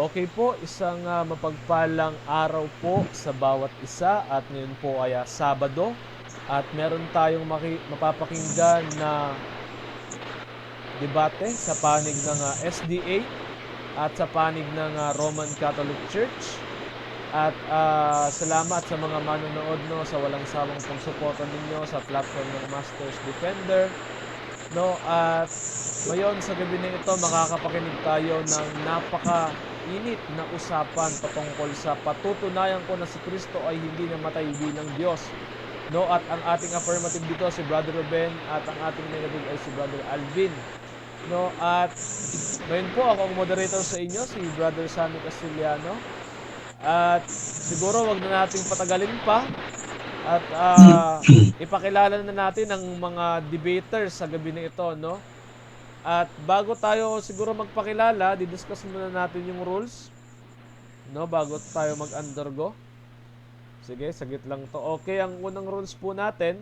Okay po, isang mapagpalang araw po sa bawat isa at ngayon po ay Sabado at meron tayong mapapakinggan na debate sa panig ng SDA at sa panig ng Roman Catholic Church. At salamat sa mga manonood sa walang sawang pagsuporta ninyo sa platform ng Masters Defender. At ngayon sa gabi na ito makakapakinig tayo ng napaka-init na usapan patungkol sa patutunayan ko na si Kristo ay hindi namatay bilang Diyos. At ang ating affirmative dito si Brother Ruben at ang ating negative ay si Brother Alvin. At ngayon po ako ang moderator sa inyo, si Brother Sammy Castillano. At siguro wag na nating patagalin pa at ipakilala na natin ang mga debaters sa gabi na ito, At bago tayo siguro magpakilala, didiscuss muna natin yung rules, bago tayo mag-undergo. Sige, saglit lang to. Okay, ang unang rules po natin,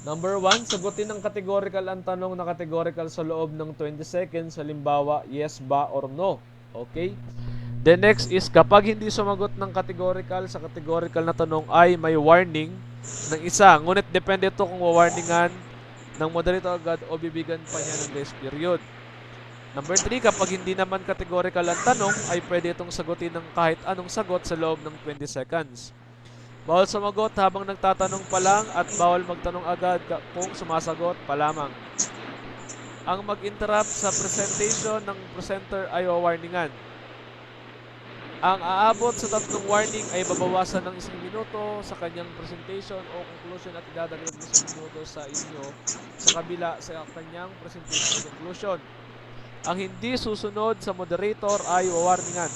number 1, sagutin ng categorical ang tanong na categorical sa loob ng 20 seconds. Halimbawa, yes ba or no. Okay? The next is, kapag hindi sumagot ng categorical sa categorical na tanong ay may warning ng isa. Ngunit depende ito kung warningan ng moderator agad o bibigyan pa niya ng grace period. Number 3, kapag hindi naman categorical ang tanong ay pwede itong sagutin ng kahit anong sagot sa loob ng 20 seconds. Bawal sumagot habang nagtatanong pa lang at bawal magtanong agad kung sumasagot pa lamang. Ang mag-interrupt sa presentation ng presenter ay warningan. Ang aabot sa 3 warning ay babawasan ng 1 minuto sa kanyang presentation o conclusion at idadagdag ng 1 minuto sa inyo sa kabila sa kanyang presentation o conclusion. Ang hindi susunod sa moderator ay wawarningan.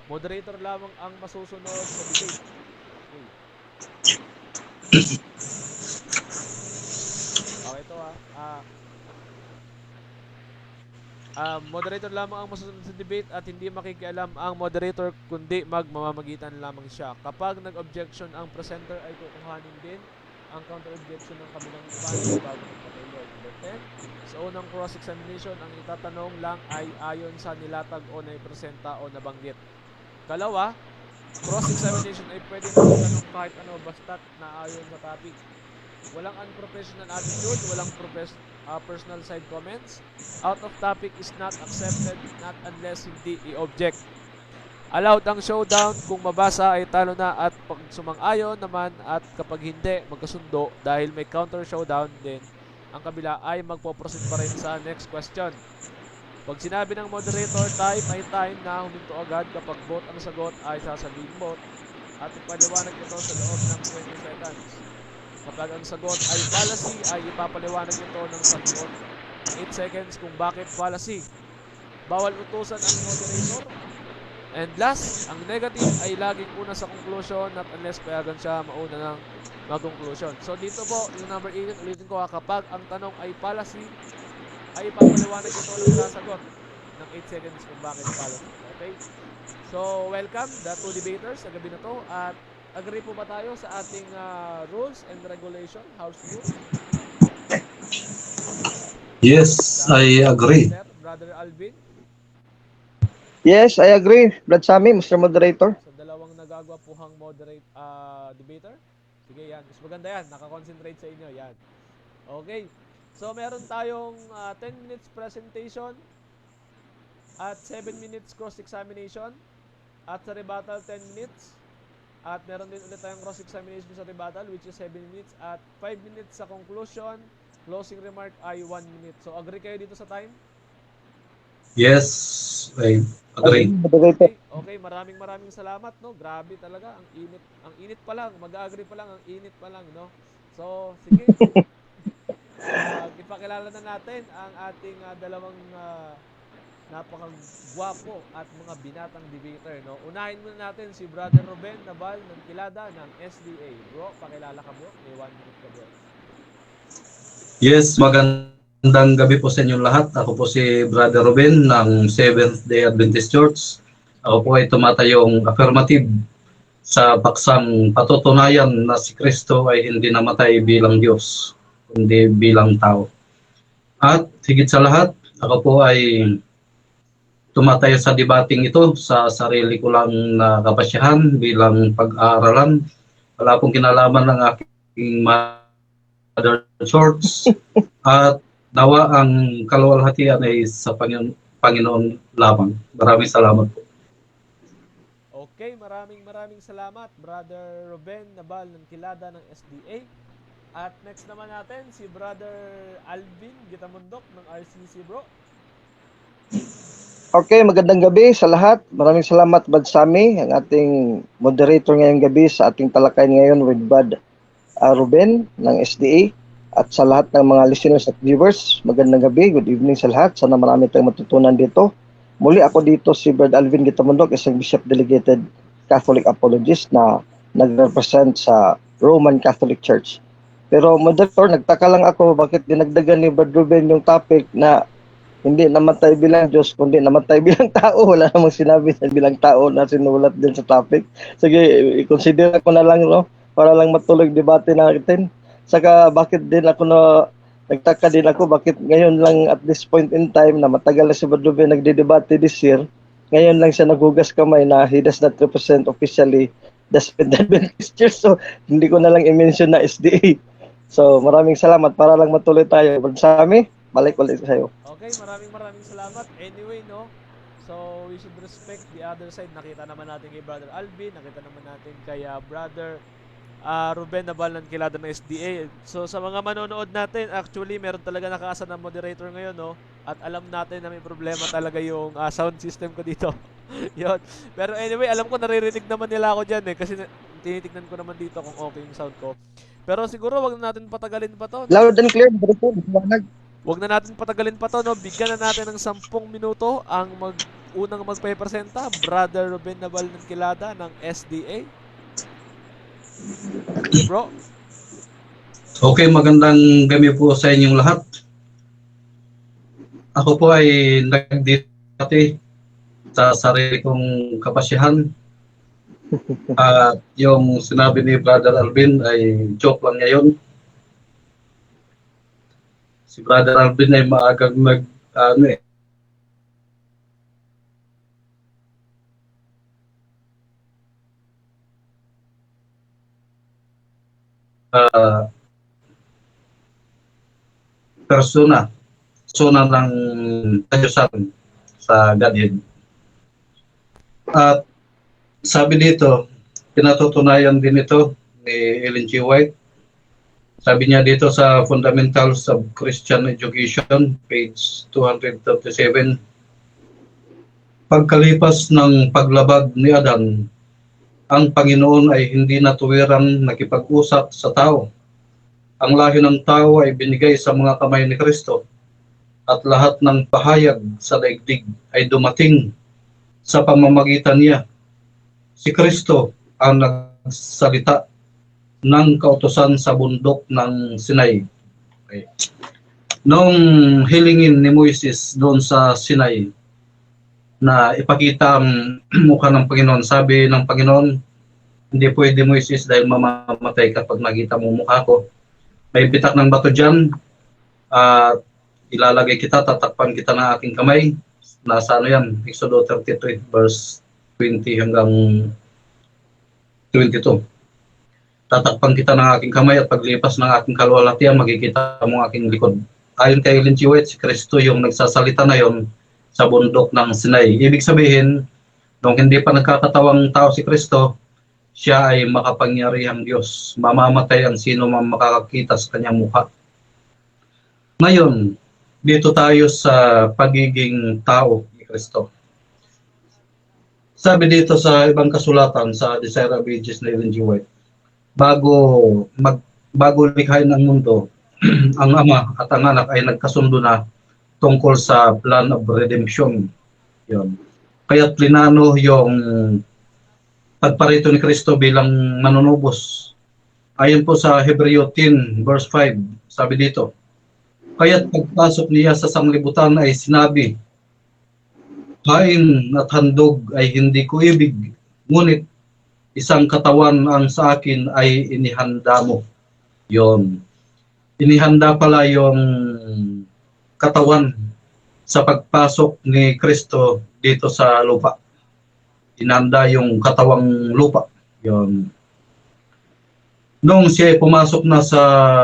Moderator lamang ang masusunod sa debate. Okay, ito moderator lamang ang masusunod sa debate at hindi makikialam ang moderator kundi magmamamagitan lamang siya. Kapag nag-objection ang presenter ay kukuhanin din ang counter-objection ng kabilang panel bago magpatuloy. Number 10, sa unang cross-examination, ang itatanong lang ay ayon sa nilatag o naipresenta o nabanggit. Kalawa, cross-examination ay pwede magtanong kahit ano basta't na ayon sa topic. Walang unprofessional attitude, walang personal side comments. Out of topic is not accepted, not unless hindi i-object. Allowed ang showdown kung mabasa ay talo na at pag sumang-ayon naman at kapag hindi, magkasundo dahil may counter showdown din. Ang kabila ay magpo-proceed pa rin sa next question. Pag sinabi ng moderator time ay time na huminto agad kapag vote ang sagot ay sasabihin vote at ipaliwanag ito sa loob ng 20 seconds. Kapag ang sagot ay policy ay ipapaliwanag ito ng sagot 8 seconds kung bakit policy. Bawal utusan ang moderator. And last, ang negative ay laging una sa conclusion not unless payagan siya mauna ng mag-conclusion. So dito po, yung number 8, ulitin ko kapag ang tanong ay policy, ay ipapaliwanag ito ng sasagot ng 8 seconds kung bakit policy. Okay? So welcome the 2 debaters sa gabi na to at agree po ba tayo sa ating rules and regulation, house rules? Yes, I agree. Brother Alvin? Yes, I agree. Brad Sammy, Mr. Moderator. Sa dalawang nagagwapuhang debater? Sige, yan. Mas maganda yan. Nakakonsentrate sa inyo. Yan. Okay. So, meron tayong 10 minutes presentation at 7 minutes cross-examination at sa rebuttal 10 minutes. At meron din ulit tayong cross-examination sa rebuttal which is 7 minutes at 5 minutes sa conclusion. Closing remark ay 1 minute. So, agree kayo dito sa time? Yes, I agree. Okay, maraming salamat, Grabe talaga, ang init pa lang, mag-agree pa lang, ang init pa lang, So, sige. Ipakilala na natin ang ating dalawang napakagwapo at mga binatang debater, Unahin muna natin si Brother Ruben Nabal ng Kilada ng SDA. Bro, pakilala ka, bro. May 1 minute ka, bro. Yes, magandang gabi po sa inyong lahat. Ako po si Brother Ruben ng Seventh-day Adventist Church. Ako po ay tumatayong affirmative sa paksang patutunayan na si Kristo ay hindi namatay bilang Diyos, kundi bilang tao. At higit sa lahat, ako po ay tumataya sa debating ito sa sarili ko lang na kapasyahan bilang pag-aaralan. Wala pong kinalaman ng aking mother church at nawa ang kaluwalhatian ay sa Panginoon lamang. Maraming salamat po. Okay, maraming salamat, Brother Ruben Nabal ng Kilada ng SDA. At next naman natin, si Brother Alvin Gitamundok ng RCC, bro. Okay, magandang gabi sa lahat. Maraming salamat, Bad Sami, ang ating moderator ngayong gabi sa ating talakayan ngayon with Bad Ruben ng SDA. At sa lahat ng mga listeners at viewers, magandang gabi, good evening sa lahat. Sana marami tayong matutunan dito. Muli ako dito si Brad Alvin Gitamundok, isang Bishop Delegated Catholic Apologist na nag-represent sa Roman Catholic Church. Pero moderator, nagtaka lang ako bakit dinagdagan ni Brad Ruben yung topic na hindi namatay bilang Diyos, kundi namatay bilang tao. Wala namang sinabi sa bilang tao na sinulat din sa topic. Sige, i-consider ko na lang, no? Para lang matuloy debate natin. Saka bakit din ako nagtaka din ako bakit ngayon lang at this point in time na matagal na si Brad Ruben nagdedebate this year, ngayon lang siya naghugas kamay na he does not represent officially the Seventh-day Adventist Church. So, hindi ko na lang i-mention na SDA. So, maraming salamat. Para lang matuloy tayo. Brad Sami, balik ulit sa'yo. Okay, maraming salamat. Anyway, no? So, we should respect the other side. Nakita naman natin kay Brother Alvin, nakita naman natin kay Brother Ruben Nabal ng Kilada ng SDA. So, sa mga manonood natin, actually, meron talaga nakaasa na moderator ngayon, no? At alam natin na may problema talaga yung sound system ko dito. Yun. Pero anyway, alam ko naririnig naman nila ako dyan, kasi tinitignan ko naman dito kung okay yung sound ko. Pero siguro, wag na natin patagalin pa to. Loud and clear, moderator. Huwag na natin patagalin pa to, no? Bigyan na natin ng 10 minuto ang unang magpe-presenta, Brother Ruben Nabal ng Kilada ng SDA. Okay, bro. Okay, magandang gabi po sa inyong lahat. Ako po ay nagdidebate sa sarili kong kapasyahan. At yung sinabi ni Brother Alvin ay joke lang ngayon. Si Brother Alvin ay maagang persona ng Diyusan sa Godhead. At sabi dito, pinatutunayan din ito ni Ellen G. White. Sabi niya dito sa Fundamentals of Christian Education, page 237, pagkalipas ng paglabag ni Adan, ang Panginoon ay hindi natuwirang nakipag-usap sa tao. Ang lahi ng tao ay binigay sa mga kamay ni Kristo at lahat ng pahayag sa daigdig ay dumating sa pamamagitan niya. Si Kristo ang nagsalita ng kautusan sa bundok ng Sinai. Okay. Nung hilingin ni Moises doon sa Sinai na ipakita ang mukha ng Panginoon, sabi ng Panginoon, hindi pwede Moises dahil mamamatay kapag nakita mo mukha ko. May bitak ng bato dyan, ilalagay kita, tatakpan kita ng aking kamay. Nasa ano yan, Exodus 32 verse 20 hanggang 22. Tatakpan kita ng aking kamay at paglipas ng aking kaluwalhatian, makikita mo aking likod. Ayon kay Ellen G. White, si Kristo yung nagsasalita na yon sa bundok ng Sinai. Ibig sabihin, nung hindi pa nagkakatawang tao si Kristo, siya ay makapangyarihang Diyos. Mamamatay ang sino man makakakita sa kanyang mukha. Ngayon, dito tayo sa pagiging tao ni Kristo. Sabi dito sa ibang kasulatan sa Desire of Ages na Ellen G. White, bago likhain ang mundo, ang Ama at ang Anak ay nagkasundo na tungkol sa plan of redemption. Yun. Kaya plinano yung pagparito ni Kristo bilang manunubos. Ayon po sa Hebreo 10 verse 5, sabi dito, kaya't pagpasok niya sa sanglibutan ay sinabi, kain at handog ay hindi ko ibig, ngunit isang katawan ang sa akin ay inihanda mo. Yon. Inihanda pala yung katawan sa pagpasok ni Kristo dito sa lupa. Inanda yung katawang lupa. Yun. Nung siya pumasok na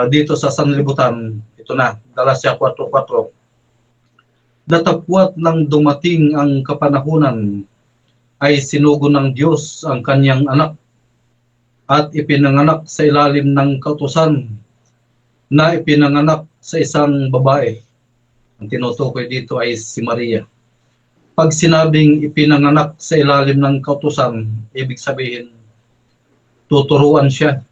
dito sa sanlibutan, ito na, Galatia 4:4. Datapwat nang dumating ang kapanahunan, ay sinugo ng Diyos ang kanyang anak at ipinanganak sa ilalim ng kautusan na ipinanganak sa isang babae. Ang tinutukoy dito ay si Maria. Pag sinabing ipinanganak sa ilalim ng kautusan, ibig sabihin, tuturuan siya,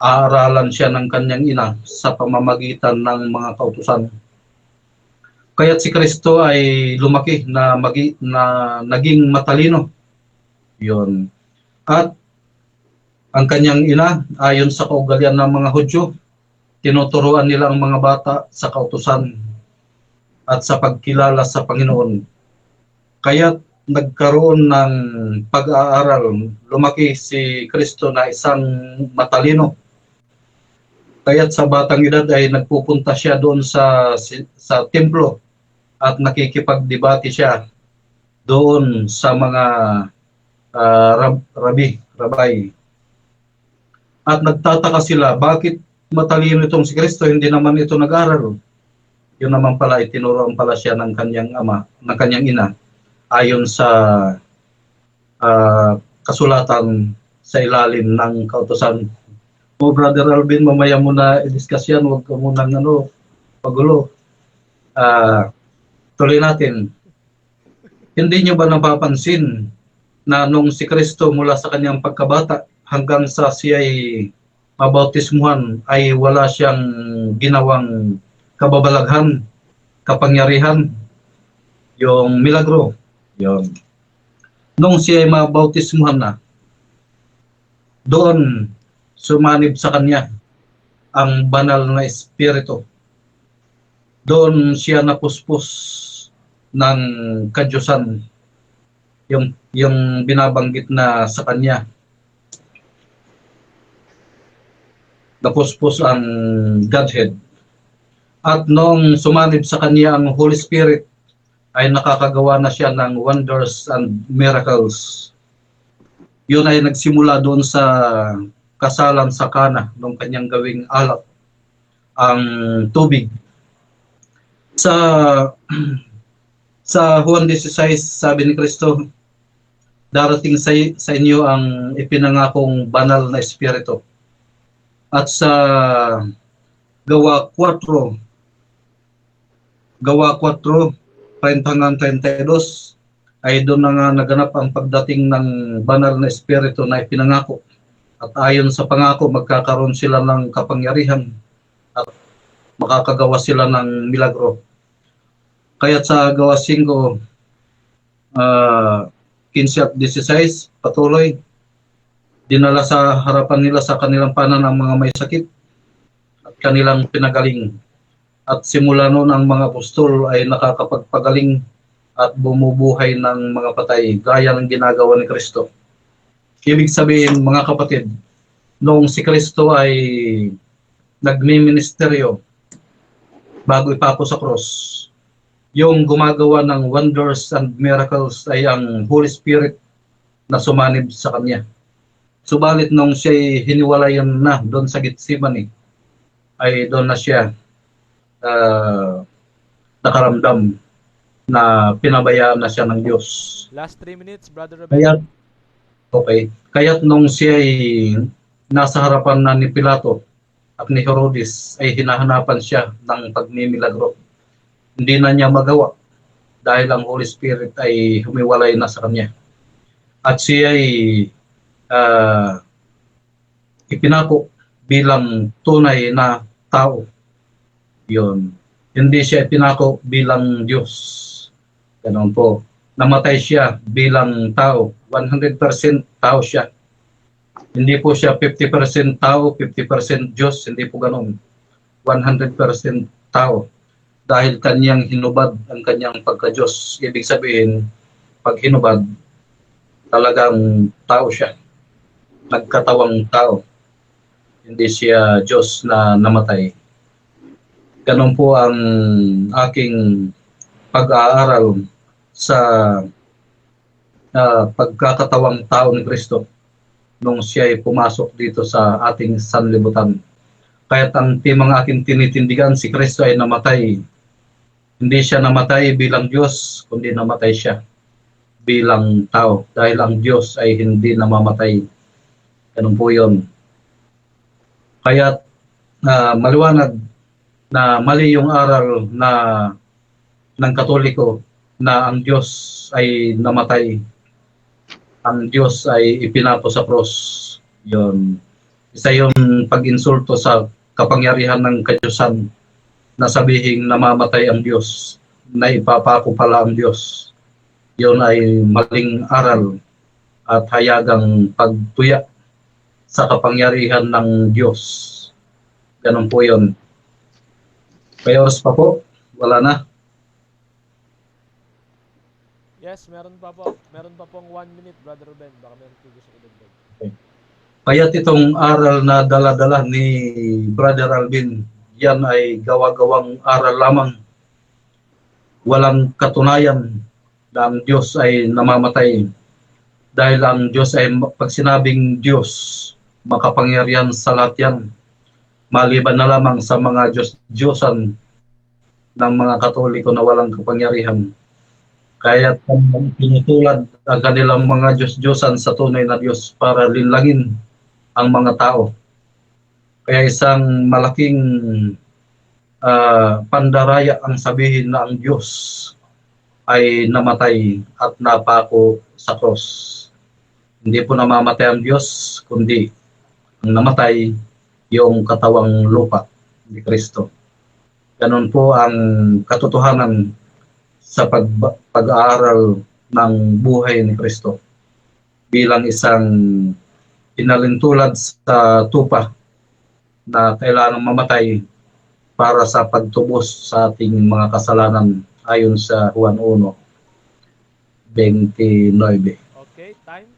aaralan siya ng kanyang ina sa pamamagitan ng mga kautusan. Kaya't si Kristo ay lumaki na naging matalino. Yun. At ang kanyang ina, ayon sa kaugalian ng mga Hudyo, tinuturuan nila ang mga bata sa kautusan at sa pagkilala sa Panginoon. Kaya nagkaroon ng pag-aaral, lumaki si Kristo na isang matalino. Kaya't sa batang edad ay nagpupunta siya doon sa templo at nakikipagdebate siya doon sa mga rabay. At nagtataka sila, bakit matalino itong si Kristo, hindi naman ito nag-aral? Yun naman pala, itinuruan pala siya ng kanyang ama, ng kanyang ina, ayon sa kasulatan sa ilalim ng kautusan. O Brother Alvin, mamaya muna i-discuss yan, huwag ka munang pagulo. Tuloy natin. Hindi nyo ba napapansin na nung si Kristo mula sa kanyang pagkabata hanggang sa siya'y mabautismuhan ay wala siyang ginawang kababalaghan, kapangyarihan, yung milagro. Yun. Nung siya'y mabautismuhan na, doon sumanib sa kanya ang banal na espiritu. Doon siya napuspos ng kadyusan, yung binabanggit na sa kanya. Napuspos ang Godhead. At noong sumanib sa kanya ang Holy Spirit, ay nakakagawa na siya ng wonders and miracles. Yun ay nagsimula doon sa kasalan sa Kana, nung kanyang gawing alak ang tubig. Sa Juan 16, sabi ni Kristo, darating sa inyo ang ipinangakong banal na espiritu. At sa Gawa 4, 30-32, ay doon na nga naganap ang pagdating ng banal na espiritu na ipinangako. At ayon sa pangako, magkakaroon sila ng kapangyarihan at makakagawa sila ng milagro. Kaya sa Gawa 5, 15 at 16, patuloy, dinala sa harapan nila sa kanilang panan ang mga may sakit at kanilang pinagaling. At simula noon ang mga apostol ay nakakapagpagaling at bumubuhay ng mga patay gaya ng ginagawa ni Kristo. Ibig sabihin, mga kapatid, noong si Kristo ay nagmi-ministeryo bago ipako sa cross, yung gumagawa ng wonders and miracles ay ang Holy Spirit na sumanib sa kanya. Subalit nung siya'y hiniwalayan na doon sa Gethsemane, ay doon na siya nakaramdam na pinabayaan na siya ng Diyos. Last 3 minutes, Brother Robert. Kaya't nung siya ay nasa harapan na ni Pilato at ni Herodes, ay hinahanapan siya ng pagmimilagro. Hindi na niya magawa dahil ang Holy Spirit ay humiwalay na sa kanya. At siya ay ipinako bilang tunay na tao. Yun. Hindi siya ipinako bilang Diyos. Ganun po. Namatay siya bilang tao. 100% tao siya. Hindi po siya 50% tao, 50% Diyos. Hindi po ganun. 100% tao. Dahil kanyang hinubad ang kanyang pagka-Diyos. Ibig sabihin, pag hinubad, talagang tao siya. Nagkatawang tao. Hindi siya Diyos na namatay. Ganun po ang aking pag-aaral sa pagkakatawang tao ni Kristo nung siya ay pumasok dito sa ating sanlibutan. Kaya't ang timang aking tinitindigan, si Kristo ay namatay. Hindi siya namatay bilang Diyos, kundi namatay siya bilang tao. Dahil ang Diyos ay hindi namamatay. Ganun po yun. Kaya't maliwanag na mali yung aral na ng Katoliko na ang Diyos ay namatay. Ang Diyos ay ipinapo sa cross. Yun. Isa yung pag-insulto sa kapangyarihan ng kadyusan na sabihing namamatay ang Diyos, na ipapako pala ang Diyos. Yun ay maling aral at hayagang pagtuya sa kapangyarihan ng Diyos. Ganun po yun. May oras pa po? Wala na. Yes, meron pa po. Meron pa pong 1 minute, Brother Ruben. Baka meron po gusto idagdag. Kaya't itong aral na dala-dala ni Brother Alvin, yan ay gawa-gawang aral lamang. Walang katunayan na ang Diyos ay namamatay. Dahil ang Diyos ay, pag sinabing Diyos, makapangyarihan sa lahat yan. Maliban na lamang sa mga Diyos-Diyosan ng mga Katoliko na walang kapangyarihan. Kaya pinutulad ang kanilang mga Diyos-Diyosan sa tunay na Diyos para linlangin ang mga tao. Kaya isang malaking pandaraya ang sabihin na ang Diyos ay namatay at napako sa cross. Hindi po namamatay ang Diyos, kundi ang namatay yung katawang lupa ni Kristo. Ganun po ang katotohanan sa pag-aaral ng buhay ni Kristo bilang isang pinalintulad sa tupa na kailangang mamatay para sa pagtubos sa ating mga kasalanan ayon sa Juan 1:29. Okay, time.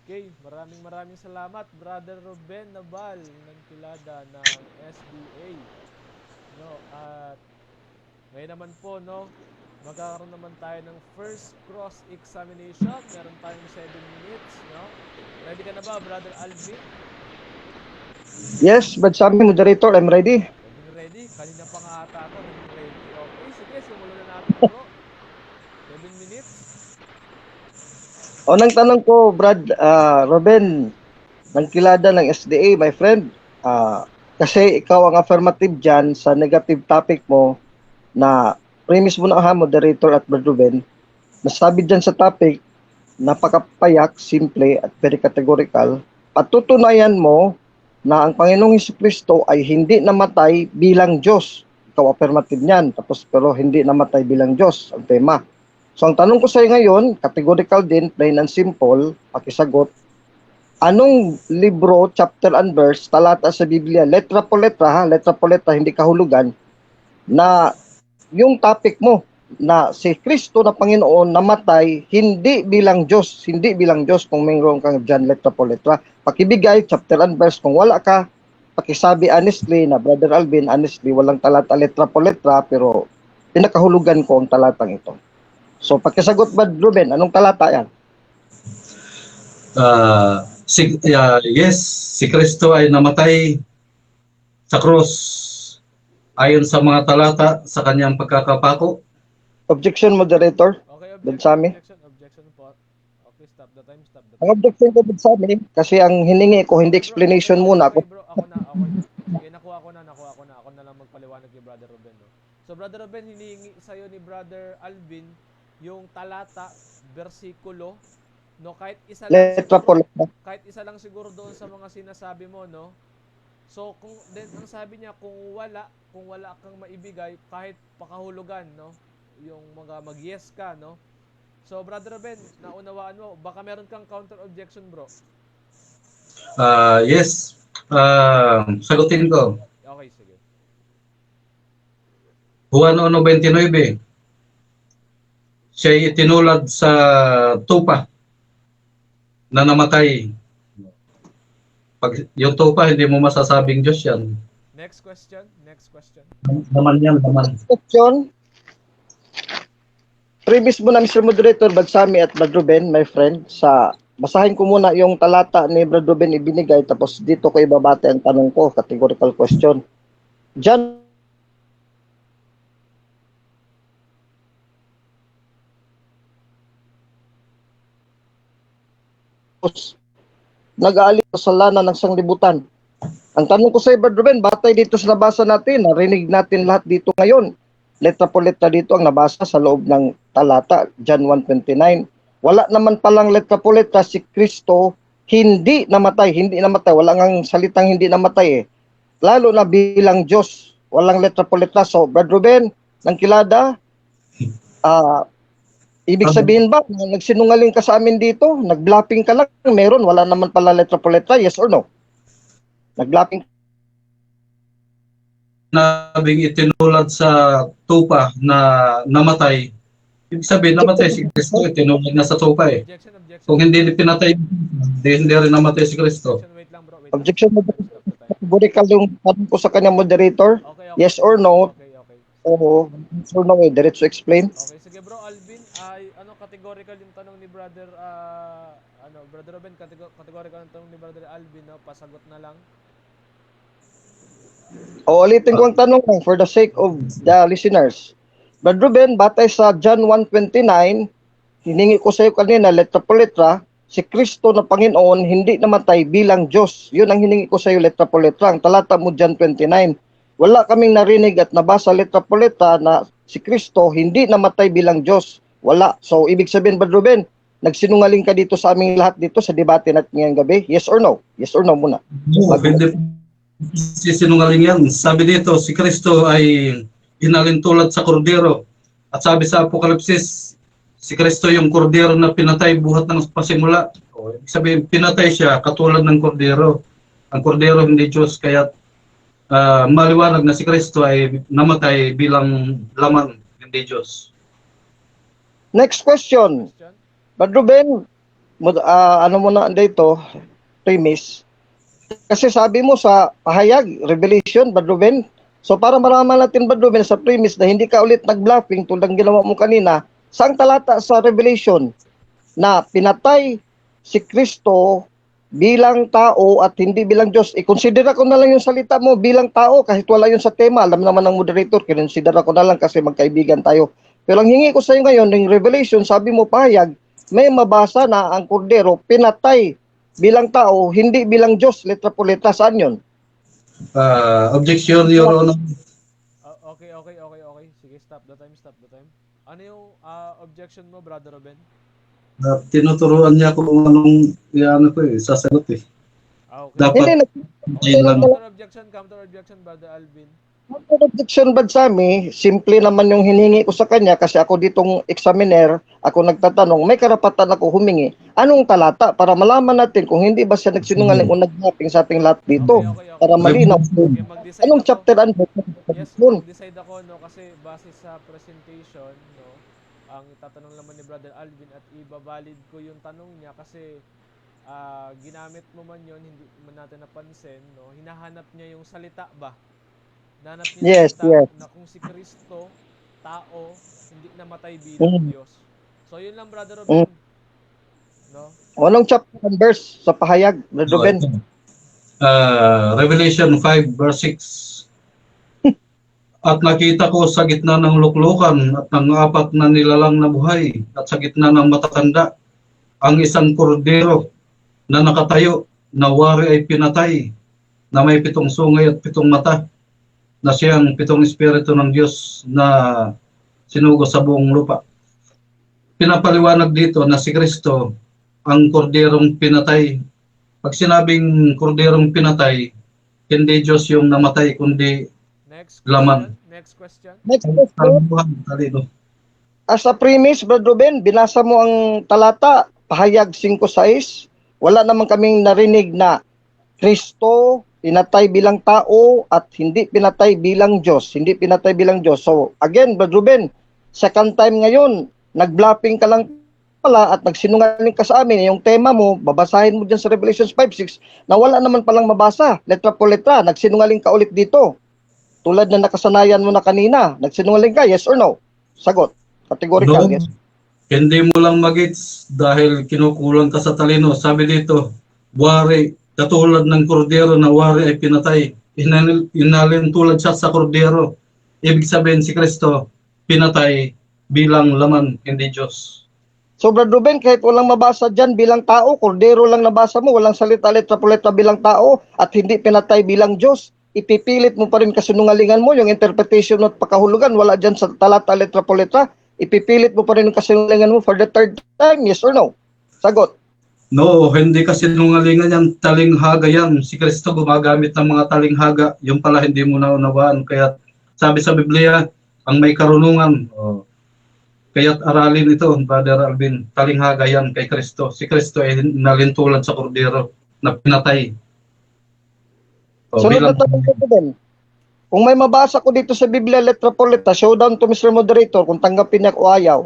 Okay, maraming salamat, Brother Ruben Nabal ng Kilada ng SDA. No, at ngayon naman po, no, magkakaroon naman tayo ng first cross-examination. Meron tayong 7 minutes, no? Ready ka na ba, Brother Alvin? Yes, Badsami, moderator, I'm ready. Ready? Kanina pa nga ata ako, ready. Okay, sige, simulan na natin, bro. 7 minutes. Unang tanong ko, Brad Ruben, ng Kilada ng SDA, my friend. Kasi ikaw ang affirmative dyan sa negative topic mo na premise mo na moderator at Brad Ruben. Nasabi dyan sa topic, napakapayak, simple at very categorical. Patutunayan mo na ang Panginoong Jesucristo ay hindi namatay bilang Diyos. Ikaw affirmative niyan. Tapos pero hindi namatay bilang Diyos ang tema. So ang tanong ko sa iyo ngayon, categorical din, plain and simple, pakisagot. Anong libro, chapter and verse, talata sa Biblia, letra po letra, hindi kahulugan, na yung topic mo na si Kristo na Panginoon namatay hindi bilang Diyos kung mayroon kang dyan letra po letra. Pakibigay, chapter and verse, kung wala ka, pakisabi honestly na Brother Alvin, honestly, walang talata letra po letra, pero pinakahulugan ko ang talatang ito. So, pakisagot ba, Ruben, anong talata yan? Yes, si Kristo ay namatay sa cross ayon sa mga talata sa kanyang pagkakapako. Objection, moderator. Okay, Badsami. objection po. Okay, stop the time. Ang objection ko Badsami, kasi ang hiningi ko, hindi explanation muna. Okay, bro, ako na. Sige, nakuha ko na. Ako na lang magpaliwanag kay Brother Ruben. No? So, Brother Ruben, hinihingi sa'yo ni Brother Alvin yung talata, versikulo, no, kahit isa lang Letra po letra. kahit isa lang siguro doon sa mga sinasabi mo, no. So kung then ang sabi niya kung wala kang maibigay kahit pakahulugan, no, yung mga mag-yes ka, no. So Brother Ben, naunawaan mo, baka meron kang counter objection, bro. Yes. Sagutin ko. Okay, sige. Juan 1:29. Siya'y itinulad sa tupa na namatay. Pag yung tupa, hindi mo masasabing Diyos yan. Next question. Naman yan, naman. Question, previous mo na Mr. Moderator, Badsami at Brad Ruben, my friend, basahin ko muna yung talata ni Brad Ruben ibinigay, tapos dito ko ibabate ang tanong ko, categorical question. John nag-aalip sa kasalanan ng sanglibutan. Ang tanong ko sa iyo, Brad Ruben, batay dito sa nabasa natin, narinig natin lahat dito ngayon. Letra po letra dito ang nabasa sa loob ng talata, John 1:29. Wala naman palang letra po letra si Kristo hindi namatay, wala ngang salitang hindi namatay eh. Lalo na bilang Diyos, walang letra po letra. So, Brad Ruben, ng Kilada, ibig sabihin ba, nagsinungaling ka sa amin dito, nagblapping ka lang, meron, wala naman pala letra po letra, yes or no? Nagblapping Nabing itinulad sa tupa na namatay. Ibig sabihin, namatay si Kristo, itinulad na sa tupa eh. Objection. Kung hindi pinatay, hindi rin namatay si Kristo. Wait lang bro. objection mo, categorical yung tanong ko sa kanya moderator, Okay. yes or no? Okay. Oo, yes or no, diretso explain. Okay, sige bro, Alvin, ano categorical yung tanong ni brother brother Ruben, categorical yung tanong ni brother Alvin, no? Pasagot na lang. O ulitin ko ang tanong for the sake of the listeners. Brad Ruben, batay sa John 1:29, hiningi ko sa iyo kanina, letra po letra, si Kristo na Panginoon hindi namatay bilang Diyos. Yun ang hiningi ko sa iyo, letra po letra. Ang talata mo John 29. Wala kaming narinig at nabasa letra po letra na si Kristo hindi namatay bilang Diyos. Wala. So, ibig sabihin, Brad Ruben, nagsinungaling ka dito sa aming lahat dito sa debate natin ngayong gabi? Yes or no? Yes or no muna. Hindi sinungaling yan. Sabi dito, si Kristo ay inalintulad sa kordero. At sabi sa Apokalipsis, si Kristo yung kordero na pinatay buhat ng pasimula. Ibig sabihin, pinatay siya katulad ng kordero. Ang kordero hindi Diyos, kaya maliwanag na si Kristo ay namatay bilang laman, hindi Diyos. Next question. Brad Ruben, ano mo na dito, premise. Kasi sabi mo sa pahayag, Revelation, Brad Ruben. So para maraman natin, Brad Ruben, sa premise na hindi ka ulit nag-bluffing tulad ng ginawa mo kanina, saang talata sa Revelation na pinatay si Kristo bilang tao at hindi bilang Diyos? I-consider ko na lang yung salita mo bilang tao kahit wala yun sa tema. Alam naman ng moderator, kinonsider ko na lang kasi magkaibigan tayo. Pero ang hingi ko sa iyo ngayon, ng Revelation, sabi mo pahayag, may mabasa na ang kordero pinatay bilang tao, hindi bilang Diyos, letra po letra. Saan yun? Objection, Your Honor. Okay. Sige, stop the time. Ano yung objection mo, brother Ruben? Tinuturuan niya kung anong sasagot eh. Okay. Dapat Hindi, lang. Counter objection, brother Alvin. objection ba sa amin, simple naman yung hiningi ko sa kanya kasi ako ditong examiner, ako nagtatanong, may karapatan ako humingi. Anong talata para malaman natin kung hindi ba siya nagsinungaling o nag-mapping sa ating lahat dito Okay. para malinaw. Okay, mag-decide Anong ako. chapter and verse? Yes, mag-decide ako, no, kasi base sa presentation, no, ang tatanong naman ni brother Alvin at ibabalid ko yung tanong niya kasi ginamit mo man yun, hindi man natin napansin, no, hinahanap niya yung salita ba? Hinahanap niya yung salita na kung si Kristo, tao, hindi namatay bilang Diyos. So yun lang, brother Ruben. No? Anong chapter and verse sa pahayag, Brad Ruben? Revelation 5 verse 6. At nakita ko sa gitna ng luklukan at ng apat na nilalang na buhay at sa gitna ng matatanda ang isang kordero na nakatayo na wari ay pinatay na may 7 sungay at 7 mata na siyang 7 espiritu ng Diyos na sinugo sa buong lupa. Pinapaliwanag dito na si Kristo ang korderong pinatay. Pag sinabing korderong pinatay, hindi Diyos yung namatay, kundi laman. Next question. As a premise, Brad Ruben, binasa mo ang talata, pahayag 5:6. Wala naman kaming narinig na Kristo pinatay bilang tao at hindi pinatay bilang Diyos. Hindi pinatay bilang Diyos. So, again, Brad Ruben, second time ngayon, nag-bluffing ka lang pala at nagsinungaling ka sa amin. Yung tema mo, babasahin mo dyan sa Revelation 5:6 na wala naman palang mabasa. Letra po letra, nagsinungaling ka ulit dito. Tulad na nakasanayan mo na kanina, nagsinungaling ka, yes or no? Sagot. Categorical, No, yes. hindi mo lang magits dahil kinukulang ka sa talino. Sabi dito, wari, katulad ng kordero na wari ay pinatay. Inalin tulad siya sa kordero. Ibig sabihin si Kristo, pinatay bilang laman, hindi Diyos. So, Brad Ruben, kahit walang mabasa dyan bilang tao, kordero lang nabasa mo, walang salita, letra po letra bilang tao, at hindi pinatay bilang Diyos, ipipilit mo pa rin kasinungalingan mo, yung interpretation at pakahulugan, wala dyan sa talata, letra po letra, ipipilit mo pa rin yung kasinungalingan mo for the third time, yes or no? Sagot. No, hindi kasi nungalingan yan, talinghaga yan. Si Kristo gumagamit ng mga talinghaga, yung pala hindi mo naunawaan. Kaya sabi sa Biblia, ang may karunungan, kaya't aralin ito, Brother Alvin, talinghaga yan kay Kristo. Si Kristo ay nalintulad sa kordero na pinatay. Sunod na tanong ko din. Kung may mabasa ko dito sa Biblia, letra po letra, showdown to Mr. Moderator, kung tanggapin niya o ayaw,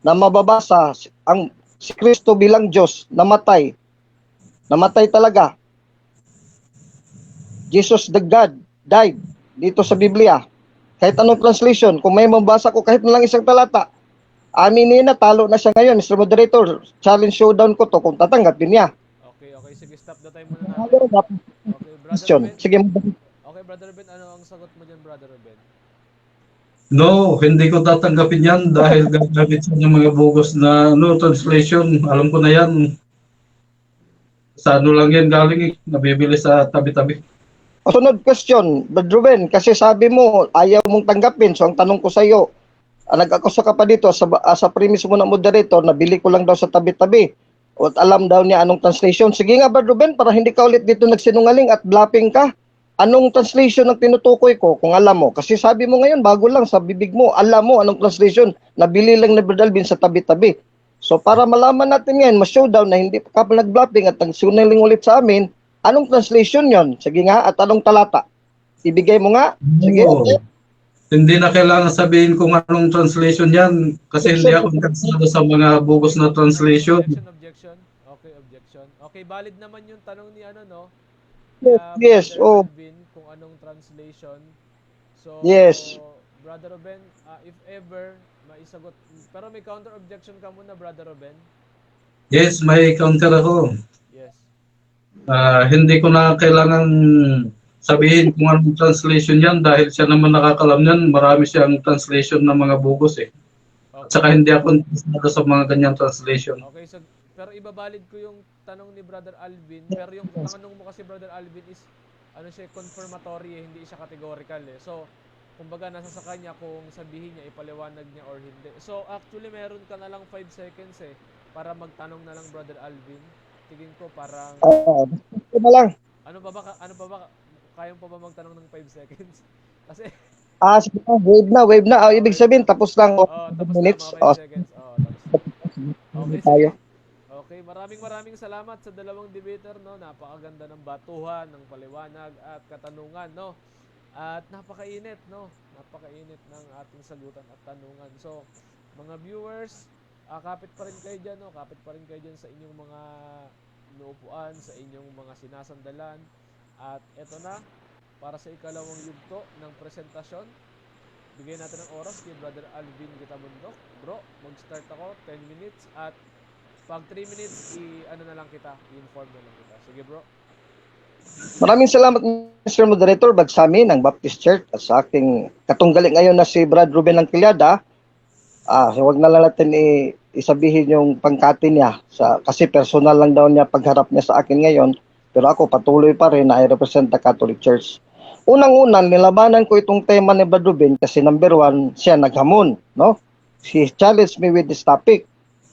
na mababasa ang si Kristo bilang Diyos, namatay. Namatay talaga. Jesus the God died dito sa Biblia. Kahit anong translation, kung may mabasa ko kahit na lang isang talata, aminin na, talo na siya ngayon. Mr. Moderator, challenge showdown ko to kung tatanggapin niya. Okay, sige, stop the time muna natin. Okay, Brother Question. Ruben. Sige. Okay, Brother Ruben, ano ang sagot mo dyan, Brother Ruben? No, hindi ko tatanggapin yan dahil gagamit sa ng mga bogus na translation. Alam ko na yan. Sa ano lang yan galing nabibili sa tabi-tabi. Sunod question, Brad Ruben, kasi sabi mo, ayaw mong tanggapin. So, ang tanong ko sa iyo, nag-akusa ka pa dito sa premise mo ng moderator, nabili ko lang daw sa tabi-tabi. At alam daw niya anong translation. Sige nga, Brad Ruben, para hindi ka ulit dito nagsinungaling at bluffing ka. Anong translation ang tinutukoy ko kung alam mo? Kasi sabi mo ngayon, bago lang sa bibig mo, alam mo anong translation. Nabili lang ni Brad Alvin sa tabi-tabi. So para malaman natin ngayon, ma-showdown na hindi ka nag-bluffing at nagsinungaling ulit sa amin, anong translation yon? Sige nga, at anong talata? Ibigay mo nga. Sige, No. okay. Hindi na kailangan sabihin kung anong translation yan kasi hindi ako interesado sa mga bogus na translation. Objection. Okay, objection. Okay, valid naman yung tanong ni ano, no? Yes, Brother Alvin, kung anong translation. So, Yes. Brother Ruben, if ever maisagot, pero may counter objection ka muna, Brother Ruben. Yes, may counter ako. Yes. Hindi ko na kailangan sabihin kung anong translation yan dahil siya naman nakakalam yan. Marami siyang translation ng mga bogus eh. At saka hindi ako interesado sa mga ganyang translation. Okay, so pero ibabalid ko yung tanong ni Brother Alvin, pero yung tanong mo kasi Brother Alvin is ano siya, confirmatory eh, hindi siya categorical eh. So, kumbaga nasa sa kanya kung sabihin niya, ipaliwanag niya or hindi. So, actually meron ka na lang 5 seconds eh para magtanong na lang Brother Alvin. Tingin ko parang Ito na lang. ano pa ba kaya pa ba magtanong ng 5 seconds? Kasi Sige na, wave na. Ibig sabihin, tapos lang. tapos Minutes. na mga 5 seconds. Tapos. Okay, Tayo. sige. Okay, maraming salamat sa dalawang debater, no. Napakaganda ng batuhan, ng paliwanag at katanungan, no. At napakainit, no. Napakainit ng ating sagutan at tanungan. So, mga viewers, kapit pa rin kayo dyan, no. Kapit pa rin kayo dyan sa inyong mga inuupuan, sa inyong mga sinasandalan. At eto na, para sa ikalawang yugto ng presentasyon, bigyan natin ng oras kay Brother Alvin Gitabundok. Bro, mag-start ako, 10 minutes at pag 3 minutes, i-inform na lang kita. Sige bro. Maraming salamat, Mr. Moderator, Bagsami ng Baptist Church at sa aking katunggali ngayon na si Brad Ruben Langkiliada. Huwag na lang natin isabihin yung pangkati niya kasi personal lang daw niya pagharap niya sa akin ngayon. Pero ako patuloy pa rin na I represent the Catholic Church. Unang-unang, nilabanan ko itong tema ni Brad Ruben kasi number 1, siya naghamon. No? He challenged me with this topic.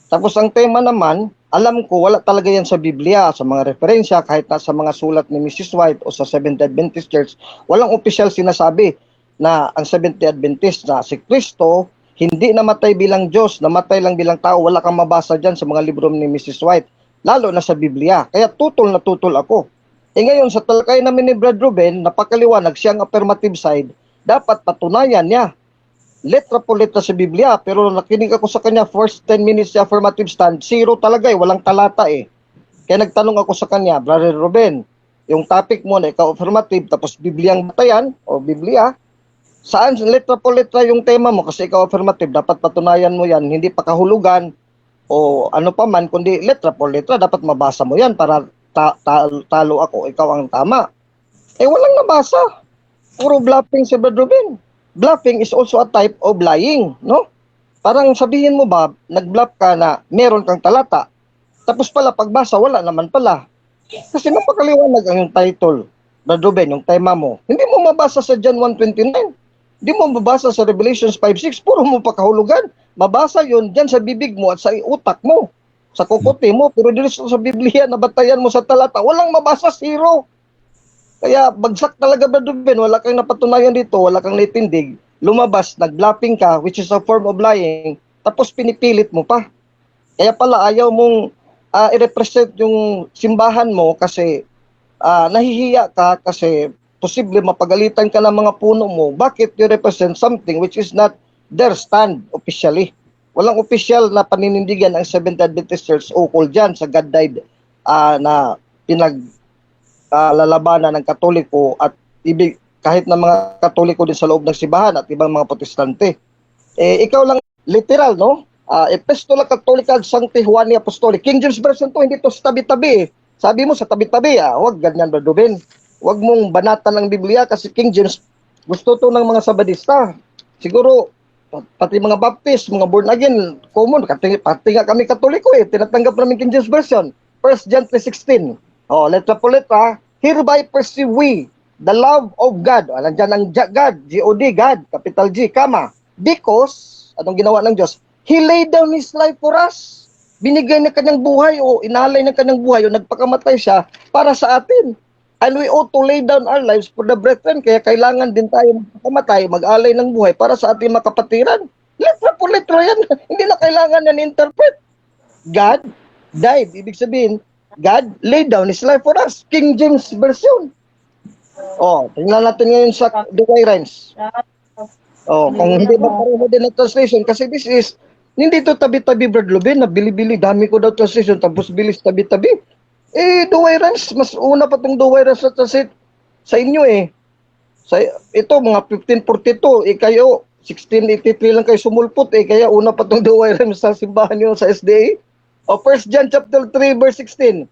Tapos ang tema naman, alam ko wala talaga yan sa Biblia, sa mga referensya, kahit na sa mga sulat ni Mrs. White o sa Seventh Adventist Church, walang opisyal sinasabi na ang Seventh Adventist na si Kristo hindi namatay bilang Diyos, namatay lang bilang tao. Wala kang mabasa dyan sa mga libro ni Mrs. White, lalo na sa Biblia. Kaya tutol na tutol ako. Ngayon, sa talakay namin ni Brad Ruben, napakaliwanag siyang affirmative side, dapat patunayan niya letra po letra sa Biblia, pero nakinig ako sa kanya, first 10 minutes sa affirmative stand, zero talaga eh, walang talata eh. Kaya nagtanong ako sa kanya, Brother Ruben, yung topic mo na ikaw affirmative, tapos Bibliang batayan, o Biblia, Saan letra po letra yung tema mo kasi ikaw affirmative, dapat patunayan mo yan, hindi pa kahulugan o ano pa man, kundi letra po letra, dapat mabasa mo yan para talo ako, ikaw ang tama. Eh walang nabasa, puro bluffing si Brad Ruben. Bluffing is also a type of lying, no? Parang sabihin mo ba, nag-bluff ka na meron kang talata, tapos pala pagbasa, wala naman pala. Kasi napakaliwanag ang title, Brad Ruben, yung tema mo. Hindi mo mabasa sa John 1:29. Hindi mo mabasa sa Revelations 5:6. Puro mo pa kahulugan. Mabasa yun dyan sa bibig mo at sa utak mo. Sa kukote mo. Pero dito sa Biblia, nabatayan mo sa talata. Walang mabasa, zero. Kaya bagsak talaga, Brad Ruben. Wala kang napatunayan dito. Wala kang naitindig. Lumabas, nag-bluffing ka, which is a form of lying. Tapos pinipilit mo pa. Kaya pala ayaw mong i-represent yung simbahan mo kasi nahihiya ka kasi posible mapagalitan ka ng mga puno mo. Bakit you represent something which is not their stand officially? Walang official na paninindigan ang Seventh-day Adventist Church ukol dyan sa God died na lalabanan ng Katoliko at kahit na mga Katoliko din sa loob ng simbahan at ibang mga Protestante. Ikaw lang literal, no? Epistola Catholica Sancti Juani Apostolic. King James Version to, hindi to sa tabi-tabi. Sabi mo sa tabi-tabi, huwag ganyan, Brad Ruben. Huwag mong banatan ng Biblia kasi King James, gusto to ng mga Sabadista. Siguro, pati mga Baptist, mga born again, common, pati nga kami Katoliko tinatanggap namin King James Version. 1 John 3:16. Letra po letra, hereby perceive we the love of God. Nandiyan ang God, G-O-D, God, capital G, comma. Because, anong ginawa ng Diyos? He laid down His life for us. Binigay ng kanyang buhay o inalay ng kanyang buhay o nagpakamatay siya para sa atin. And we ought to lay down our lives for the brethren. Kaya kailangan din tayo magpakamatay, mag-alay ng buhay para sa ating makapatiran. Letra po letra yan. Hindi na kailangan yan interpret. God died. Ibig sabihin, God laid down His life for us. King James Version. Tingnan natin ngayon sa Douay Rhymes. Kung hindi ba pareho din ang translation, kasi this is, hindi to tabi-tabi, Brad Ruben, na bili-bili, dami ko daw translation, tapos bilis tabi-tabi. Douay Rhymes, mas una pa itong Douay Rhymes na translate sa inyo ito, mga 1542, kayo, 1683 lang kayo sumulpot kaya una pa itong Douay Rhymes sa simbahan nyo sa SDA. 1 John chapter 3, verse 16.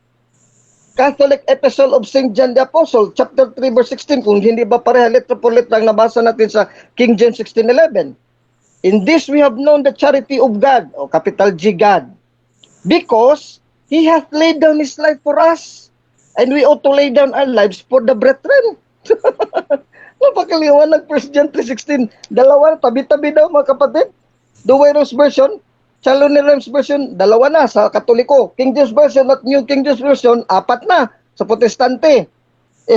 Catholic Epistle of St. John the Apostle, chapter 3, verse 16. Kung hindi ba pareha, letra po letra ang nabasa natin sa King James 16:11. In this we have known the charity of God, capital G, God, because He hath laid down His life for us, and we ought to lay down our lives for the brethren. Napakaliwanag, 1 John 3:16. Dalawa, tabi-tabi daw mga kapatid. Douay Rhymes Version, Challoner Rhymes Version, dalawa na sa Katoliko. King James Version at New King James Version, 4 na sa Protestante.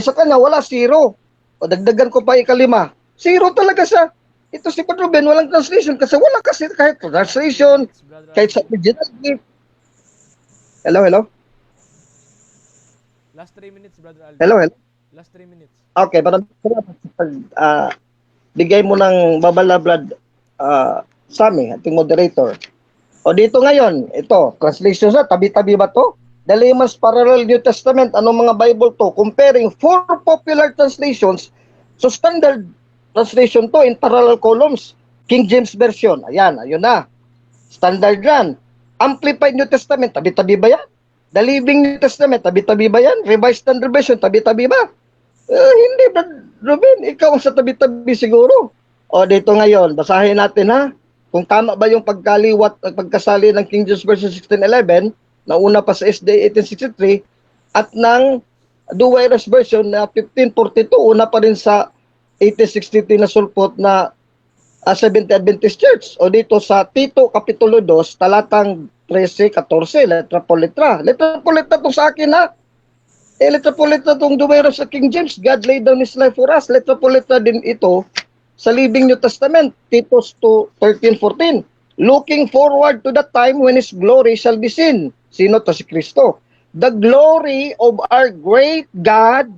Sa kanya, wala, 0. Dagdagan ko pa ikalima. 0 talaga siya. Ito si Brad Ruben, walang translation kasi wala kasi kahit translation, kahit sa original gift. Hello? Last 3 minutes, Brother Alvin. Hello? Last 3 minutes. Okay, maraming salamat sa bigay mo ng babala, Brad, sa amin, ating moderator. Dito ngayon, ito, translation sa tabi-tabi ba to? The Layman's Parallel New Testament, anong mga Bible to? Comparing 4 popular translations, so standard translation to in parallel columns. King James Version, ayun na. Standard yan. Amplified New Testament, tabi-tabi ba yan? The Living New Testament, tabi-tabi ba yan? Revised Standard Version, tabi-tabi ba? Hindi, Ruben, ikaw ang sa tabi-tabi siguro. Dito ngayon, basahin natin ha. Kung tama ba yung pagkaliwat at pagkasali ng King James Version 1611, na una pa sa SDA 1863, at ng Douay Rhymes Version na 1542, una pa rin sa 1863 na sulpot na Seventh-day Adventist Church. Dito sa Tito Kapitulo 2, talatang 13-14, letra po letra. Letra po letra itong sa akin ha. Letra po letra itong Douay Rhymes sa King James, God laid down His life for us. Letra po letra din ito sa Living New Testament, Titus 2:13-14. Looking forward to the time when His glory shall be seen. Sino to? Si Kristo. The glory of our great God,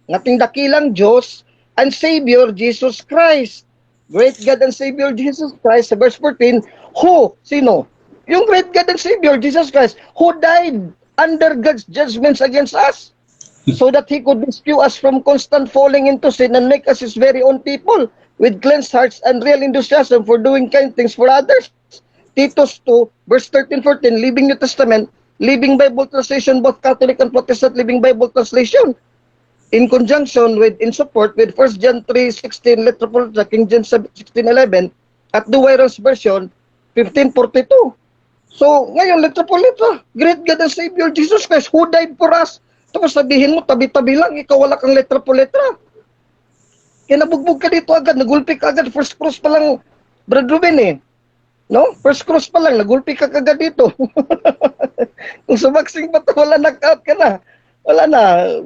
ngating dakilang Diyos, and Savior Jesus Christ. Great God and Savior Jesus Christ, sa verse 14, who? Sino? Yung great God and Savior Jesus Christ, who died under God's judgments against us, so that He could rescue us from constant falling into sin and make us His very own people. with cleansed hearts and real enthusiasm for doing kind things for others. Titus 2, verse 13-14, Living New Testament, Living Bible Translation, both Catholic and Protestant Living Bible Translation, in conjunction with, in support with 1 John 3:16, Letra Politra, King James 16:11, at the Wyron's version, 1542. So, ngayon, letra po letra, great God and Savior Jesus Christ, who died for us. Tapos sabihin mo, tabi-tabi lang, ikaw wala kang letra po letra. Kinabugbog ka dito agad, nagulpi ka agad, first cross pa lang, Brad Ruben eh. No? First cross pa lang, nagulpi ka agad dito. Kung sumaksing pa to, wala knockout ka na. Wala na,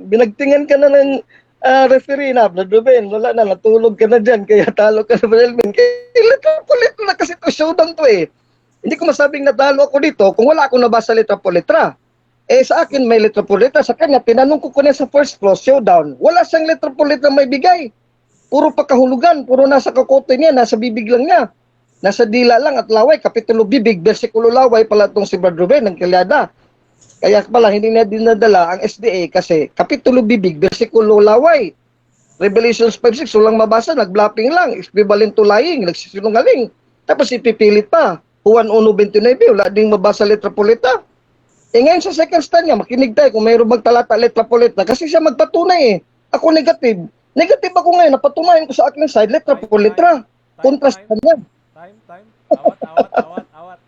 binagtingan ka na ng referee na, Brad Ruben, wala na, natulog ka na dyan, kaya talo ka na, Brad Ruben. Kaya letra po letra na kasi to, showdown to eh. Hindi ko masabing natalo ako dito kung wala akong nabasa letra po letra. Eh sa akin may letra po letra, sa kanya tinanong ko na sa first clause, showdown. Wala siyang letra po letra may bigay. Puro pagkahulugan, puro nasa kakote niya, nasa bibig lang niya. Nasa dila lang at laway, kapitulo bibig, bersikulo laway pala itong si Brad Ruben ng Kilyada. Kaya pala hindi na dinadala ang SDA kasi kapitulo bibig, bersikulo laway. Revelations 5:6, walang mabasa, nagblapping lang, equivalent to lying, nagsisinungaling. Tapos ipipilit pa. Juan 1:29, wala ding mabasa letra po letra. Eh ngayon sa second stand niya, makinig tayo kung mayroong magtalata letra po letra kasi siya magpatunay eh. Ako negative. Negative ako ngayon, napatunayan ko sa aking side, letra po letra. Contrast niya. Time. Awat. Awat.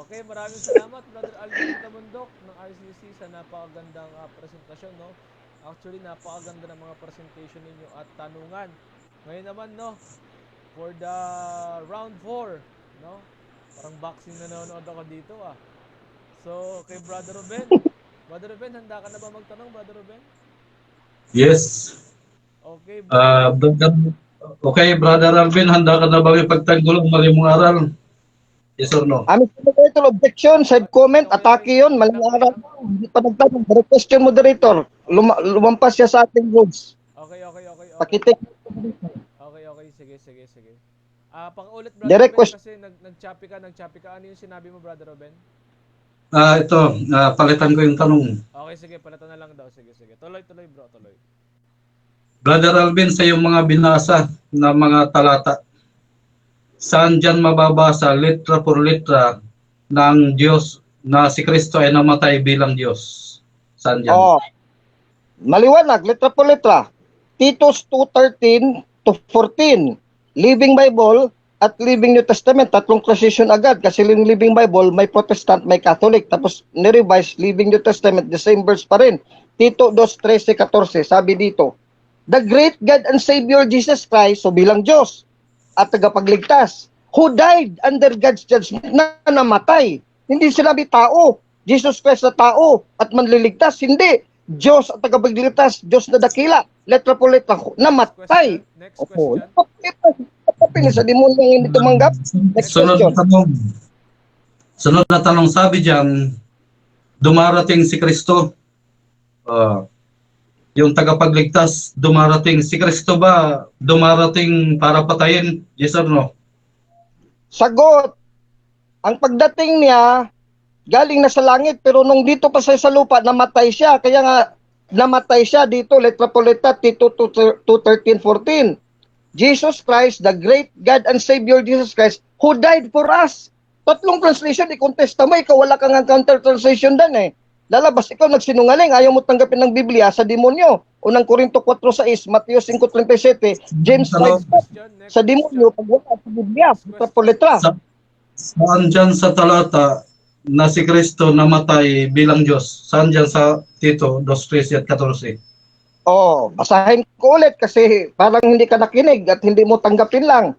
Okay, maraming salamat, Brother Alvin Tamundok ng RCC sa napakagandang presentasyon, no? Actually, napakaganda ng mga presentation ninyo at tanungan. Ngayon naman, no? For the round 4, no? Parang boxing na nanonood ako dito, ah. So, kay Brother Ruben. Brother Ruben, handa ka na ba magtanong, Brother Ruben? Yes. Okay, Okay, Brother Alvin, handa ka na ba ipagtanggol ang mali mong aral? Yes or no? Aming moderator objection, side comment, atake yun, maling araw. Hindi pa nagtanong, question moderator. Lumampas siya sa ating rules. Okay. Pakitik. Sige. Pang-ulit, Brother Direct Ruben, kasi nag-choppy ka. Ano yung sinabi mo, Brother Ruben? Palitan ko yung tanong. Okay, sige, palitan na lang daw. Sige. Tuloy, bro, tuloy. Brother Alvin, sa iyong mga binasa na mga talata, saan dyan mababasa letra por letra ng Diyos na si Kristo ay namatay bilang Diyos? Saan dyan? Maliwanag, letra po letra. Titus 2:13-14. Living Bible at Living New Testament, tatlong translation agad kasi yung Living Bible may Protestant, may Catholic, tapos ni-revise Living New Testament, the same verse pa rin. Tito 2:13-14, sabi dito, the great God and Savior Jesus Christ, so bilang Diyos at tagapagligtas, who died under God's judgment, na namatay. Hindi sinabi tao, Jesus Christ na tao at manliligtas, hindi. Diyos at tagapagligtas, Diyos na dakila, letra po letra, namatay. Next question. Pinis sa demonyo yung hindi tumanggap. Next question. Sunod na tanong, sabi diyan, dumarating si Kristo. Yung tagapagligtas, dumarating. Si Kristo ba dumarating para patayin? Yes or no? Sagot. Ang pagdating niya, galing na sa langit, pero nung dito pa sa lupa, namatay siya. Kaya nga, namatay siya dito, letra po letra, Tito 2:13-14. Jesus Christ, the great God and Savior Jesus Christ, who died for us. Tatlong translation, i-contesta mo, ikaw wala kang counter translation dan eh. Lalabas, ikaw nagsinungaling, ayaw mo tanggapin ng Biblia sa demonyo. Unang Korinto 4:6, Mateo 5:37, James 5, sa demonyo, pag wala sa Biblia, letra po letra. Saan dyan sa talata na si Kristo namatay bilang Diyos? Saan dyan sa Tito 2:13-14? Basahin ko ulit kasi parang hindi ka nakinig at hindi mo tanggapin lang.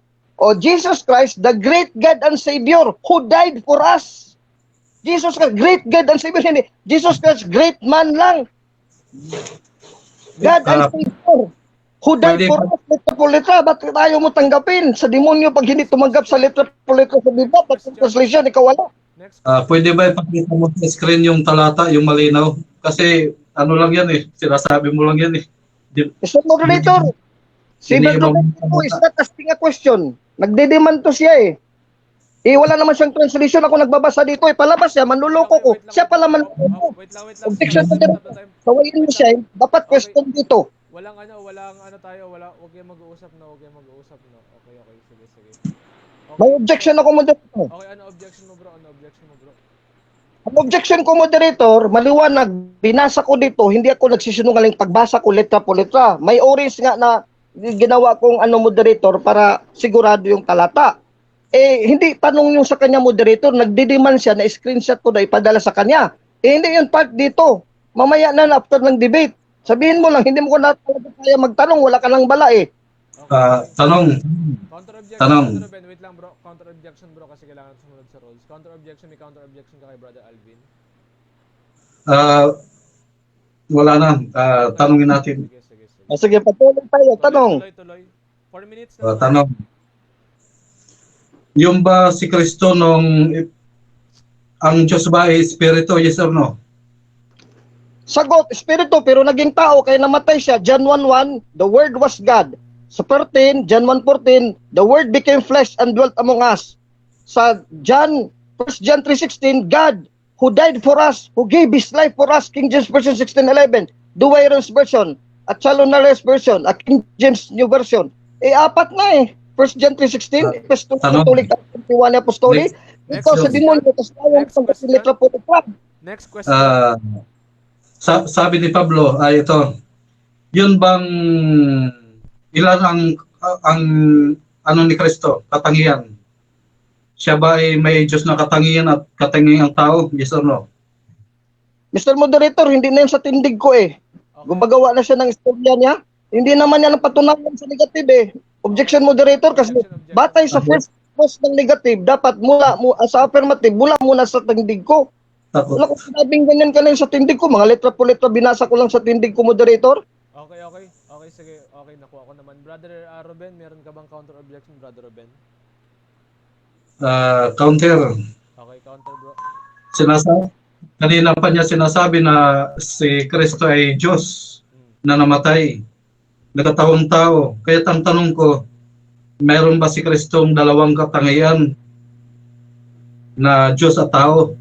Jesus Christ, the great God and Savior, who died for us. Jesus Christ, great God and Savior, hindi. Jesus Christ, great man lang. God and Savior, who died for us, letra po letra. Ba't tayo mo tanggapin? Sa demonyo, pag hindi tumanggap sa letra po letra sa Biblia, at translation, ikaw wala. Pwede ba ipakita mo sa screen yung talata, yung malinaw? Kasi ano lang yan eh, sinasabi mo lang yan eh. Mr. Moderator, si Brother Ruben is not asking a question. Nagdedemand to siya eh. Wala naman siyang translation. Ako nagbabasa dito eh. Palabas siya, manluloko ko. Siya pala manluloko. Wait lang. Objection to the sawayin mo siya eh. Dapat question dito. walang tayo, wag kayong mag-uusap na, Okay, sige. Okay. May objection ako, moderator. Okay, ano objection mo, bro? Ang objection ko, moderator, maliwanag, binasa ko dito, hindi ako nagsisinungaling pagbasa ko letra po letra. May oris nga na ginawa kong moderator para sigurado yung talata. Hindi tanong yung sa kanya, moderator, nagdidiman siya na screenshot ko na ipadala sa kanya. Hindi yung part dito. Mamaya na after ng debate. Sabihin mo lang, hindi mo ko na kaya magtanong, wala ka lang bala Tanong. Counter-objection, Ben, wait lang bro. Counter-objection bro kasi kailangan sumunod sa rules. May counter-objection ka kay Brother Alvin? Wala na. Tanungin natin. Sige. Sige, patuloy tayo. Tanong. Tuloy. 4 minutes na. Tanong. Yung ba si Kristo ang Diyos ba ay Espiritu, yes or no? Sagot, Espiritu, pero naging tao kaya namatay siya. John 1:1, the Word was God. Sa 14, John 1:14, the Word became flesh and dwelt among us. Sa 1 John 3:16, God who died for us, who gave His life for us, King James Version 16:11, Douay-Rheims Version, at Chalon-Nares Version, at King James New Version. Apat na 1 John 3:16, Apostolic, 21 Apostolic. Ito sa demonyo, tapos tayong pagkasilitra po ito. Next question. Sabi ni Pablo, ito, yun bang ilan ang ano ni Kristo, katangian? Siya ba ay may Diyos na katangian at katangiang tao? Yes or no? Mr. Moderator, hindi na yun sa tindig ko Okay. Gumagawa na siya ng istorya niya. Hindi naman yan ang patunayan sa negative Objection, Moderator, kasi batay sa first post ng negative, dapat sa affirmative, mula muna sa tindig ko. Wala ko sinabing ganyan ka lang sa tindig ko. Mga letra po letra binasa ko lang sa tindig ko, Moderator. Okay, sige. Okay, nakuha ko naman. Brother Ruben, meron ka bang counter objection, Brother Ruben? Counter. Okay, counter bro. Kanina pa niya sinasabi na si Kristo ay Diyos na namatay. Nagkataong tao. Kaya ang tanong ko, mayroon ba si Kristong dalawang katangian na Diyos at tao?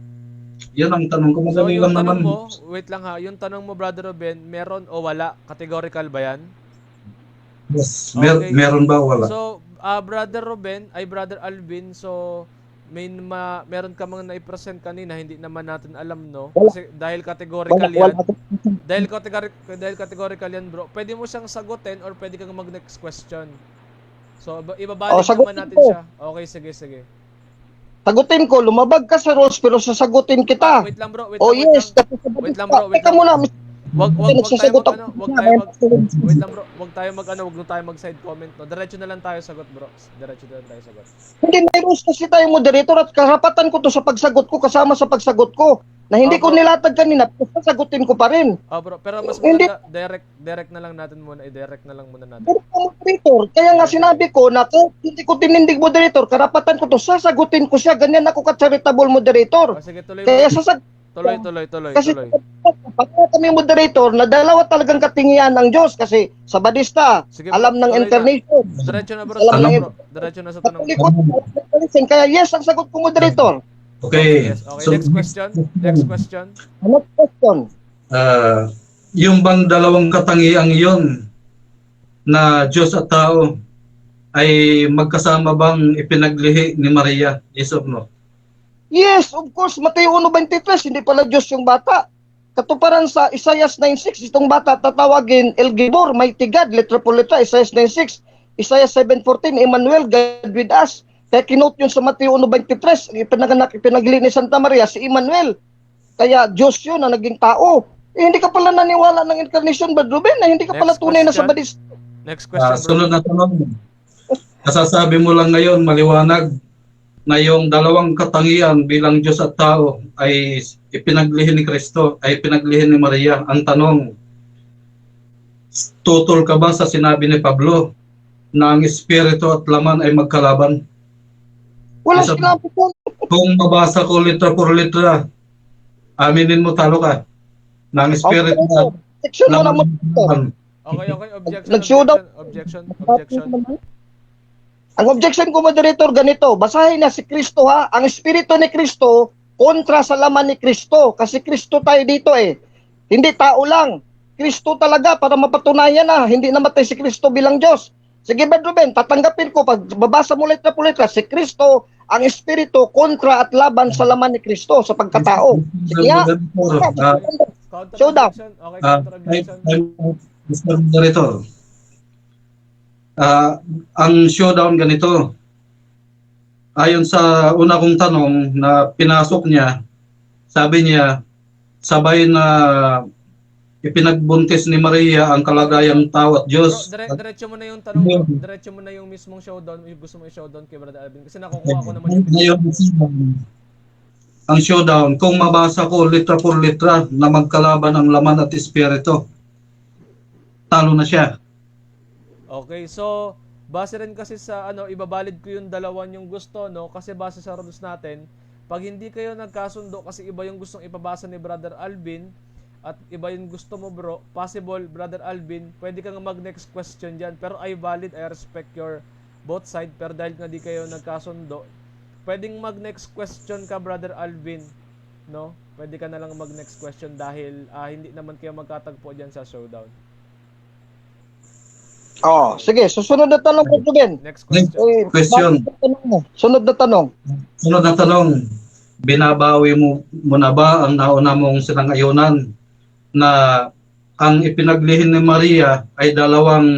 Yan ang tanong ko. So Madali yung lang tanong naman. mo, wait lang ha, yung tanong mo Brother Ruben, meron o wala? Categorical ba yan? Yes. Okay. Meron ba o wala? So, Brother Ruben, ay Brother Alvin, so meron ka mang na-present kanina, hindi naman natin alam, no? Kasi dahil categorical yan. Dahil categorical yan, bro. Pwede mo siyang sagutin or pwede kang mag-next question. So, ibabalik naman natin siya. Okay, sige. Sagutin ko, lumabag ka sa rules pero sasagutin kita. Wait lang, bro. Yes. Wait lang, bro. Teka muna. Wag tayo mag-side comment, no. Diretso na lang tayo sagot, bro. Hindi, may rules kasi tayo, Moderator, at karapatan ko to sa pagsagot ko, kasama sa pagsagot ko. Na hindi ko nilatag kanina, pero sagutin ko pa rin. Bro, pero mas maganda, direct na lang natin muna, i-direct na lang muna natin. Moderator, kaya nga sinabi ko na hindi ko tinindig, Moderator, karapatan ko to, sasagutin ko siya, ganyan ako ka-charitable, Moderator. Sige, tuloy. Kaya Tuloy. Kasi pag kami, Moderator, na dalawa talagang katingian ng Diyos kasi sa Badista, Sige, alam ng tuloy incarnation. Diretso na, bro. Diretso na sa tanong. Kaya yes, ang sagot ko, Moderator. Okay. Yes. Okay, next question. Next question. Yung bang dalawang katangiang yun na Diyos at tao ay magkasama bang ipinaglihi ni Maria? Yes or no? Yes, of course, Mateo 1:23, hindi pala Diyos yung bata. Katuparan sa Isaiah 9:6, itong bata tatawagin El Gibor, mighty God, letra po letra, Isaiah 9:6, Isaiah 7:14, Emmanuel, God with us. Kaya kinote yun sa Mateo 1:23, ipinagli ni Santa Maria si Emmanuel. Kaya Diyos yun na naging tao. Hindi ka pala naniwala ng incarnation, Brad Ruben, na hindi ka pala tunay na sa Badista. Next question, bro. Sunod na tanong. Kasasabi mo lang ngayon, maliwanag, na yung dalawang katangian bilang Diyos at tao ay ipinaglihin ni Kristo, ay ipinaglihin ni Maria. Ang tanong, tutol ka ba sa sinabi ni Pablo na ang espiritu at laman ay magkalaban? Walang sinabi ko. Kung mabasa ko litra por litra, aminin mo talo ka na ang espiritu at laman ay magkalaban. Okay. Objection. Ang objection ko, Moderator, ganito. Basahin na si Kristo, ha. Ang espiritu ni Kristo kontra sa laman ni Kristo. Kasi Kristo tayo dito Hindi tao lang. Kristo talaga para mapatunayan na hindi namatay si Kristo bilang Diyos. Sige, Brad Ruben, tatanggapin ko pag babasa mo letra po letra, si Kristo ang espiritu kontra at laban sa laman ni Kristo sa pagkatao. Sige nga. Showdown. Counter-objection. Okay, counter-objection. Mr. Moderator, ang showdown ganito. Ayon sa una kong tanong na pinasok niya, sabi niya, sabay na ipinagbuntis ni Maria ang kalagayang tao at Diyos. Bro, diretso mo na yung tanong mo. Diretso mo na yung mismong showdown. Yung gusto mo i-showdown kay Brother Alvin. Kasi nakukuha ko naman yung ang showdown, kung mabasa ko litra por litra na magkalaban ang laman at espiritu, talo na siya. Okay, so base rin kasi sa ibabalid ko yung dalawan yung gusto, no? Kasi base sa rules natin, pag hindi kayo nagkasundo kasi iba yung gustong ipabasa ni Brother Alvin at iba yung gusto mo, bro, possible, Brother Alvin, pwede kang mag-next question dyan. Pero I valid, I respect your both side. Pero dahil nga di kayo nagkasundo, pwedeng mag-next question ka, Brother Alvin, no? Pwede ka na lang mag-next question dahil hindi naman kayo magkatagpo dyan sa showdown. Oh, sige, susunod na tanong ko, Ruben. Next question. Question. Sunod na tanong. Sunod na tanong, binabawi mo na ba ang nauna mong sinang-ayunan na ang ipinaglihin ni Maria ay dalawang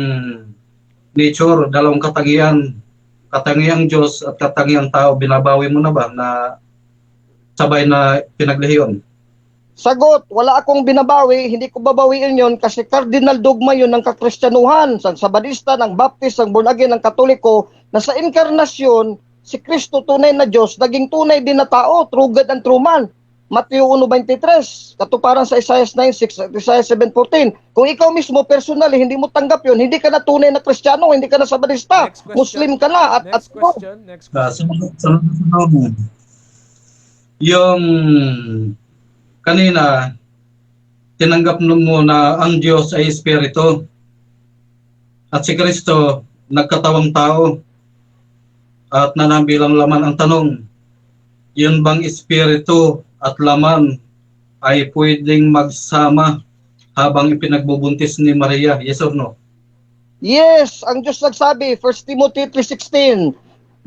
nature, dalawang katangian, katangiang Diyos at katangiang tao? Binabawi mo na ba na sabay na pinaglihi yun? Sagot, wala akong binabawi, hindi ko babawiin yon kasi cardinal dogma yon ng kakristyanuhan, sa Sabadista, ng Baptist, ng Born Again, ng Katoliko, na sa inkarnasyon, si Kristo tunay na Diyos, naging tunay din na tao, true God and true man. Mateo 1:23, katuparan sa Isaiah 9:6 at Isaiah 7:14. Kung ikaw mismo personally hindi mo tanggap yon, hindi ka na tunay na Kristiyano, hindi ka na Sabadista, Muslim ka na. Next question. Sunod. Yung kanina, tinanggap mo na ang Diyos ay espiritu at si Kristo nagkatawang tao at nanambilang laman. Ang tanong, yun bang espiritu at laman ay pwedeng magsama habang ipinagbubuntis ni Maria? Yes or no? Yes, ang Diyos nagsabi, 1 Timothy 3:16,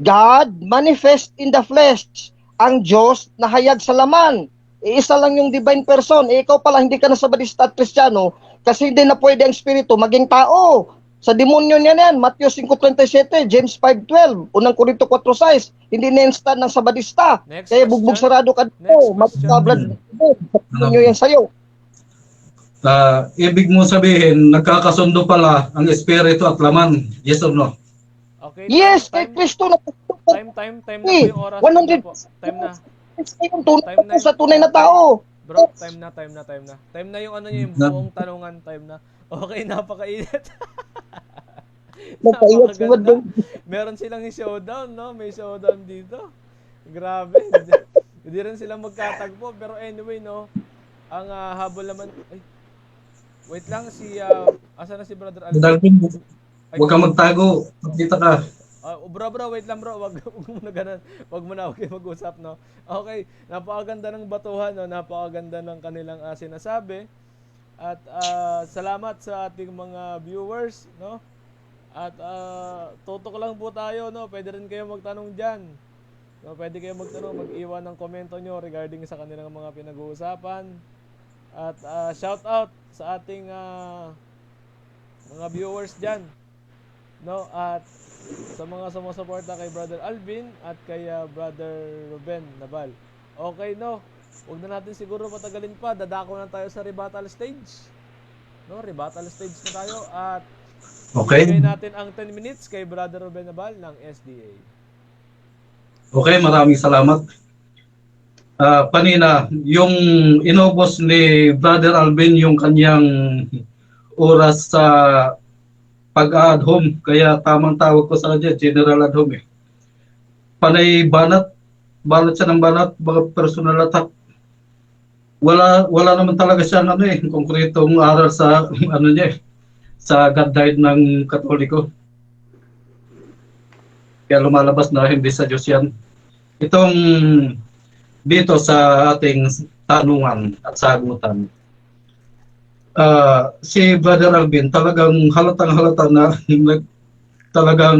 God manifest in the flesh, ang Diyos na hayag sa laman. Iisa lang yung divine person. Ikaw pala hindi ka na Sabadista at Kristiyano kasi hindi na pwede ang espiritu maging tao. Sa demonyo niya yan, Matthew 5:37, James 5:12, unang Korinto 4:6, hindi na-instant ng Sabadista. Next Kaya question. bugbog sarado ka dito. Next question. Magkablad demonyo yan sa'yo. Ibig mo sabihin, nagkakasundo pala ang espiritu at laman. Yes or no? Okay. Yes, kay time Kristo na time na po yung oras. 100 po. Time na. yung tunay sa tunay na tao. Bro, time na. Time na yung yung buong tanungan, time na. Okay, napakainit. Napakaganda. Meron silang showdown, no? May showdown dito. Grabe. Hindi rin sila magkatagpo. Pero anyway, no? Ang habol naman... Ay, wait lang, asa na si Brother Alvin? Huwag kang magtago. Magkita ka. Bro, wait lang bro. Wag mo na ganun. Wag mo na mag-usap, no? Okay, napakaganda ng batuhan, no? Napakaganda ng kanilang sinasabi. At salamat sa ating mga viewers, no? At tutok lang po tayo, no? Pwede rin kayo magtanong diyan. No, pwede kayo magtanong, mag-iwan ng komento nyo regarding sa kanilang mga pinag-uusapan. At shout out sa ating mga viewers diyan. No? At sa mga sumusuporta kay Brother Alvin at kay Brother Ruben Nabal. Okay, no? Huwag na natin siguro patagalin pa. Dadako na tayo sa rebuttal stage. No? Rebuttal stage na tayo. At okay, ibigay natin ang 10 minutes kay Brother Ruben Nabal ng SDA. Okay, maraming salamat. Panina, yung inubos ni Brother Alvin yung kanyang oras sa pag-add home, kaya tamang tawag ko sa kanya, General Ad Home. Panay banat siya ng banat, mga personal attack. Wala naman talaga siya konkretong aral sa sa God-died ng Katoliko. Kaya lumalabas na hindi sa Diyos yan. Itong dito sa ating tanungan at sagutan. Si Brother Alvin talagang halatang halata na talagang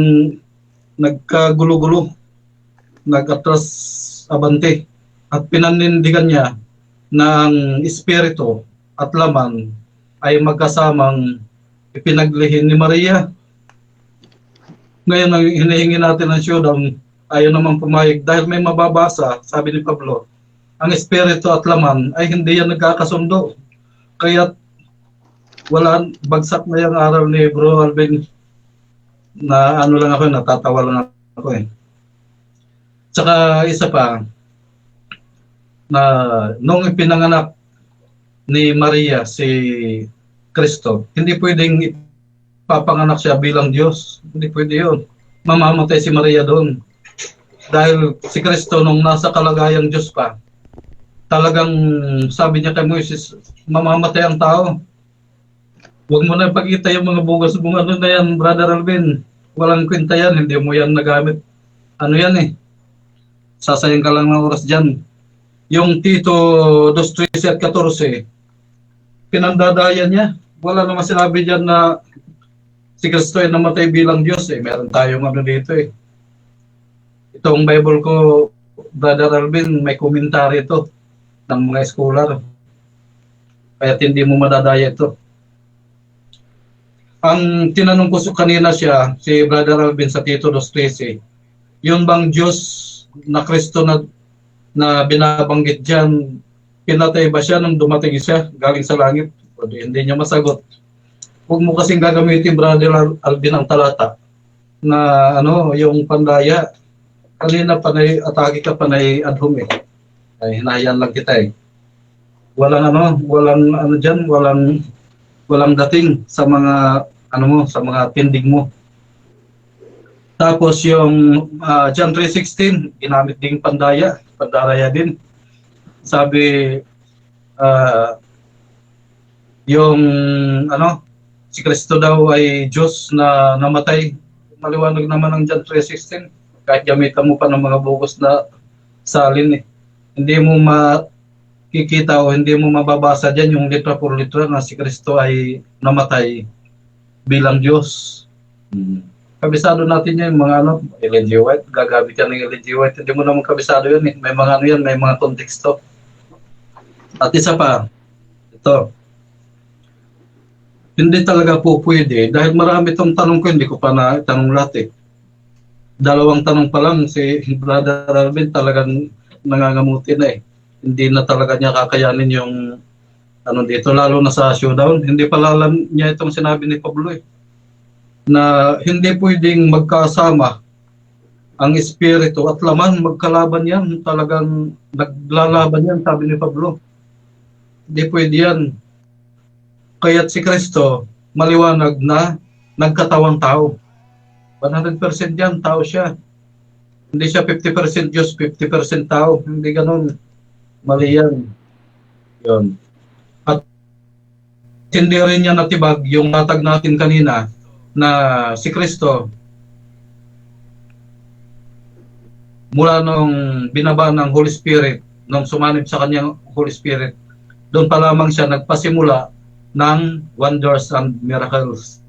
nagkagulo-gulo, nag-atras abante at pinanindigan niya ng espiritu at laman ay magkasamang ipinaglihin ni Maria. Ngayon ang hinihingi natin ng showdown, ayaw naman pumayag dahil may mababasa, sabi ni Pablo, ang espiritu at laman ay hindi yan nagkakasundo. Kaya wala, bagsak na yung araw ni Bro Alvin na ano lang ako, natatawa lang ako eh. Tsaka isa pa, na nung ipinanganak ni Maria si Kristo, hindi pwedeng ipapanganak siya bilang Diyos. Hindi pwede yun. Mamamatay si Maria doon. Dahil si Kristo nung nasa kalagayang Diyos pa, talagang sabi niya kay Moises, mamamatay ang tao. Huwag mo na ipakita yung mga bugas mong ano na yan, Brother Alvin. Walang kwenta yan, hindi mo yan nagamit. Ano yan eh? Sasayang ka lang ng oras dyan. Yung Tito 2:13 at 14, pinandadaya niya. Wala naman sinabi dyan na si Kristo ay namatay bilang Diyos eh. Meron tayong ano dito eh. Itong Bible ko, Brother Alvin, may komentary ito ng mga scholar. Kaya hindi mo madadaya ito. Ang tinanong ko kanina siya, si Brother Alvin sa Tito 2:13, yun bang Diyos na Kristo na binabanggit dyan, pinatay ba siya nung dumating siya galing sa langit? Hindi niya masagot. Huwag mo kasing gagamitin, Brother Alvin, ang talata na ano, yung pandaya. Kanina panay atake ka panay adhom eh. Ay hinayan lang kita eh. Walang ano diyan, walang dating sa mga ano mo, sa mga tindig mo. Tapos yung John 3:16, ginamit ding pandaya din. Sabi yung ano, si Kristo daw ay Diyos na namatay. Maliwanag naman ang John 3:16. Kahit gamitan mo pa ng mga bugos na salin eh. Hindi mo makikita o hindi mo mababasa dyan yung litra por litra na si Kristo ay namatay bilang Diyos. Kabisado natin yan, mga ano, Ellen G. White, gagamit yan ng Ellen G. White. Hindi mo naman kabisado yun eh. May mga ano yan, may mga konteksto. At isa pa, ito, hindi talaga po pwede dahil marami itong tanong ko, hindi ko pa na tanong lahat eh. Dalawang tanong pa lang si Brother Alvin talagang nangangamuti na eh. Hindi na talaga niya kakayanin yung ano dito, lalo na sa showdown. Hindi pala alam niya itong sinabi ni Pablo eh, na hindi pwedeng magkasama ang espiritu at laman, magkalaban yan. Talagang naglalaban yan, sabi ni Pablo. Hindi pwede yan. Kaya't si Kristo, maliwanag na nagkatawang tao. 100% yan, tao siya. Hindi siya 50% Diyos, 50% tao. Hindi ganun. Mali yan. Yun. At hindi rin niya natibag yung natag natin kanina na si Kristo mula nung binaba ng Holy Spirit, nung sumanib sa kanyang Holy Spirit, doon pa lamang siya nagpasimula ng wonders and miracles.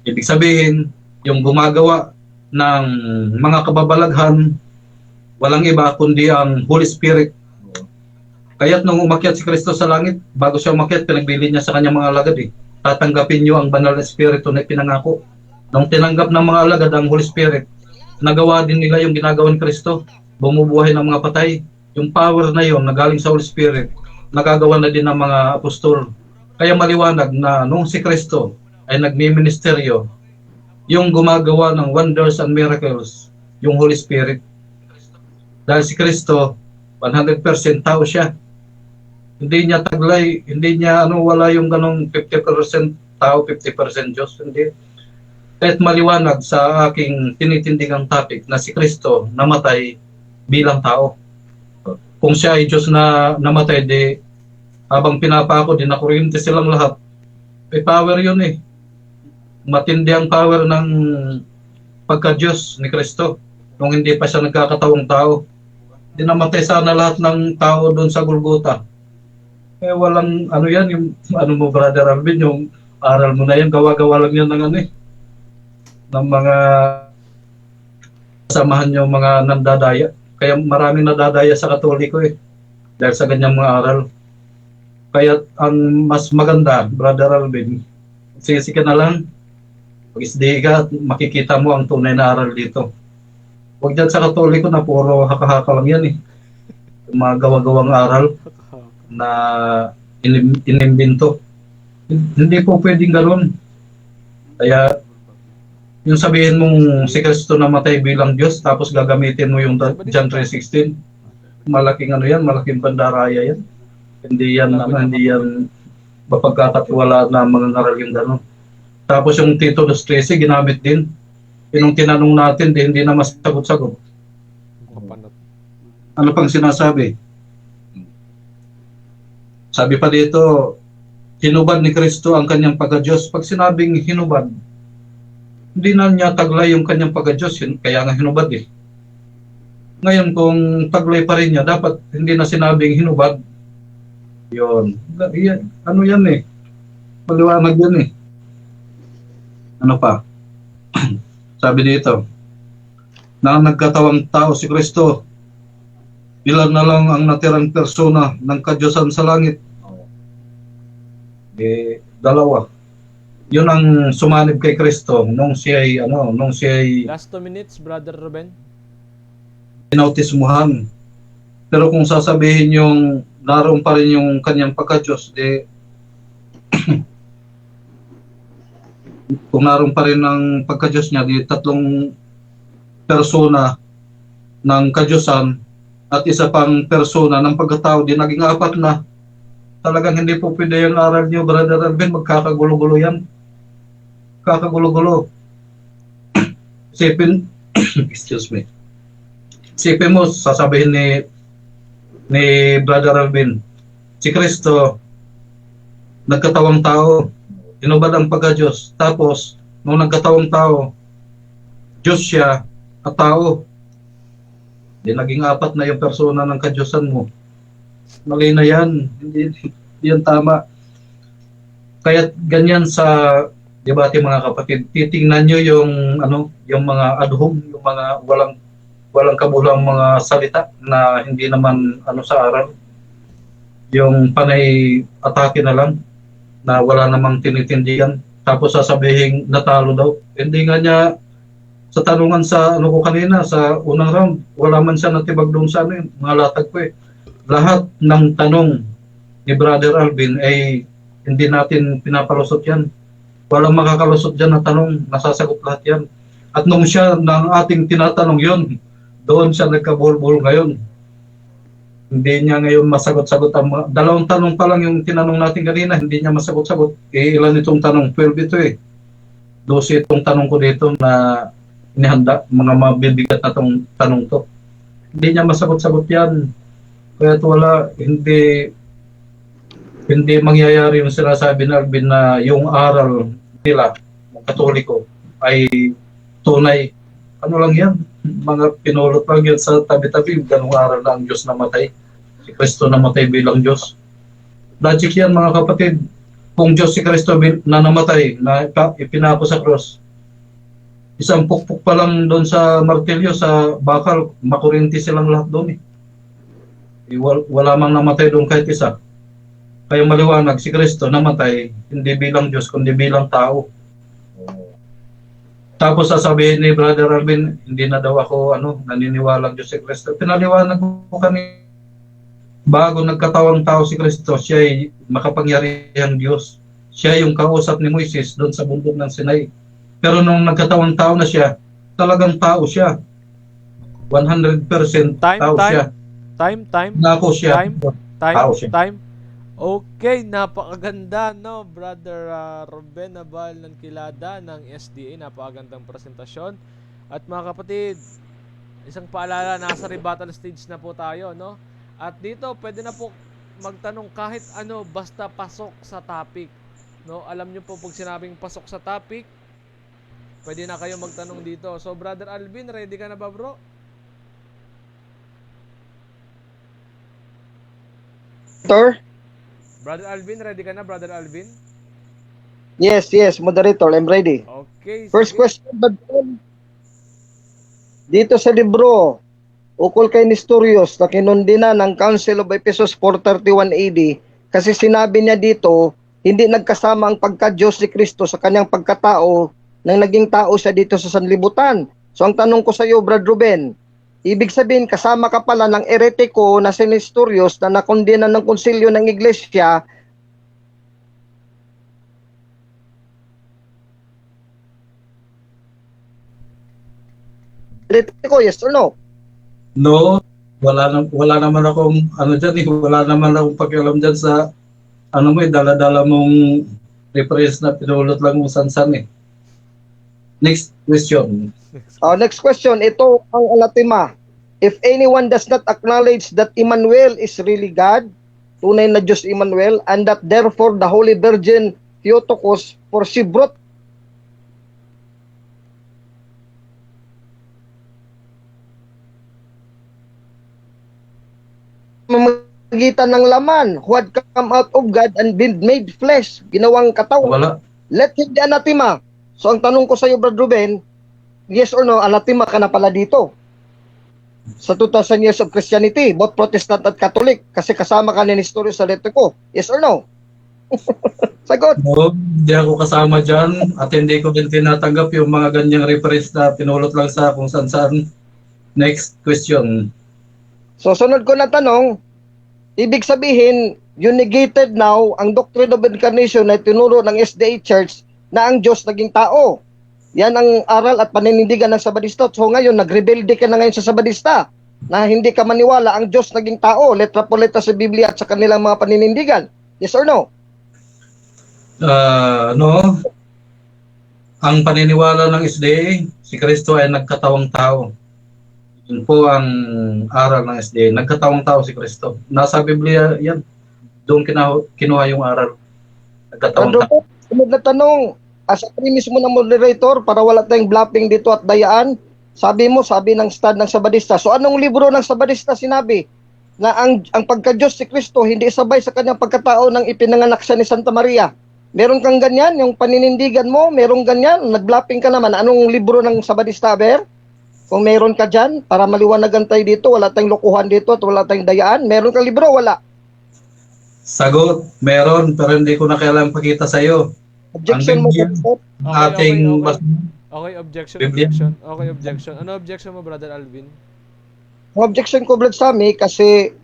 Ibig sabihin, yung gumagawa ng mga kababalaghan, walang iba kundi ang Holy Spirit. Kaya't nung umakyat si Kristo sa langit, bago siya umakyat, pinagbili niya sa kanyang mga alagad eh. Tatanggapin niyo ang banal na Espiritu na pinangako. Nung tinanggap ng mga alagad ang Holy Spirit, nagawa din nila yung ginagawa ni Kristo. Bumubuhay ng mga patay. Yung power na yon na galing sa Holy Spirit, nagagawa na din ng mga apostol. Kaya maliwanag na nung si Kristo ay nagmi-ministeryo, yung gumagawa ng wonders and miracles, yung Holy Spirit. Dahil si Kristo, 100% tao siya. Hindi niya taglay, hindi niya wala yung ganong 50% tao, 50% Diyos. Hindi. Kahit maliwanag sa aking tinitindigang topic na si Kristo namatay bilang tao. Kung siya ay Diyos na namatay, di habang pinapako, di nakuryente silang lahat. May power yun eh. Matindi ang power ng pagka-Diyos ni Kristo nung hindi pa siya nagkakatawang tao. Dinamatay sana lahat ng tao doon sa Golgota. Eh walang ano yan, yung ano mo Brother Alvin, yung aral mo na yan, gawa-gawa lang yan ng ano eh, ng mga samahan yung mga nandadaya. Kaya maraming nadadaya sa Katoliko eh, dahil sa ganyang mga aral. Kaya ang mas maganda, Brother Alvin, sige ka na lang, pag-isdi ka, makikita mo ang tunay na aral dito. Huwag dyan sa Katoliko na puro haka-haka lang yan eh. Mga gawa-gawang aral na inimbento. Hindi po pwedeng gano'n. Kaya yung sabihin mong si Kristo namatay bilang Diyos tapos gagamitin mo yung John 3:16, malaking ano yan, malaking pandaraya yan. Hindi yan mapagkakatiwala na mga ngaral yung gano'n. Tapos yung Tito 2:13 ginamit din. Yung tinanong natin, hindi na masagot-sagot. Ano pang sinasabi? Sabi pa dito, hinubad ni Kristo ang kanyang pagka-Diyos. Pag sinabing hinubad, hindi na niya taglay yung kanyang pagka-Diyos, kaya nga hinubad eh. Ngayon, kung taglay pa rin niya, dapat hindi na sinabing hinubad. Yun. Ano yan eh? Maliwanag yan eh. Ano pa? Sabi dito, na nagkatawang tao si Kristo, ilan na lang ang natirang persona ng kadyosan sa langit? Dalawa. Yun ang sumanib kay Kristo nung siya'y Last 2 minutes, Brother Ruben. binautismuhan. Pero kung sasabihin yung naroon pa rin yung kanyang pagka-Diyos, kung naroon pa rin ang pagka-Diyos niya, tatlong persona ng kadyosan at isa pang persona ng pagkatao, naging apat na. Talagang hindi po pwede yung aral niyo, Brother Alvin, magkakagulo-gulo yan. Kakagulo-gulo. Isipin, excuse me. Isipin mo, sasabihin ni Brother Alvin, si Kristo, nagkatawang tao, inubad ang pagka-Diyos. Tapos, nung nagkatawang tao, Diyos siya at tao. Naging apat na yung persona ng kadyosan mo. Mali na yan. Hindi yan tama. Kaya ganyan sa debate mga kapatid, titingnan nyo yung mga adhum, yung mga walang kabulang mga salita na hindi naman sa aral. Yung panay atake na lang na wala namang tinitindigan. Tapos sasabihin natalo daw. Hindi nga niya sa tanungan sa ko kanina sa unang round, wala man siya natibag doon sa mga latag ko eh. Lahat ng tanong ni Brother Alvin ay hindi natin pinapalusot yan. Walang makakalusot dyan na tanong, nasasagot lahat yan. At nung siya ng ating tinatanong yon, doon siya nagkabuhol-buhol ngayon. Hindi niya ngayon masagot-sagot ang dalawang tanong pa lang yung tinanong natin kanina, hindi niya masagot-sagot. Ilan itong tanong? 12 ito eh. 12 itong tanong ko dito na inihanda, mga mabibigat na tanong to. Hindi niya masagot-sagot yan. Kaya wala, hindi mangyayari yung sinasabi na Alvin na yung aral nila, ng Katoliko, ay tunay. Ano lang yan? Mga pinulot lang yan sa tabi-tabi, ganung aral na ang Diyos namatay. Si Kristo namatay bilang Diyos. Logic yan mga kapatid. Kung Diyos si Kristo na namatay, na ipinako sa cross, isang pukpuk pa lang doon sa martilyo, sa bakal, makurinti silang lahat doon eh. Wala mang namatay doon kahit isa. Kaya maliwanag, si Kristo namatay, hindi bilang Diyos, kundi bilang tao. Tapos sasabihin ni Brother Alvin, hindi na daw ako naniniwalang Diyos si Kristo. Pinaliwanag ko kanina, bago nagkatawang tao si Kristo, siya ay makapangyarihang Diyos. Siya yung kausap ni Moises doon sa bundok ng Sinai. Pero nung nagkatawang tao na siya, talagang tao siya. 100% tao siya. Nako siya. Tao siya. Okay, napakaganda Brother Ruben Nabal ng Kilada ng SDA, napakagandang presentasyon. At mga kapatid, isang paalala, nasa rebuttal stage na po tayo At dito pwede na po magtanong kahit ano, basta pasok sa topic Alam niyo po pag sinabing pasok sa topic, pwede na kayo magtanong dito. So Brother Alvin, ready ka na ba bro? Brother Alvin, ready ka na, Brother Alvin? Yes, moderator, I'm ready. Okay, First sige. question, Brother. Dito sa libro, ukol kay Nestorius na kinundina ng Council of Ephesus 431 AD, kasi sinabi niya dito, hindi nagkasama ang pagka-Diyos ni Kristo sa kanyang pagkatao nang naging tao siya dito sa sanlibutan. So ang tanong ko sa iyo, Brad Ruben, ibig sabihin kasama ka pala ng eretiko na si Nestorius na nakondena ng konsilyo ng iglesia. Eretiko, yes or no? No, wala naman akong ano diyan eh, wala naman akong pakialam diyan sa ano mo, dala-dala mong reference na pinulot lang mo sansan eh. Next question. Next question, ito ang anathema. If anyone does not acknowledge that Emmanuel is really God, tunay na Diyos Emmanuel, and that therefore the Holy Virgin Theotokos, for she brought mamagitan ng laman, who had come out of God and been made flesh, ginawang katawan. Wala. Let him be anathema. So ang tanong ko sa iyo, Brad Ruben, yes or no, anathema ka na pala dito. Sa 2,000 years of Christianity, both Protestant at Catholic, kasi kasama ka ni Nestorius sa Eretiko. Yes or no? Sagot. No, hindi ako kasama dyan at hindi ko din tinatanggap yung mga ganyang reference na pinulot lang sa kung saan-saan. Next question. So sunod ko na tanong, ibig sabihin, you negated now ang doctrine of incarnation na tinuro ng SDA Church na ang Diyos naging tao. Yan ang aral at paninindigan ng Sabadista. So ngayon, nagrebelde ka na ngayon sa Sabadista na hindi ka maniwala ang Diyos naging tao, letra po letra sa Biblia at sa kanilang mga paninindigan. Yes or no? No. Ang paniniwala ng SDA, si Kristo ay nagkatawang tao. Yun po ang aral ng SDA. Nagkatawang tao si Kristo. Nasa Biblia yan. Doon kinuha yung aral. Nagkatawang tao. Sunod na tanong, as a premise mo ng moderator, para wala tayong blapping dito at dayaan, sabi ng stud ng Sabadista. So anong libro ng Sabadista sinabi? Na ang pagka-Diyos si Kristo hindi sabay sa kanyang pagkatao nang ipinanganak siya ni Santa Maria. Meron kang ganyan, yung paninindigan mo, meron ganyan, nag-blapping ka naman. Anong libro ng Sabadista, Ber? Kung meron ka dyan, para maliwanagan tayo dito, wala tayong lokohan dito at wala tayong dayaan. Meron kang libro, wala. Sagot, meron, pero hindi ko na kailangang pakita sa iyo. Objection mo, Pastor? Ating Okay, objection. Biblia. Okay, objection. Ano objection mo, Brother Alvin? Ang objection ko, Brad Sammy, kasi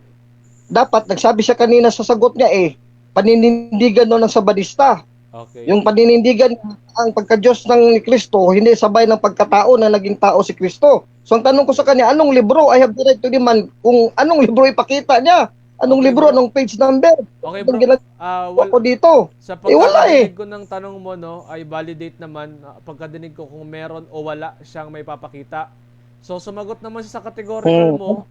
dapat, nagsabi siya kanina sa sagot niya paninindigan no ng Sabadista. Okay. Yung paninindigan ang pagka-Diyos ng Kristo, hindi sabay ng pagkatao na naging tao si Kristo. So ang tanong ko sa kanya, anong libro? I have the right to demand kung anong libro ipakita niya. Anong Okay, libro, bro. anong page number. Okay, Anong bro. ginagawa ko dito. Sa wala pagkadinig ko ng tanong mo, no, ay validate naman pagkadinig ko kung meron o wala siyang may papakita. So, sumagot naman siya sa categorical mo.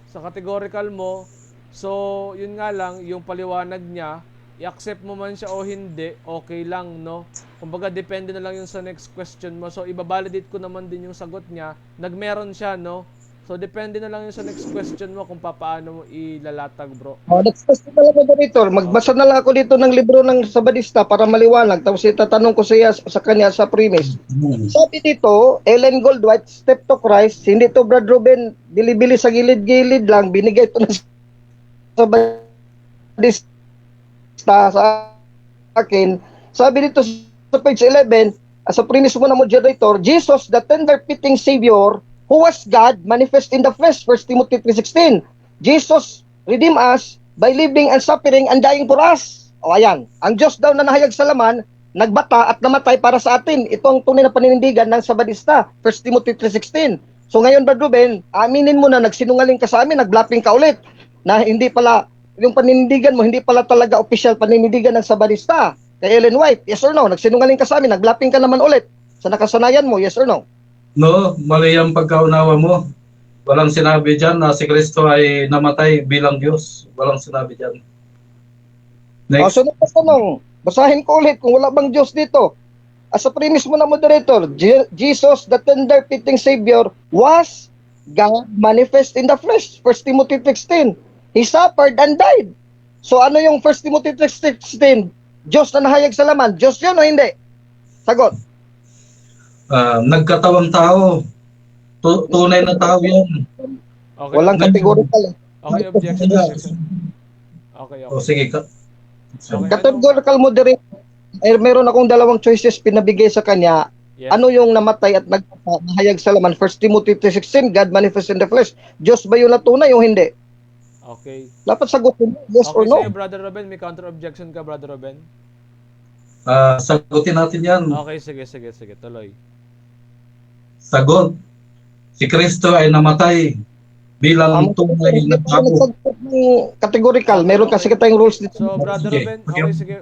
Sa categorical mo. So, yun nga lang, yung paliwanag niya, i-accept mo man siya o hindi, okay lang, no? Kumbaga, depende na lang yung sa next question mo. So, ibabalidate ko naman din yung sagot niya. Nagmeron siya, no? So, depende na lang yung sa next question mo kung paano mo ilalatag, bro. Next question na lang, moderator. Magbasa na lang ako dito ng libro ng Sabadista para maliwanag. Tapos itatanong ko sa kanya sa premise. Sabi dito, Ellen Goldwhite, Step to Christ, hindi to Brad Ruben, bili-bili sa gilid-gilid lang, binigay to ng Sabadista sa akin. Sabi dito sa page 11, sa premise mo na moderator, Jesus, the tender-fitting Savior, who was God, manifest in the flesh, 1 Timothy 3:16. Jesus redeemed us by living and suffering and dying for us. O ayan, ang Diyos daw na nahayag sa laman, nagbata at namatay para sa atin. Ito ang tunay na paninindigan ng Sabadista, 1 Timothy 3:16. So ngayon, Brad Ruben, aminin mo na nagsinungaling ka sa amin, nagblapping ka ulit, na hindi pala, yung paninindigan mo, hindi pala talaga official paninindigan ng Sabadista. Kay Ellen White, yes or no? Nagsinungaling ka sa amin, nagblapping ka naman ulit. Sa nakasanayan mo, yes or no? No, mali ang pagkaunawa mo. Walang sinabi dyan na si Kristo ay namatay bilang Diyos. Walang sinabi dyan. Next. Sunod na tanong. Basahin ko ulit kung wala bang Diyos dito. As a premise mo na moderator, Jesus, the tender-fitting Savior, was God manifest in the flesh. 1 Timothy 3:16. He suffered and died. So ano yung 1 Timothy 3:16? Diyos na nahayag sa laman. Diyos yun o hindi? Sagot. Nagkatawang tao. Tunay na tao yun. Okay. Walang categorical. Okay, objection. Okay. O sige. Okay, Categorical moderator. Meron akong dalawang choices pinabigay sa kanya. Yes. Ano yung namatay at nahayag sa laman? 1 Timothy 3:16, God manifest in the flesh. Diyos ba yun na tunay o hindi? Okay. Dapat sagutin mo, yes Okay, or no. sa'yo, Brother Ruben, may counter-objection ka, Brother Ruben? Sagutin natin yan. Okay, sige, tuloy. Sagot. Si Kristo ay namatay bilang tunay na tao. Categorical. Meron kasi tayong rules dito. So, Brother Sige. Ruben, okay, sige.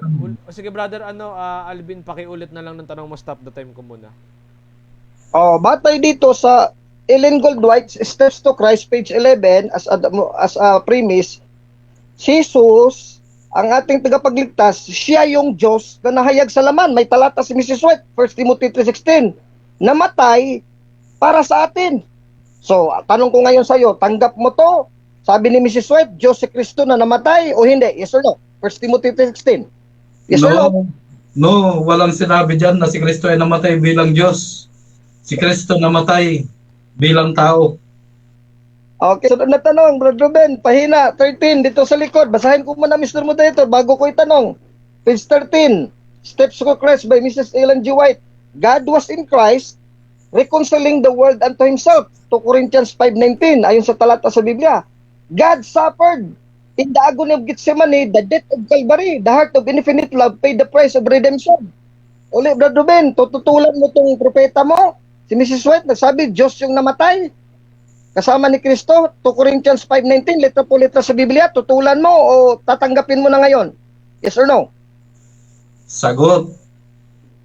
Sige, Brother, Alvin, pakiulit na lang ng tanong mo, stop the time ko muna. Batay dito sa Ellen Goldwhite's Steps to Christ, page 11, as a premise, si Jesus, ang ating tagapagligtas, siya yung Diyos na nahayag sa laman. May talata si Mrs. White, 1 Timothy 3:16, namatay para sa atin. So, tanong ko ngayon sa iyo, tanggap mo to? Sabi ni Mrs. White, Diyos si Kristo na namatay o hindi? Yes or no? 1 Timothy 3:16. Yes or no? No, walang sinabi dyan na si Kristo ay namatay bilang Diyos. Si Kristo namatay bilang tao. Okay, sunod na tanong, Brother Ruben, pahina 13 dito sa likod. Basahin ko muna, Mr. Moderator, bago ko itanong. Page 13, Steps to Christ by Mrs. Ellen G. White. God was in Christ, reconciling the world unto Himself. 2 Corinthians 5:19, ayon sa talata sa Biblia. God suffered in the agony of Gethsemane, the death of Calvary, the heart of infinite love paid the price of redemption. Uli, Brother Ruben, tututulan mo tong propeta mo. Si Mrs. White, nagsabi, Diyos yung namatay. Kasama ni Kristo, 2 Corinthians 5:19, letra po letra sa Biblia, tutulan mo o tatanggapin mo na ngayon? Yes or no? Sagot.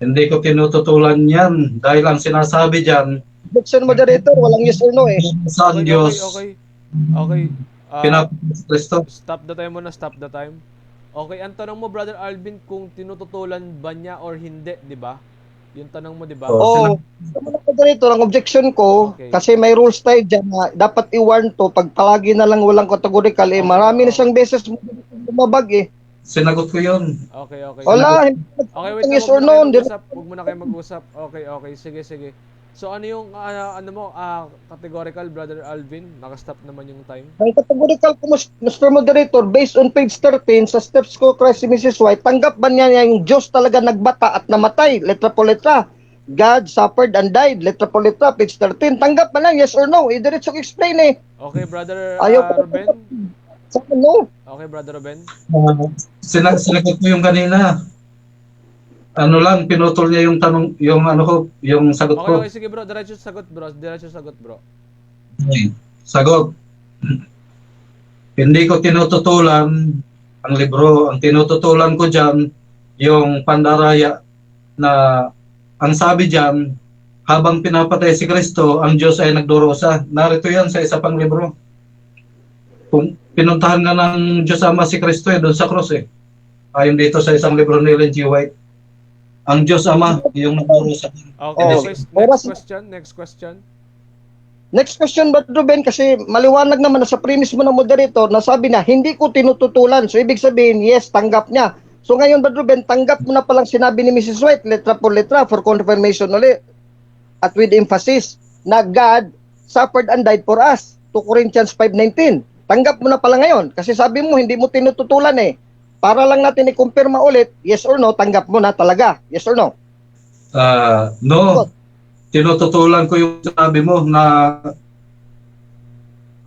Hindi ko tinututulan yan dahil ang sinasabi dyan, Objection, Moderator, walang yes or no eh. sa Diyos, Okay. pinapos Kristo. Stop the time muna, stop the time. Okay, ang tanong mo, Brother Alvin, kung tinututulan ba niya or hindi, di ba? Yung tanong mo, di ba? Oh. Moderator, ang objection ko, Okay. kasi may rules tayo dyan na dapat i-warn to, pag palagi na lang walang categorical, eh, marami na siyang beses lumabag eh. Sinagot ko yun. Okay. Wala, Okay, wait lang, yes or no, huwag muna kayo mag-usap. Okay, sige. So, ano yung, categorical, Brother Alvin? Nakastop naman yung time. ang categorical ko, Mr. Moderator, based on page 13 sa Steps ko Christ si Mrs. White, tanggap ba niya yung Diyos talaga nagbata at namatay? Letra po letra. God suffered and died. Letra po letra, page 13. Tanggap ba lang, yes or no? Diretso explain eh. Okay, Brother Ayaw Ruben? Sa no? Okay, Brother Ruben? Sinagot ko yung kanina. Ano lang, pinutol niya yung tanong, yung ano ko, yung sagot ko. Okay, sige bro, diretso sagot bro. Okay. Sagot. Hindi ko tinututulan ang libro. Ang tinututulan ko dyan, yung pandaraya na ang sabi dyan, habang pinapatay si Kristo, ang Diyos ay nagdurusa. Narito yan sa isa pang libro. Kung pinuntahan nga ng Diyos Ama si Kristo doon sa cross eh. Ayon dito sa isang libro ni Ellen G. White. Ang Diyos Ama, yung nagdurusa. Okay, next question. Next question, Brother Ruben, kasi maliwanag naman na sa premise mo ng moderator na sabi na hindi ko tinututulan. So, ibig sabihin, yes, tanggap niya. So, ngayon, Brother Ruben, tanggap mo na palang sinabi ni Mrs. White, letra por letra, for confirmation ulit. At with emphasis, na God suffered and died for us. 2 Corinthians 5:19. Tanggap mo na pala ngayon. Kasi sabi mo, hindi mo tinututulan eh. Para lang natin i-confirma ulit, yes or no, tanggap mo na talaga. Yes or no? No. Tinututulan ko yung sabi mo na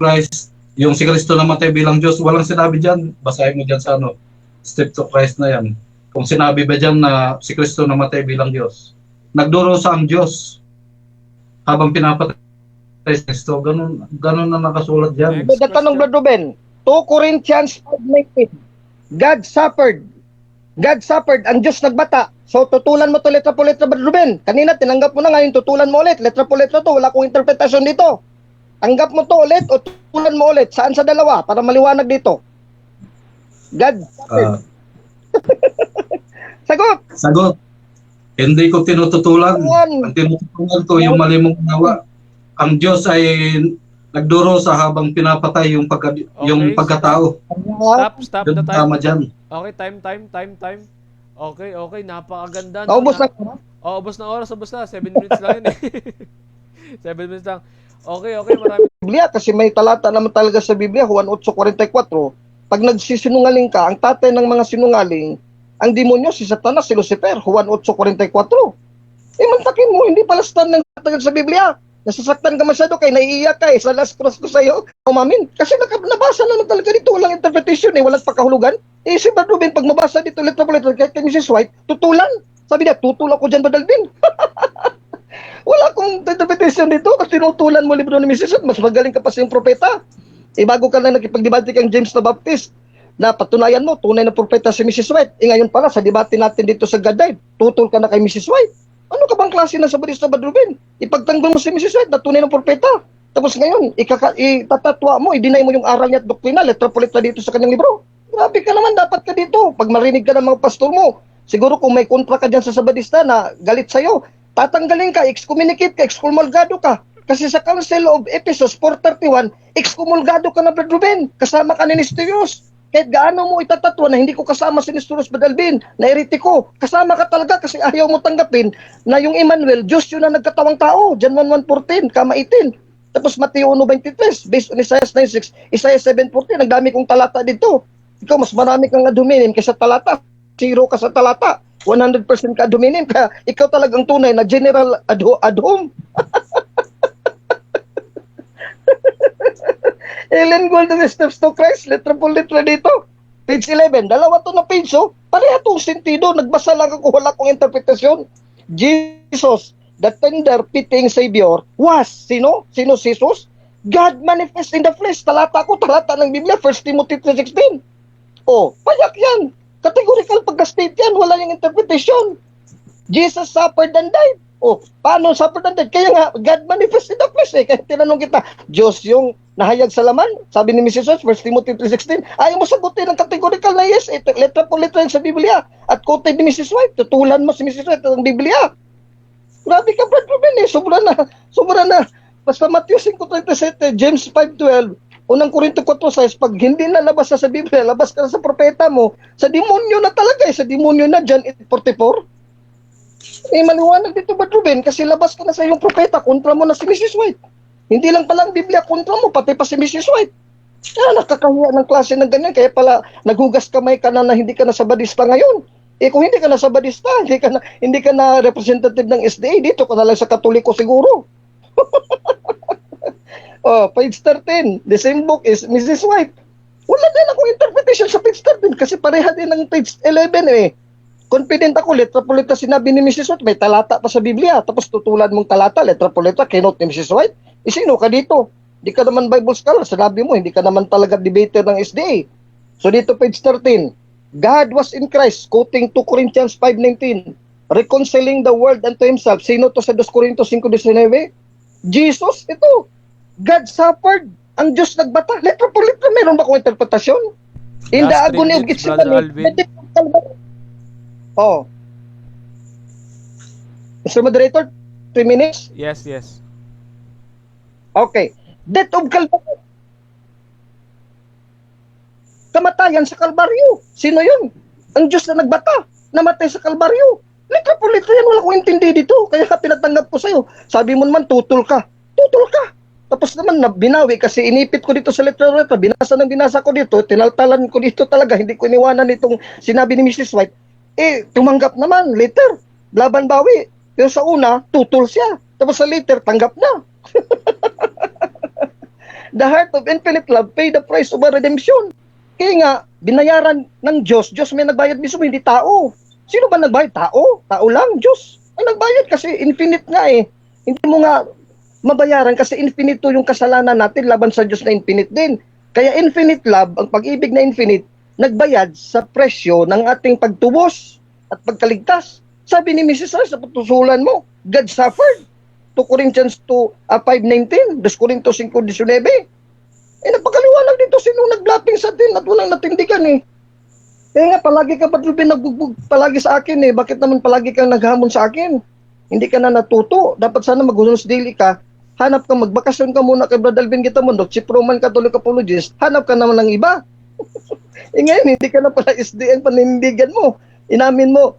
Christ, yung si Kristo namatay bilang Diyos. Walang sinabi dyan. Basahin mo dyan sa ano, Step to Christ na yan. Kung sinabi ba dyan na si Kristo namatay bilang Diyos. Nagdurusa ang Diyos habang pinapatay si Kristo. Ganun na nakasulat dyan. Next Tanong, Brother Ruben, 2 Corinthians 5:19. God suffered, ang Diyos nagbata. So, tutulan mo to letra po letra, Brother Ruben. Kanina, tinanggap mo na, ngayon tutulan mo ulit. Letra po letra to, wala akong interpretasyon dito. Tanggap mo to ulit o tutulan mo ulit. Saan sa dalawa? Para maliwanag dito. God suffered. Sagot. Hindi ko tinututulan. Ang tinututulan ko yung mali mong ginawa. Ang Diyos ay nagduro sa habang pinapatay yung yung Okay, pagkatao. Stop Yun the time. tama dyan. Okay, time. Okay, napakaganda. Naubos na. Ubos na oras, ubos na. 7 minutes lang yun eh. 7 minutes lang. Okay, marami. Biblia kasi may talata naman talaga sa Biblia, Juan 8:44. Pag nagsisinungaling ka, ang tatay ng mga sinungaling, ang demonyo si Satanas, si Lucifer, Juan 8:44. Mantakin mo, hindi pala stand ng tagal sa Biblia. Nasasaktan ka masyado kay naiiyak ka sa last cross ko sa'yo. Umamin. Kasi nabasa naman talaga dito, walang interpretation walang pakahulugan. Si Brad Ruben, pag mabasa dito, letra po letra, kahit kay Mrs. White, tutulan. Sabi niya, tutul ako dyan, Badalbin. Wala akong interpretation dito kasi tinutulan mo libro ni Mrs. White, mas magaling ka pa sa yung propeta. Bago ka lang nakipagdebate kang James na Baptist, na patunayan mo, tunay na propeta si Mrs. White. Ngayon pala, sa debate natin dito sa Gaday, tutul ka na kay Mrs. White. Ano ka bang klase ng sabadista, Brad Ruben? Ipagtanggol mo si Mrs. White na tunay ng propeta. Tapos ngayon, itatatwa mo, i-deny mo yung aral niya at doktrina, letra po letra dito sa kanyang libro. Grabe ka naman, dapat ka dito. Pag marinig ka ng mga pastor mo, siguro kung may kontra ka dyan sa sabadista na galit sa'yo, tatanggalin ka, excommunicate ka, excomulgado ka. Kasi sa Council of Ephesus 4:31, excomulgado ka na, Brad Ruben. Kasama ka ni Nestorius. Kahit gaano mo itatatwa na hindi ko kasama si Nestorius Badalbin, na eretiko, kasama ka talaga kasi ayaw mo tanggapin na yung Emmanuel, Diyos yun na nagkatawang tao. John 1:1:14, kama 18. Tapos Mateo 1:23, based on Isaiah 9:6, Isaiah 7:14, nagdami kong talata dito. Ikaw, mas marami kang aduminin kaysa talata. Zero ka sa talata. 100% ka aduminin. Kaya ikaw talagang tunay na general adhom. Ellen Gold, The Steps to Christ, letra po letra dito. Page 11, dalawa to na page, pareha tong sentido, nagbasa lang ako, wala kong interpretasyon. Jesus, the tender, pitying Savior, was, sino? Sino si Jesus? God manifest in the flesh. Talata ng Biblia, 1 Timothy 3:16. Payak yan. Categorical pagka-state yan, wala yung interpretation. Jesus suffered and died. Paano suffered and died? Kaya nga, God manifest in the flesh Kaya tinanong kita, Diyos yung nahayag sa laman? Sabi ni Mrs. Watts, 1 Timothy 3:16, ayaw mo sagutin ng categorical na yes. Letra po letra sa Biblia. At quoted ni Mrs. White, tutulan mo si Mrs. White ng Biblia. Grabe ka, Brad Ruben Sobra na. Basta Matthew 5:37, James 5:12, unang Korinto 4:6, pag hindi na labas sa Biblia, labas ka na sa propeta mo, sa demonyo na talaga sa demonyo na, John 8:44. Maliwanag dito, Brad Ruben, kasi labas ka na sa iyong propeta, kontra mo na si Mrs. White. Hindi lang pala ang Biblia kontra mo, pati pa si Mrs. White. Nakakahiya ng klase ng ganyan, kaya pala naghugas kamay ka na hindi ka na sabadista ngayon. Kung hindi ka na sabadista, hindi ka na representative ng SDA, dito ka na lang sa Katoliko siguro. Page 13, the same book is Mrs. White. Wala din akong interpretation sa page 13 kasi pareha din ng page 11 Confident ako, letra po letra sinabi ni Mrs. White, may talata pa sa Biblia. Tapos tutulan mong talata, letra po letra, kinot ni Mrs. White. Sino ka dito? Hindi ka naman Bible scholar. Sinabi mo, hindi ka naman talaga debater ng SDA. So dito page 13, God was in Christ, quoting 2 Corinthians 5:19, reconciling the world unto Himself. Sino to sa 2 Corintios 5:19? Jesus, ito. God suffered. Ang Diyos nagbata. Letra po letra, meron ba akong interpretasyon? In the Last 3 agony of minutes, Brother Gethsemane. Alvin. Mr. Moderator, 3 minutes? Yes. Okay. Death of Calvary. Kamatayan sa Kalbaryo. Sino yun? Ang Diyos na nagbata. Namatay sa Kalbaryo. Litra po litra yan. Wala akong intindi dito. Kaya pinatanggap ko sa'yo. Sabi mo naman, tutol ka. Tapos naman, binawi kasi inipit ko dito sa letra. Binasa ko dito. Tinaltalan ko dito talaga. Hindi ko iniwanan itong sinabi ni Mrs. White. Tumanggap naman. Later, laban bawi. Pero sa una, tutol siya. Tapos sa later, tanggap na. The heart of infinite love paid the price of a redemption. Kaya nga, binayaran ng Diyos. Diyos may nagbayad mismo, hindi tao. Sino ba nagbayad? Tao? Tao lang, Diyos. Ang nagbayad kasi infinite nga Hindi mo nga mabayaran kasi infinite yung kasalanan natin laban sa Diyos na infinite din. Kaya infinite love, ang pag-ibig na infinite, nagbayad sa presyo ng ating pagtubos at pagkaligtas. Sabi ni Mrs. Rice, sa patusulan mo, God suffered. 2 Corinthians 5:19, 2 Corintios 5:19. Napakaliwanag dito sino nag-blapping sa atin at walang natindigan Kaya nga, palagi ka ba't nagbubog palagi sa akin Bakit naman palagi kang naghamon sa akin? Hindi ka na natuto. Dapat sana maghunos daily ka Hanap ka, magbakasyon ka muna kay Brother Alvin Gitamundo, Chief Roman Catholic Apologist, hanap ka naman ng iba. Ngayon, hindi ka na pala SDN, panindigan mo. Inamin mo,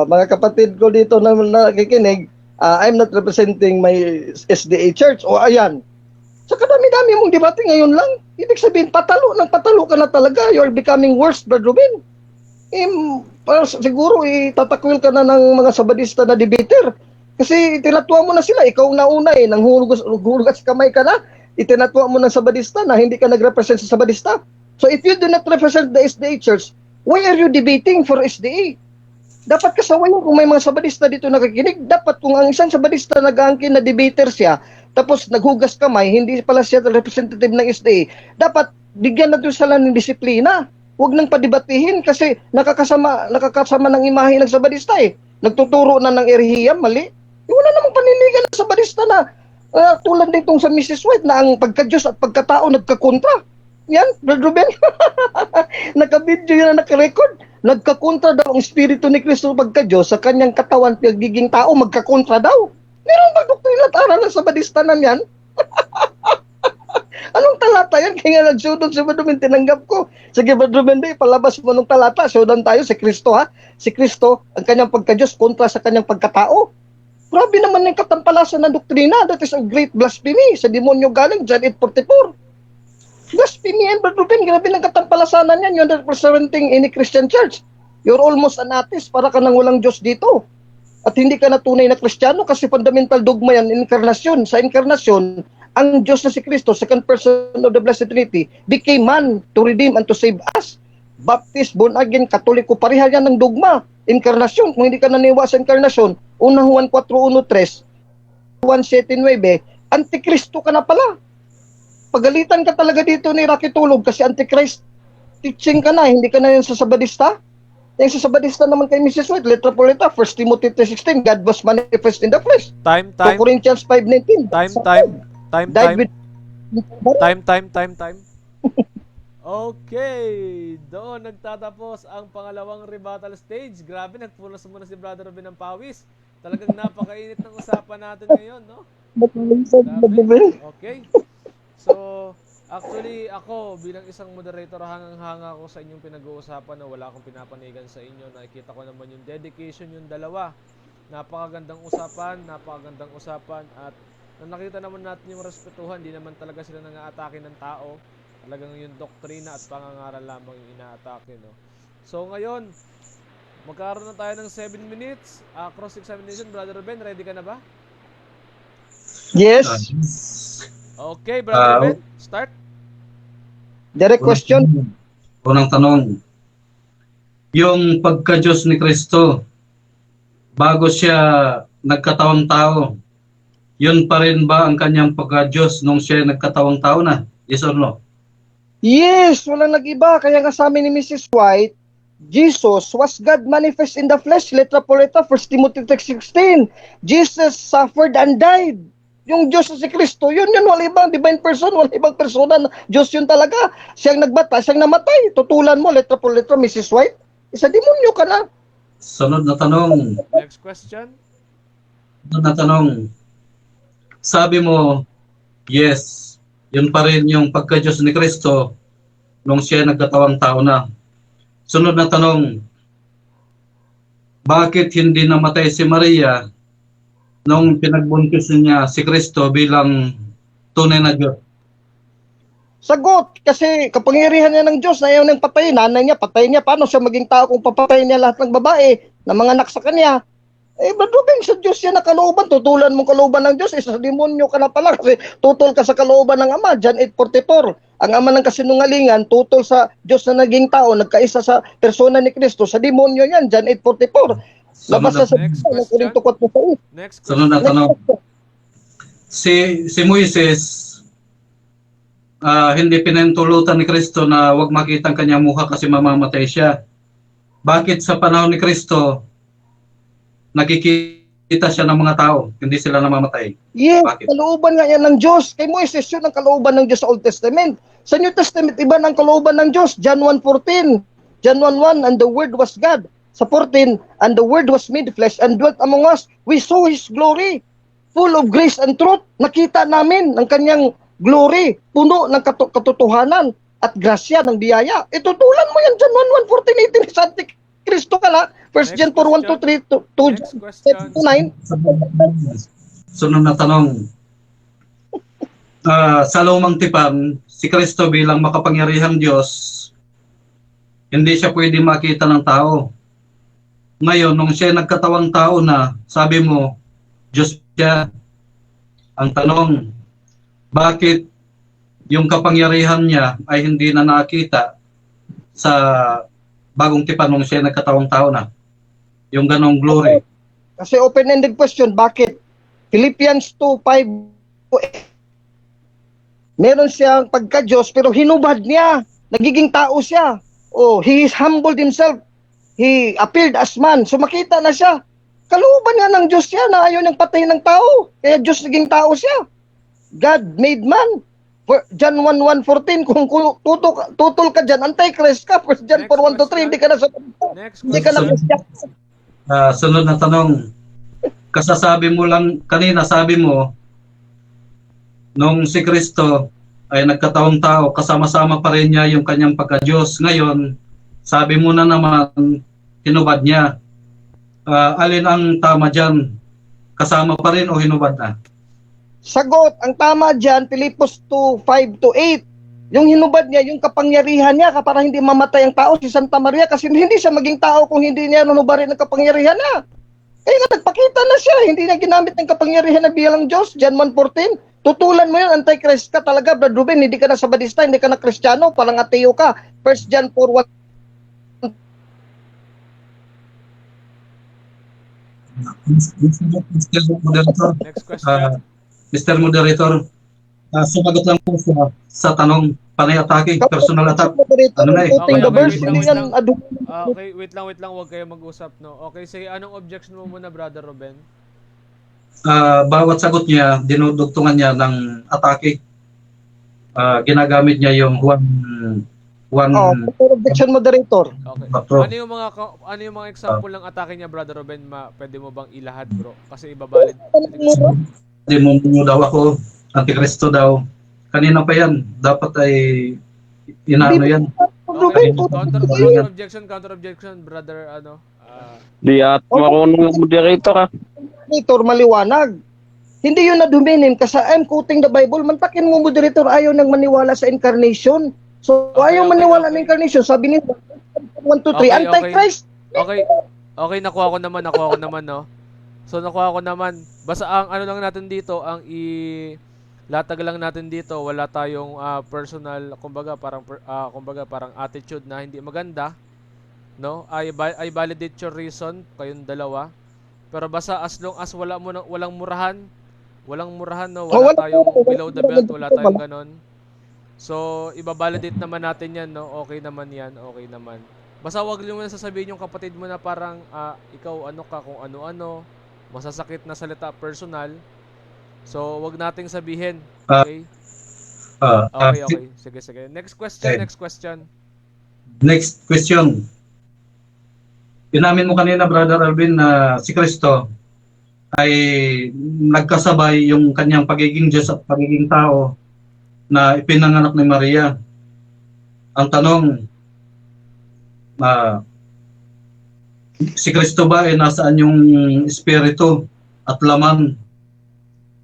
mga kapatid ko dito na nakikinig, I'm not representing my SDA church. O ayan, sa kadami-dami mong debate ngayon lang, ibig sabihin, patalo ka na talaga. You're becoming worse, Brother Ruben. Siguro, tatakwil ka na ng mga sabadista na debater. Kasi itinatuwa mo na sila, ikaw na una nang hulugas kamay ka na, itinatuwa mo ng sabadista na hindi ka nag-represent sa sabadista. So if you do not represent the SDA church, why are you debating for SDA? Dapat kasawayin kung may mga sabadista dito nakikinig. Dapat kung ang isang sabadista nag-aangkin na debater siya, tapos naghugas kamay, hindi pala siya representative ng SDA, dapat bigyan na doon sila ng disiplina. Huwag nang padibatihin kasi nakakasama ng imahe ng sabadista eh. Nagtuturo na ng erehiyam, mali. Wala namang paninigan ng sabadista na tulad nitong sa Mrs. White na ang pagka-Diyos at pagkatao nagkakontra. Yan, Brother Ruben. Naka-video yan na naka-record. Nagkakontra daw ang Espiritu ni Kristo pagka-Diyos sa kanyang katawan pagiging tao, magkakontra daw. Meron ba doktrina at aral ng sabadista na yan? Anong talata yan? Kaya nga nagsudan si Brother Ruben, tinanggap ko. Sige, Brother Ruben, palabas mo nung talata. Sudan tayo, si Kristo ha. Si Kristo, ang kanyang pagka-Diyos, kontra sa kanyang pagkatao. Grabe naman yung katampalasan ng doktrina. That is a great blasphemy. Sa demonyo galing, John 8:44. Blasphemy yan, Brother Ruben. Grabe ng katampalasanan yan. You're not representing any Christian church. You're almost an atheist. Para ka nang walang Diyos dito. At hindi ka na tunay na Kristiyano kasi fundamental dogma yan, inkarnasyon. Sa inkarnasyon, ang Diyos na si Kristo, second person of the Blessed Trinity, became man to redeem and to save us. Baptist, born again, Katoliko, pareha yan ng dogma. Inkarnasyon, kung hindi ka naniwa sa inkarnasyon, unang Juan 4:1-3, Juan 7:9, Antikristo ka na pala. Pagalitan ka talaga dito ni Rocky Tulog kasi Antichrist teaching ka na, hindi ka na yan sa sabadista. Yung sa sabadista naman kay Mrs. White, letra po letra, 1 Timothy 3:16, God was manifest in the flesh. Time. 2 Corinthians 5:19. Time. Okay, doon nagtatapos ang pangalawang rebuttal stage. Grabe, nagpunas muna si Brother Ruben ng pawis. Talagang napakainit ng usapan natin ngayon, no? Grabe. Okay. So, actually, ako bilang isang moderator, hangang-hanga ako sa inyong pinag-uusapan na wala akong pinapanigan sa inyo. Nakikita ko naman yung dedication yung dalawa. Napakagandang usapan at nakita naman natin yung respetuhan. Di naman talaga sila nang-aatake ng tao. Talagang yung doktrina at pangangaral lamang yung ina-atake, no? So, ngayon, magkaroon na tayo ng 7 minutes. Cross-examination, Brother Ruben, ready ka na ba? Yes. Okay, Brother Ruben, start. Direct question. Unang tanong. Yung pagka-Diyos ni Kristo, bago siya nagkatawang tao, yun pa rin ba ang kanyang pagka-Diyos nung siya nagkatawang tao na? Yes or no? Yes, walang nag-iba. Kaya nga sa amin ni Mrs. White, Jesus was God manifest in the flesh. Letra po letra, 1 Timothy 3:16. Jesus suffered and died. Yung Diyos na si Kristo, yun, wala ibang divine person, wala ibang persona. Diyos yun talaga. Siyang nagbata, siyang namatay. Tutulan mo, letra po letra, Mrs. White. Isa demonyo ka na. Sunod na tanong. Next question. Sunod na tanong. Sabi mo, yes, yun pa rin yung pagka-Diyos ni Kristo nung siya nagkatawang tao na. Sunod na tanong, bakit hindi namatay si Maria nung pinagbuntis niya si Kristo bilang tunay na Diyos? Sagot, kasi kapangyarihan niya ng Diyos na ayaw niyang patayin. Nanay niya, patayin niya. Paano siya maging tao kung papatayin niya lahat ng babae na mga anak sa kanya? Brother Ruben, sa Diyos yan na kalooban. Tutulan mong kalooban ng Diyos. Sa demonyo ka na pala kasi tutol ka sa kalooban ng Ama. John 8:44. Ang ama ng kasinungalingan, tutol sa Diyos na naging tao, nagkaisa sa persona ni Kristo. Sa demonyo yan, John 8:44. Labas na sa Next question. Next question. Sunod na tanong. Si Moises, hindi pinintulutan ni Kristo na wag makita ang kanyang mukha kasi mamamatay siya. Bakit sa panahon ni Kristo, nakikita siya ng mga tao, hindi sila namamatay? Yes, Bakit? kalooban nga yan ng Diyos. Kay Moises, yun ang kalooban ng Diyos sa Old Testament. Sa New Testament, iba ng kalooban ng Diyos. John 1:14. John 1:1, and the Word was God. Sa 14, and the Word was made flesh and dwelt among us. We saw His glory. full of grace and truth. Nakita namin ang kanyang glory, puno ng katotohanan at grasya ng biyaya. Itutulan mo yan John 1:14-18 sa Antikristo ka la. 1 John 4:1-3 to Next question. 9. Sunod na tanong. Sa lumang tipan, si Kristo bilang makapangyarihang Diyos, hindi siya pwede makita ng tao. Ngayon, nung siya nagkatawang tao na, sabi mo, Diyos siya. Ang tanong, bakit yung kapangyarihan niya ay hindi na nakita sa bagong tipan nung siya nagkatawang tao na? Yung ganong glory. Kasi open-ended question, bakit? Philippians 2:5, meron siyang pagka-Diyos pero hinubad niya. Nagiging tao siya. Oh, he is humbled himself. He appeared as man. So makita na siya. Kalooban nga ng Diyos siya na ayaw niyang patayin ng tao. Kaya Diyos naging tao siya. God made man. John 1:14, kung tutol ka dyan, Antichrist ka. 1 John 4:1-3, hindi ka na sa... Next Hindi ka na question. Sunod na tanong. Kasasabi mo lang, kanina sabi mo, nung si Kristo ay nagkataong tao, kasama-sama pa rin niya yung kanyang pagka-Diyos. Ngayon, sabi mo na naman, hinubad niya. Alin ang tama dyan? Kasama pa rin o hinubad na? Sagot, ang tama dyan, Pilipos 2:5-8. Yung hinubad niya, yung kapangyarihan niya, para hindi mamatay ang tao, si Santa Maria, kasi hindi siya maging tao kung hindi niya nunubarin ng kapangyarihan niya. Kaya nga, nagpakita na siya, hindi niya ginamit ng kapangyarihan na bilang Diyos. John 1:14, tutulan mo yun, Antichrist ka talaga, Brad Ruben, hindi ka na Sabadista, hindi ka na Kristiyano, parang ateo ka. 1 John 4:1. Next question. Mr. Moderator, sumagot lang po sa tanong panay atake, personal attack. Ano na eh? Okay, wait lang, huwag kayo mag-usap, no? Okay, say, anong objection mo muna, Brother Ruben? Bawat sagot niya, dinudugtungan niya ng atake. Ginagamit niya yung one Objection moderator. Okay. Bro. Ano yung mga example ng atake niya, Brother Ruben? Pwede mo bang ilahad, bro? Kasi ibabalid. Demonyo daw ako, Antikristo daw. Kanina pa yan, dapat ay inaano yan. Okay, counter objection, brother, Di at marunong moderator ka. Moderator, maliwanag. Hindi yun na-dominin kasi I'm quoting the Bible. Mantakin mo, moderator, ayaw nang maniwala sa incarnation. So, Okay, ayaw okay, maniwala okay. ng incarnation. Sabi niya, 1, 2, 3, Okay, Antichrist. Okay, nakuha ko naman, no? So, nakuha ko naman. Basta ang ano lang natin dito, ang latag lang natin dito, wala tayong personal, kumbaga parang attitude na hindi maganda, no? I validate your reason, kayong dalawa. Pero basta as long as walang murahan, no? Wala tayong below the belt, wala tayong ganon. So, ibabalidate naman natin yan, no? Okay naman yan, okay naman. Basta wag mo na sasabihin yung kapatid mo na parang ikaw ano ka kung ano-ano, masasakit na salita personal. So, wag nating sabihin. Okay? Okay. Sige. Next question. Next question. Inamin mo kanina, Brother Alvin, na si Kristo ay nagkasabay yung kanyang pagiging Diyos at pagiging tao na ipinanganak ni Maria. Ang tanong, si Kristo ba ay nasaan yung espiritu at laman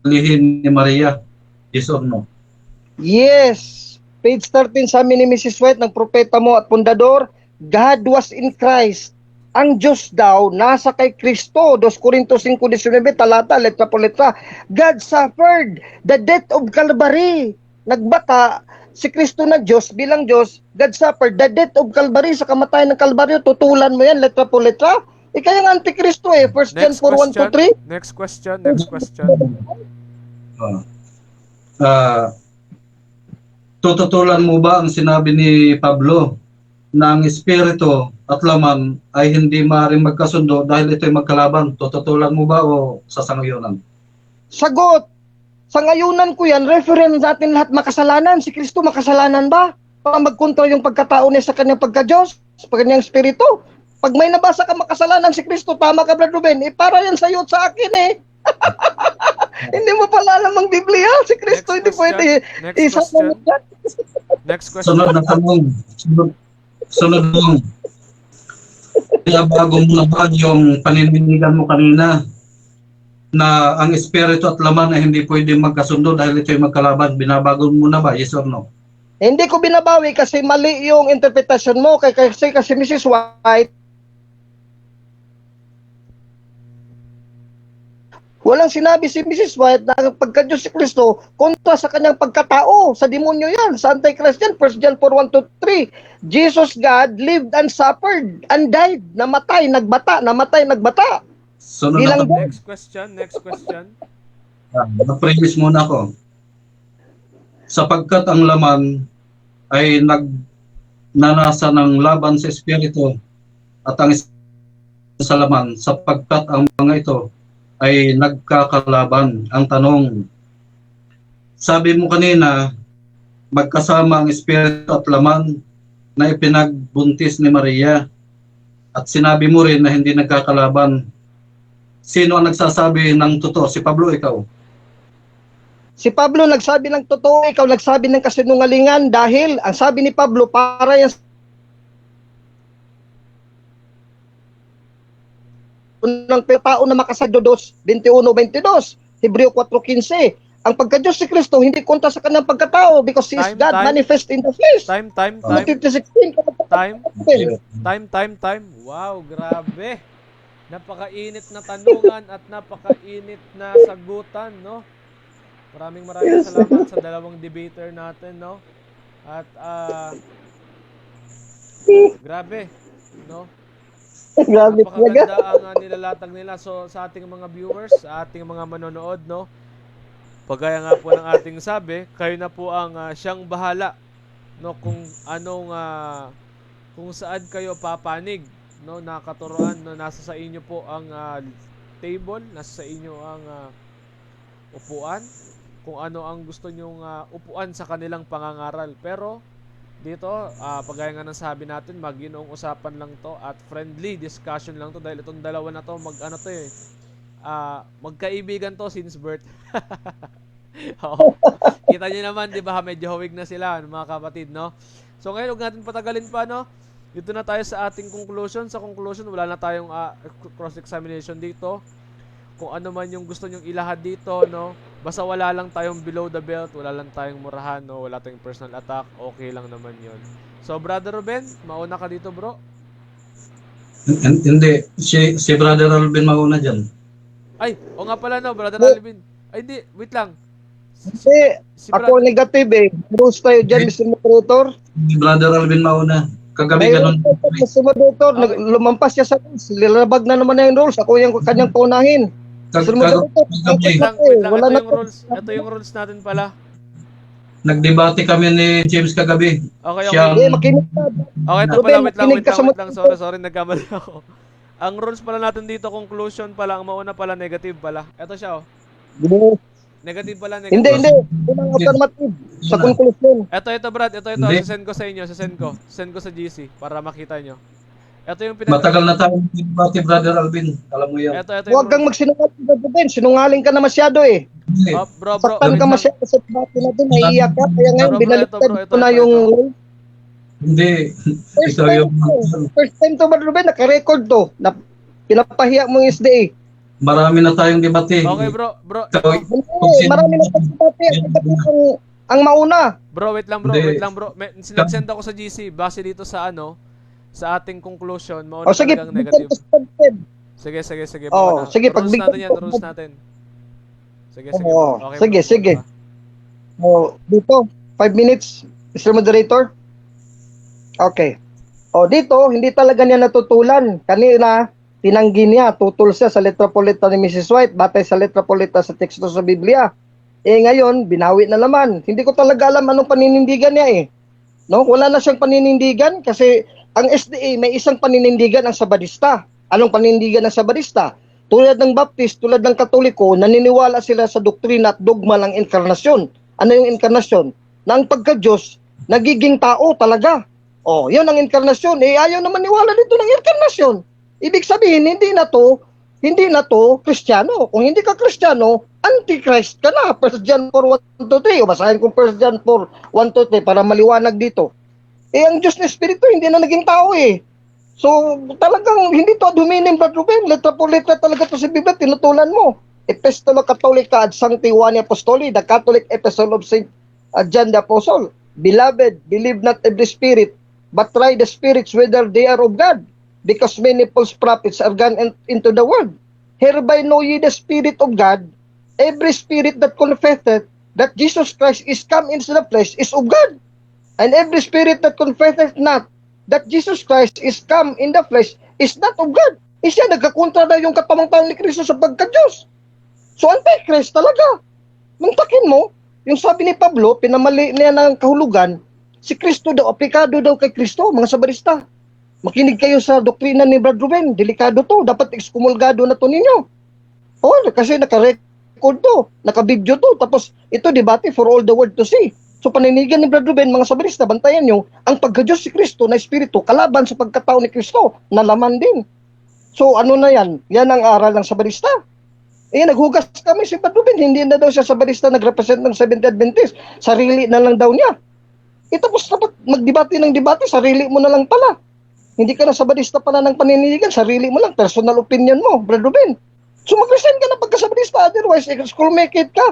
lihin ni Maria? Yes or no? Yes. Page 13 sa amin ni Mrs. White, ng propeta mo at pundador, God was in Christ. Ang Diyos daw nasa kay Kristo. 2 Corinto 5:19, talata, letra po letra. God suffered the death of Calvary. Nagbata si Kristo na Diyos bilang Diyos. God suffered the death of Calvary, sa kamatayan ng Kalbaryo. Tutulan mo yan, letra po letra. Kaya nga Antikristo 1 John 4:1-3. Next question. Tututulan mo ba ang sinabi ni Pablo na ang espiritu at laman ay hindi maaaring magkasundo dahil ito'y magkalaban? Tututulan mo ba o sasangayunan? Sagot. Sa ngayunan ko yan, reference natin lahat makasalanan. Si Kristo makasalanan ba? Para magkontra yung pagkatao niya sa kanyang pagka-Diyos, sa kanyang espiritu. Pag may nabasa ka makasalanan si Kristo, tama ka, Brad Ruben. Para yan sa iyo at sa akin eh. Hindi mo pala alam ang Biblia. Si Kristo hindi pwede Next isama mo question. yan. Next question. Sunod na tanong. Sunod mo. Kaya bago mo naman yung panindigan mo kanina na ang espiritu at laman ay hindi pwede magkasundo dahil ito'y magkalaban. Binabago mo na ba? Yes or no? Hindi ko binabawi kasi mali yung interpretasyon mo. Kasi Mrs. White, walang sinabi si Mrs. White na ang pagka-Diyos si Kristo kontra sa kanyang pagkatao. Sa demonyo yan. Sa Antichrist yan. 1 John 4:1-3. Jesus God lived and suffered and died. Namatay, nagbata. Namatay, nagbata. Sunod Bilang na tanong. Next question. Na-premise muna ako. Sapagkat ang laman ay nagnanasa ng laban sa espiritu at ang sa laman sapagkat ang mga ito ay nagkakalaban. Ang tanong, sabi mo kanina, magkasama ang espiritu at laman na ipinagbuntis ni Maria at sinabi mo rin na hindi nagkakalaban. Sino ang nagsasabi ng totoo? Si Pablo, ikaw? Si Pablo nagsabi ng totoo, ikaw nagsabi ng kasinungalingan dahil ang sabi ni Pablo para yan ng tao na makasado 21-22, Hebreo 4:15. Ang pagka-Diyos si Kristo hindi kontra sa kanyang pagkatao because He is Time, God time. manifest in the flesh. Time. 2:16. Time. Wow, grabe. Napakainit na tanungan at napakainit na sagutan, no? Maraming Yes. salamat sa dalawang debater natin, no? At grabe, no? Grabe talaga. Napakaganda ang nilalatag nila sa ating mga viewers, sa ating mga manonood, no? Pagaya nga po ng ating sabi, kayo na po ang siyang bahala, no, kung anong kung saan kayo papanig, no, nakaturuan, no, nasa sa inyo po ang table, nasa sa inyo ang upuan, kung ano ang gusto nyong upuan sa kanilang pangangaral. Pero dito, pagaya nga ng sabi natin, maginoong usapan lang to at friendly discussion lang to dahil itong dalawa na to magkaibigan to since birth. Oo. Kita niyo naman, 'di ba, medyo hawig na sila, mga kapatid, no? So ngayon, huwag natin patagalin pa, no? Dito na tayo sa ating conclusion. Sa conclusion, wala na tayong cross-examination dito. Kung ano man yung gusto nyong ilahad dito, no? Basta wala lang tayong below the belt, wala lang tayong murahan, no? Wala tayong personal attack, okay lang naman yon. So, Brother Ruben, mauna ka dito, bro. Hindi. Si Brother Alvin mauna dyan. Ay, o nga pala, no, Brother Alvin. Ay, hindi, wait lang. Kasi Si ako negative eh. Rules tayo dyan, Mr. Moderator. Si Brother Alvin mauna. Kagabi ganun. Mr. Moderator, Okay. lumampas siya sa rules. Lilabag na naman na yung rules. Ako yung kanyang paunahin. Mr. Moderator, Wait lang, wala na ito yung rules. Ito yung rules natin pala. Nagdebate kami ni James kagabi. Okay, Siya- Eh, makinig ka. Okay, ito Ruben, pala, wait makinig ka sa lang. Sorry, nagkamali ako. Ang rules pala natin dito, conclusion pala, ang mauna pala, negative pala. Ito siya, oh. Negative pala, negative. Hindi. Unang alternative sa conclusion. Ito, Brad. Ito. Hindi. Send ko sa inyo. Send ko sa GC para makita nyo. Ito yung Matagal na tayo debate, Brother Alvin. Alam mo yan. Ito Huwag yung kang magsinungaling, Ruben. Sinungaling ka na masyado eh. Hindi. Oh, bro. Saktan wait ka lang. masyado sa debate natin. Naiiyak ka. Kaya ngayon, Bro, binaliktad ito, ko na yung... Hindi. First Ikaw time yung... to. First time to, Ruben. Naka-record to. Na, pinapahiya mo yung SDA. Marami na tayong debate. Okay, bro. Ikaw, Hindi, marami na pagsasabi. Ang mauna. Bro, wait lang, Hindi. bro. Nag-send ako sa GC base dito sa sa ating conclusion. Mauna O sige, talagang negative. Sige. Oh, sige, Rules pagbigyan natin yan, ko- rules natin. Sige, Oo, bro. Okay, sige, bro. sige. Dito, 5 minutes, Mr. Moderator. Okay. Dito, hindi talaga niya natutulan. Kanina, tinanggi niya, tutul siya sa letra polita ni Mrs. White, batay sa letra polita sa teksto sa Biblia. Ngayon, binawi na naman. Hindi ko talaga alam anong paninindigan niya eh. No? Wala na siyang paninindigan kasi ang SDA may isang paninindigan ang Sabadista. Anong paninindigan ng Sabadista? Tulad ng Baptist, tulad ng Katoliko, naniniwala sila sa doktrina at dogma ng inkarnasyon. Ano yung inkarnasyon? Na ang pagka-Diyos, nagiging tao talaga. Yun ang inkarnasyon. Ayaw naman niwala dito ng inkarnasyon. Ibig sabihin, hindi hindi na to Kristiyano. Kung hindi ka Kristiyano, Antichrist ka na. 1 John 4:1 to 3. O basahin kong 1 John 4:1 to 3 para maliwanag dito. Ang Diyos na Espiritu, hindi na naging tao eh. So, talagang hindi to ad hominem, Brad Ruben. Letra po letra talaga to sa Biblia, tinutulan mo. Epistola Catholica ad Sancti Ioanni Apostoli, the Catholic Epistle of Saint John the Apostle. Beloved, believe not every spirit, but try the spirits whether they are of God, because many false prophets are gone into the world. Hereby know ye the Spirit of God. Every spirit that confesseth that Jesus Christ is come into the flesh is of God. And every spirit that confesseth not that Jesus Christ is come in the flesh is not of God. Siya nagkakontra na yung katamang-taon ni Kristo sa pagka-Diyos. So, Antichrist talaga. Mantakin mo, yung sabi ni Pablo, pinamali niya ng kahulugan, si Kristo daw, aplikado daw kay Kristo, mga sabarista. Makinig kayo sa doktrina ni Brad Ruben, delikado to, dapat ekskumulgado na to ninyo. Oh, kasi naka-record to, naka-video to, tapos ito debate for all the world to see. So paninigan ni Brad Ruben, mga sabarista, bantayan nyo, ang pagka-Diyos si Kristo na Espiritu, kalaban sa pagkatao ni Kristo, na laman din. So ano na yan? Yan ang aral ng sabarista. Naghugas kami si Brad Ruben, hindi na daw siya sabarista nag-represent ng Seventh-day Adventist, sarili na lang daw niya. Tapos dapat magdebate ng debate, sarili mo na lang pala. Hindi ka na sabarista pala ng paniniligan, sarili mo lang, personal opinion mo, Brad Ruben. So mag-resign ka na pagka-sabarista, otherwise, excommunicate ka.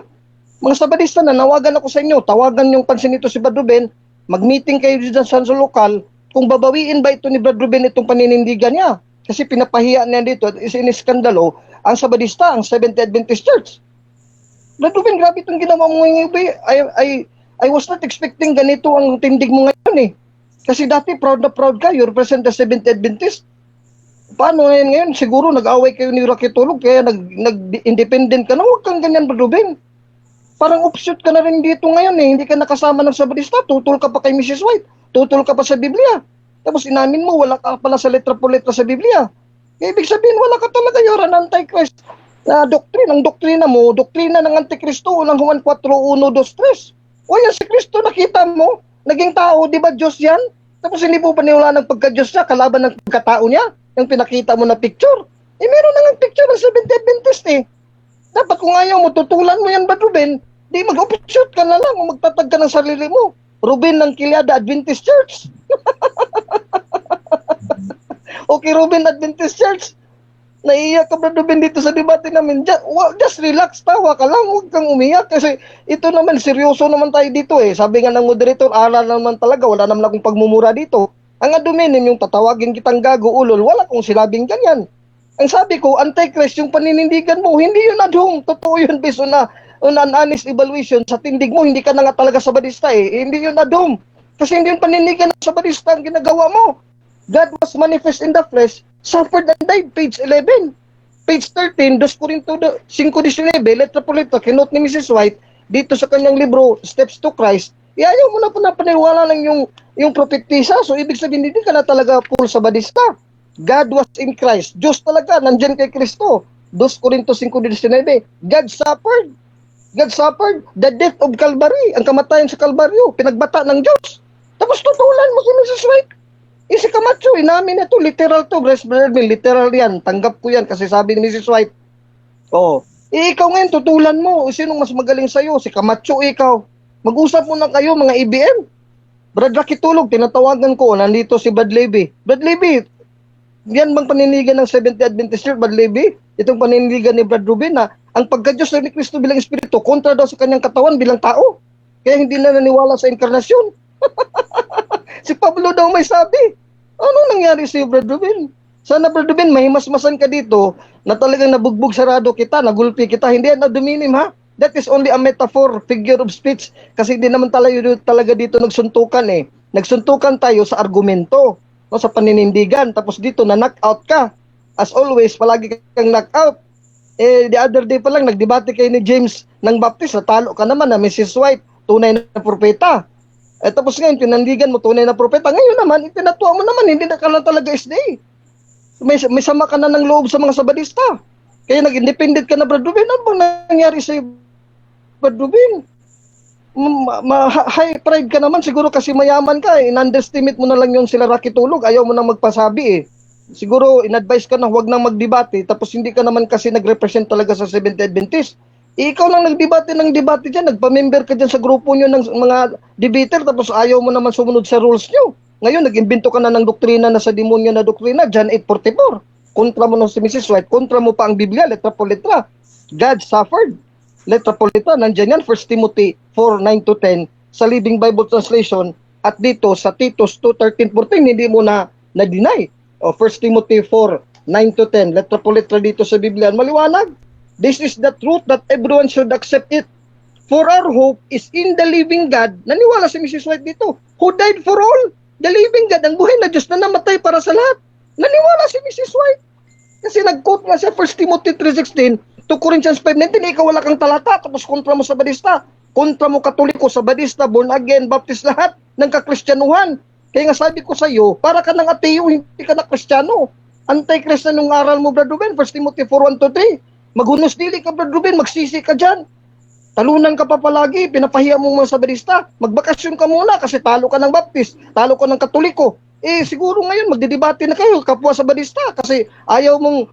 Mga sabarista na, nawagan ako sa inyo, tawagan yung pansin nito si Brad Ruben, mag-meeting kayo dyan sa lokal, kung babawiin ba ito ni Brad Ruben itong paninindigan niya. Kasi pinapahiya niya dito, is iniskandalo, ang sabarista, ang Seventh-day Adventist Church. Brad Ruben, grabe itong ginawa mo ngayon. I was not expecting ganito ang tindig mo ngayon eh. Kasi dati proud na proud ka, you represent the Seventh-day Adventist. Paano ngayon? Siguro nag-away kayo ni Rocky Tulog, kaya nag-independent ka na. Huwag kang ganyan, Brad Ruben. Parang offshoot ka na rin dito ngayon eh. Hindi ka nakasama ng sabarista, tutol ka pa kay Mrs. White, tutol ka pa sa Biblia. Tapos inamin mo, wala ka pala sa letra po letra sa Biblia. Kaya ibig sabihin, wala ka talaga, you're an Antichrist. Ang doktrina mo, doktrina ng Antikristo, unang Juan 4:1, 2, 3. O yan si Kristo, nakita mo, naging tao, di ba Diyos yan? Tapos hindi po paniwala ng pagka-Diyos niya, kalaban ng pagkatao niya, yung pinakita mo na picture. Meron na ng picture ng Seventh-day Adventist eh. Dapat kung ayaw mo, tutulan mo yan ba, Ruben? Di mag-offshoot ka na lang, o magtatag ka ng sarili mo. Ruben ng Kilyada Adventist Church. Okay, Ruben Adventist Church. Naiiyak ka, Brad Ruben, dito sa debate namin. Just relax, tawa ka lang, huwag kang umiyak. Kasi ito naman, seryoso naman tayo dito eh. Sabi nga ng moderator, aral naman talaga, wala naman akong pagmumura dito. Ang aduminim, yung tatawagin kitang gago, ulol, wala kong sinabing ganyan. Ang sabi ko, Antichrist yung paninindigan mo, hindi yun adhong. Totoo yun based on an honest evaluation. Sa tindig mo, hindi ka na nga talaga sabarista eh. Hindi yun adhong. Kasi hindi yung panindigan ng sabarista ang ginagawa mo. God was manifest in the flesh, suffered and died, page 11. Page 13, 2 Corinto 5:19, letra po letra, kinot ni Mrs. White, dito sa kanyang libro, Steps to Christ, ayaw mo na panapaniwala lang yung propetisa, so ibig sabihin, hindi ka na talaga full sabarista. God was in Christ, Diyos talaga, nandyan kay Kristo. 2 Corinto 5:19, God suffered the death of Calvary, ang kamatayan sa Kalbaryo, pinagbata ng Diyos. Tapos tutulan mo si Mrs. White. Si Camacho, inamin ito, literal to, literal yan, tanggap ko yan, kasi sabi ni Mrs. White, ikaw ngayon, tutulan mo, sinong mas magaling sa'yo, si Camacho, ikaw, mag-usap muna kayo, mga IBM, Brad Rocky Tulog, tinatawagan ko, nandito si Brad Levy, yan bang paninigan ng Seventh-day Adventist Church, Brad Levy, itong paninigan ni Brad Ruben, na ang pagka-Diyos ni Kristo bilang Espiritu, kontra daw sa kanyang katawan bilang tao, kaya hindi na naniwala sa inkarnasyon. Si Pablo daw may sabi. Anong nangyari sa'yo, Brad Ruben? Sana, Brad Ruben, mahimasmasan ka dito na talagang nabugbog sarado kita, nagulpi kita. Hindi yan aduminim, ha? That is only a metaphor, figure of speech. Kasi hindi naman talaga dito nagsuntukan eh. Nagsuntukan tayo sa argumento, no, sa paninindigan. Tapos dito na knockout ka. As always, palagi kang knockout. The other day pa lang, nagdebate kayo ni James ng Baptist. Natalo ka naman na Mrs. White, tunay na propeta. Tapos ngayon, pinandigan mo, tunay na propeta. Ngayon naman, itinatuwa mo naman, hindi na ka lang talaga SDA. May sama ka na ng loob sa mga sabarista. Kaya nag-independent ka na, Brad Ruben. Ano bang nangyari sa'yo, Brad Ruben? High pride ka naman, siguro kasi mayaman ka. In-underestimate mo na lang yung sila Rocky Tulog. Ayaw mo nang magpasabi eh. siguro in-advise ka na huwag nang magdebate, tapos hindi ka naman kasi nag-represent talaga sa Seventh Adventist. Ikaw lang nagdebate ng debate dyan, nagpa-member ka dyan sa grupo nyo ng mga debater, tapos ayaw mo naman sumunod sa rules nyo. Ngayon, nag-imbento ka na ng doktrina na sa demonyo na doktrina, John 8:44. Kontra mo si Mrs. White, kontra mo pa ang Biblia, letra po letra. God suffered, letra po letra, nandiyan yan, 1 Timothy 4:9-10, sa Living Bible Translation, at dito sa Titus 2:13-14, hindi mo na-deny. O 1 Timothy 4:9-10, letra po letra dito sa Biblia, maliwanag. This is the truth that everyone should accept it. For our hope is in the living God. Naniwala si Mrs. White dito, who died for all. The living God, ang buhay na Diyos na namatay para sa lahat. Naniwala si Mrs. White. Kasi nag-quote nga siya 1 Timothy 3:16, 2 Corinthians 5:19, ikaw wala kang talata, tapos kontra mo sa Badista, kontra mo Katoliko, sa Badista, born again, Baptist, lahat ng kakristyanuhan. Kaya nga sabi ko sa iyo, para ka ng ateo, hindi ka na kristyano. Anti-Christian yung aral mo, Brad Ruben, 1 Timothy 4:1-3. Maghunos dili ka, Brad Ruben, magsisi ka dyan. Talunan ka pa palagi, pinapahiya mo mga sa Badista. Magbakasyon ka muna kasi talo ka ng Baptist, talo ka ng Katoliko. Siguro ngayon magdidebate na kayo, kapwa sa Badista, kasi ayaw mong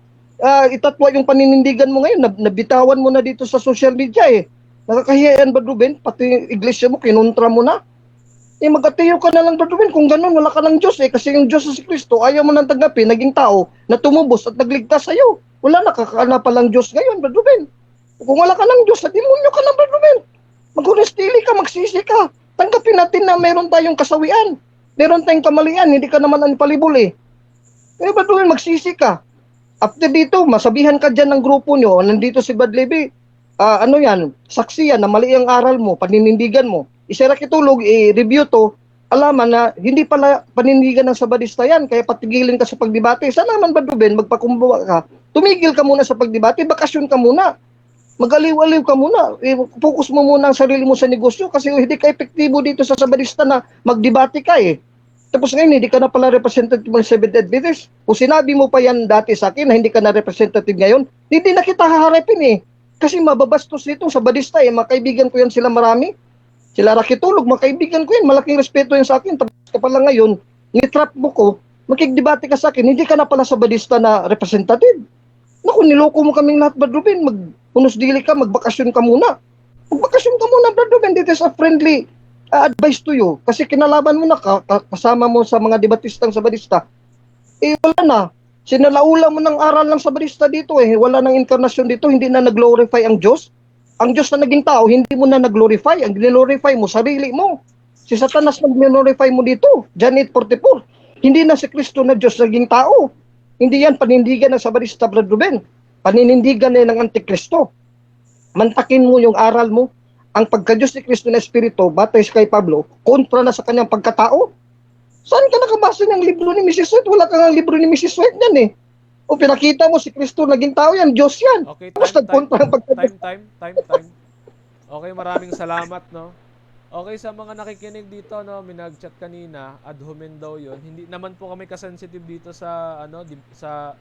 itatwa yung paninindigan mo ngayon. Nabitawan mo na dito sa social media Nakakahiya yan, Brad Ruben, pati iglesia mo, kinontra mo na. Mag-ateo ka na lang, Brad Ruben, kung gano'n, wala ka ng Diyos kasi yung Diyos si Kristo, ayaw mo nang tanggapin, naging tao na tumubos at nagligtas sa'yo. Wala na, kakana palang Diyos ngayon, Brad Ruben. Kung wala ka ng Diyos, sa demonyo ka na, Brad Ruben. Mag-honestili ka, magsisi ka. Tanggapin natin na meron tayong kasawian. Meron tayong kamalian, hindi ka naman ang palibol Brad Ruben, magsisi ka. After dito, masabihan ka dyan ng grupo nyo, nandito si Brad Levy, saksi yan, na mali ang aral mo, paninindigan mo. Isara kitulog, i-review to, alaman na hindi pala panindigan ng Sabadista yan, kaya patigilin ka sa pagdebate. Sana naman, Brad Ruben, magpakumbawa ka, tumigil ka muna sa pagdebate, bakasyon ka muna. Mag-aliw-aliw ka muna. Focus mo muna ang sarili mo sa negosyo kasi hindi ka epektibo dito sa Sabadista na magdebate ka Tapos ngayon, hindi ka na pala representative ng Seventh Adventist. Kung sinabi mo pa yan dati sa akin na hindi ka na representative ngayon, hindi na kita haharapin Kasi mababastos nito sa Sabadista Makaibigan ko yan sila marami. Sila Rakitulog, makaibigan ko yan. Malaking respeto yan sa akin. Tapos ka pala ngayon, nitrap mo ko, makikdebate ka sa akin, hindi ka na pala Sabadista na representative. Naku, niloko mo kaming lahat, Brad Ruben. Punos dili ka, magbakasyon ka muna. Magbakasyon ka muna, Brad Ruben. This is a friendly advice to you. Kasi kinalaban mo na kasama mo sa mga debatistang Sabadista. Wala na. Sinalaula mo ng aral ng Sabadista dito Wala nang inkarnasyon dito. Hindi na nag-glorify ang Diyos. Ang Diyos na naging tao, hindi mo na nag-glorify. Ang glorify mo, sarili mo. Si Satanas nag-glorify mo dito. John 8:44. Hindi na si Kristo na Diyos naging tao. Hindi yan panindigan ng Sabadista, Brad Ruben. Paninindigan ng Antikristo. Mantakin mo yung aral mo. Ang pagka-Diyos ni Kristo na Espiritu, batay kay Pablo, kontra na sa kanyang pagkatao. Saan ka nakabasa ng libro ni Mrs. White? Wala ka ng libro ni Mrs. White yan O pinakita mo si Kristo naging tao yan, Diyos yan. Okay, Tapos nagkontra ng pagka-Diyos. time. Okay, maraming salamat, no? Okay, sa mga nakikinig dito, no, may nag-chat kanina, ad hominem daw yun. Hindi naman po kami kasensitive dito sa, sa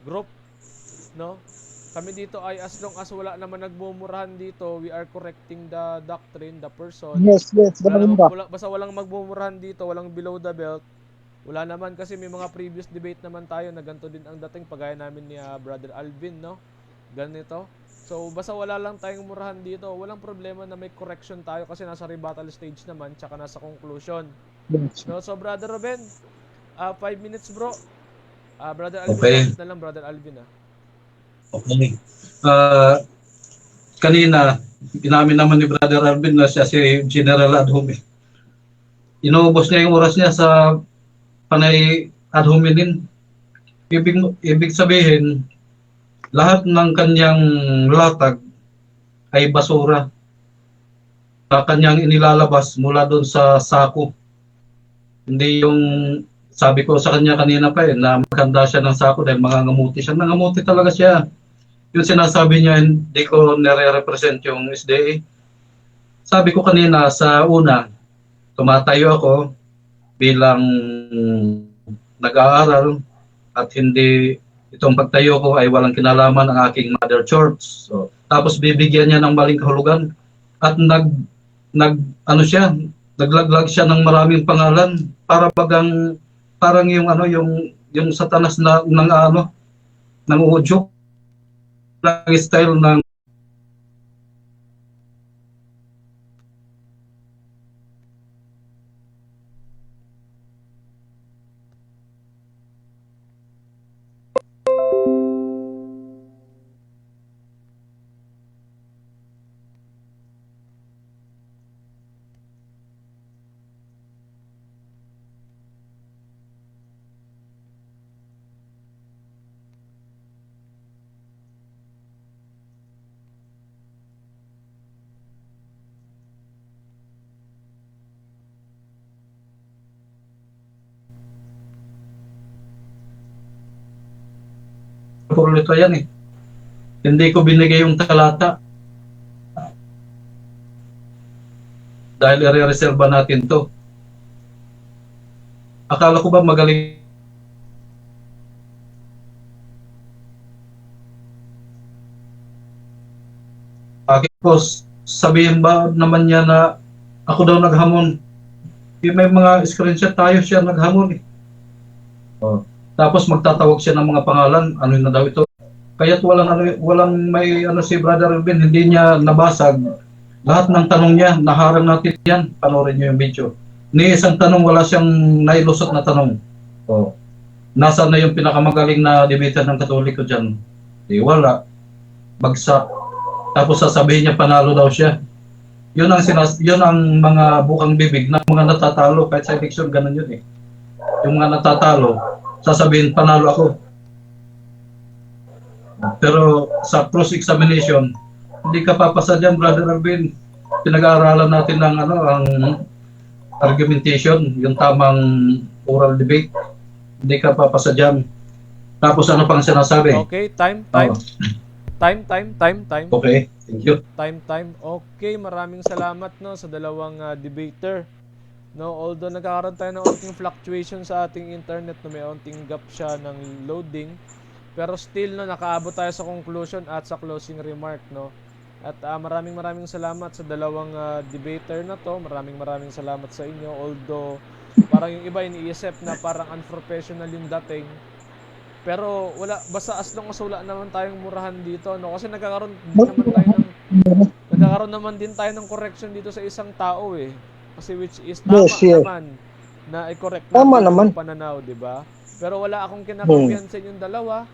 group, no? Kami dito ay as long as wala naman nagmumurahan dito, we are correcting the doctrine, the person. Yes, Basta walang magmumurahan dito, walang below the belt. Wala naman kasi may mga previous debate naman tayo na ganito din ang dating pagaya namin ni Brother Alvin, no? Ganito. So, basta wala lang tayong murahan dito, walang problema na may correction tayo kasi nasa rebuttal stage naman, tsaka nasa conclusion. No? So, Brother Ruben, 5 minutes, bro. Brother Alvin, Okay. na lang, Brother Alvin, Okay. Kanina, inamin naman ni Brother Alvin na siya si General ad hominem. Inuubos niya yung oras niya sa panay ad hominem. Ibig sabihin, lahat ng kanyang latag ay basura. Kanyang inilalabas mula doon sa sako. Hindi yung sabi ko sa kanya kanina pa na maganda siya ng sako dahil mangangamuti siya. Nangamuti talaga siya. Yung sinasabi niya, hindi ko nare-represent yung SDA. Sabi ko kanina sa una, tumatayo ako bilang nag-aaral at hindi itong pagtayo ko ay walang kinalaman ang aking mother church. So, tapos bibigyan niya ng maling kahulugan at naglaglag siya ng maraming pangalan para parang yung yung satanas na ng ano, ng udyok, ng style ng Purulito yan eh. Hindi ko binigay yung talata. Dahil i-reserva natin to. Akala ko ba magaling tapos sabihin ba naman niya na ako daw naghamon. May mga screenshot tayo siya naghamon eh. Oh. Tapos magtatawag siya ng mga pangalan, ano na daw ito. Kaya't walang may ano si Brother Ruben, hindi niya nabasag. Lahat ng tanong niya, naharang natin yan. Panoorin niyo yung video. Ni isang tanong, wala siyang nailusot na tanong. Oh. Nasaan na yung pinakamagaling na debater ng Katoliko dyan? Di wala. Bagsak. Tapos sasabihin niya panalo daw siya. Yun ang mga bukang bibig ng mga natatalo. Kahit sa eleksyon, ganun yun eh. Yung mga natatalo, sasabihin panalo ako. Pero sa cross-examination, hindi ka papasa dyan, Brother Arvin. Pinag-aaralan natin ng ang argumentation, yung tamang oral debate. Hindi ka papasa dyan. Tapos ano pang sinasabi? Okay, time. Oh. Time. Okay, thank you. Time. Okay, maraming salamat no sa dalawang debater. No, although nagkakaroon tayo ng onting fluctuation sa ating internet, no, may onting gap siya ng loading. Pero still no, nakaabot tayo sa conclusion at sa closing remark no. At maraming salamat sa dalawang debater na to. Maraming salamat sa inyo. Although parang yung iba iniisip na parang unprofessional yung dating. Pero wala, basta as long as wala naman tayong murahan dito no, kasi nagkakaroon naman din tayo ng correction dito sa isang tao eh. Kasi which is tama naman na i-correct natin yung pananaw, di ba? Pero wala akong kinakampihan sa inyong dalawa.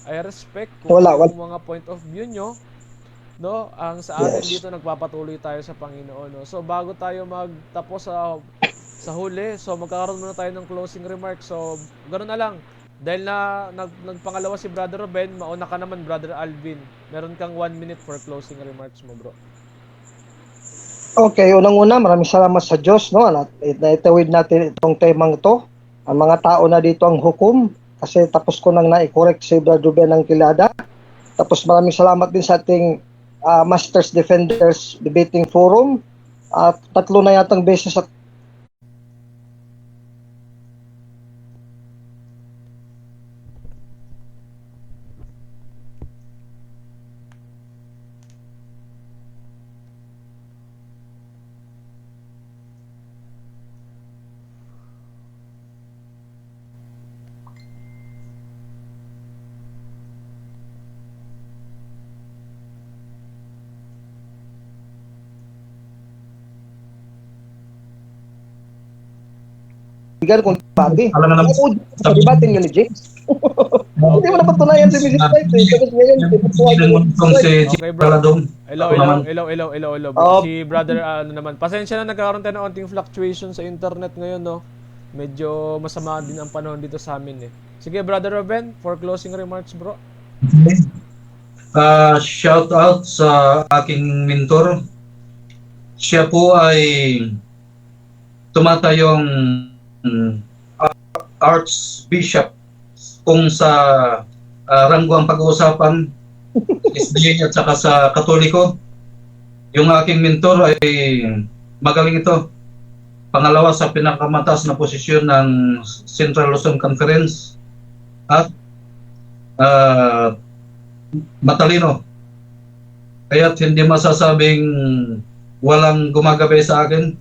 I respect kung yung mga point of view nyo. No? Ang sa atin dito, nagpapatuloy tayo sa Panginoon. No? So, bago tayo magtapos sa huli, so magkakaroon muna tayo ng closing remarks. So, ganoon na lang. Dahil nagpangalawa si Brother Ruben, mauna ka naman, Brother Alvin. Meron kang 1 minute for closing remarks mo, bro. Okay, unang-una, maraming salamat sa Diyos, no? Naitawid natin itong temang ito. Ang mga tao na dito ang hukom, kasi tapos ko nang na-correct si Brother Ruben ng Kilada. Tapos maraming salamat din sa ating Masters Defenders Debating Forum. Tatlo na yatang beses at bigan kung debate. Alam na naman sa debate yun ni James. Hindi mo napatunayan si Mrs. White. Tapos ngayon, Okay, bro. Hello. Si Brother, naman. Pasensya na, nagkakaroon tayo ng onting fluctuation sa internet ngayon, no? Medyo masama din ang panahon dito sa amin, eh. Sige, Brother Ruben, for closing remarks, bro. Shout out sa aking mentor. Siya po ay tumatayong Archbishop kung sa ranggo ang pag-uusapan SDA at saka sa Katoliko. Yung aking mentor ay magaling ito. Pangalawa sa pinakamataas na posisyon ng Central Luzon Conference at matalino. Kaya't hindi masasabing walang gumagabay sa akin.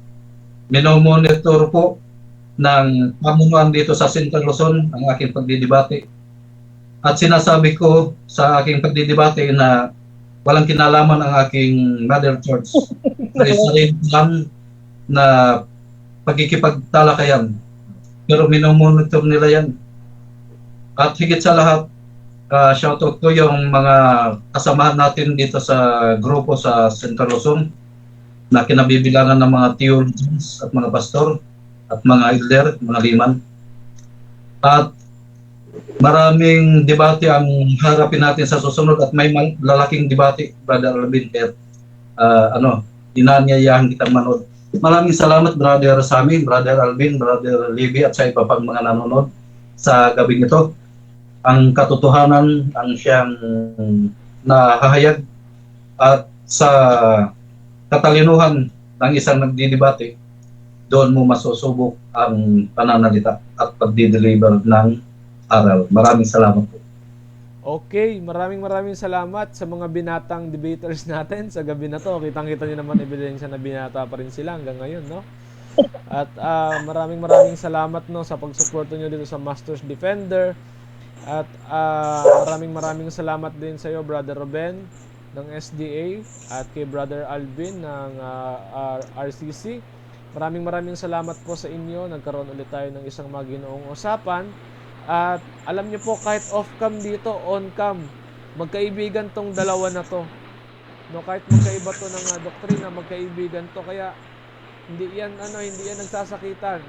Minomonitor po ng pamunuan dito sa Central Luzon ang aking pagdidebate. At sinasabi ko sa aking pagdidebate na walang kinalaman ang aking Mother Church. Sarili lang na pagkikipagtalakayan. Pero minomonitor nila yan. At higit sa lahat, shoutout ko yung mga kasamahan natin dito sa grupo sa Central Luzon na kinabibilangan ng mga theologians at mga pastor at mga elder, mga liman. At maraming debate ang harapin natin sa susunod at may lalaking debate, Brother Alvin, kaya inanyayahan kitang manood. Maraming salamat, Brother Sammy, Brother Alvin, Brother Libby at sa iba pang mga nanonood sa gabing ito. Ang katotohanan ang siyang nahahayag at sa katalinuhan ng isang nagdidebate, doon mo masusubok ang pananalita at pagdideliver ng aral. Maraming salamat po. Okay, maraming salamat sa mga binatang debaters natin sa gabi na to. Kitang-kita niyo naman ebidensya na binata pa rin sila hanggang ngayon, no? At maraming salamat, no, sa pagsuporto niyo dito sa Masters Defender. At maraming salamat din sa iyo, Brother Ruben ng SDA at kay Brother Alvin ng RCC. Maraming salamat po sa inyo. Nagkaroon ulit tayo ng isang maginoong usapan. At alam niyo po, kahit off-cam dito, on-cam, magkaibigan tong dalawa na to. No, kahit magkaiba to ng doktrina, magkaibigan to. Kaya hindi yan nagsasakitan.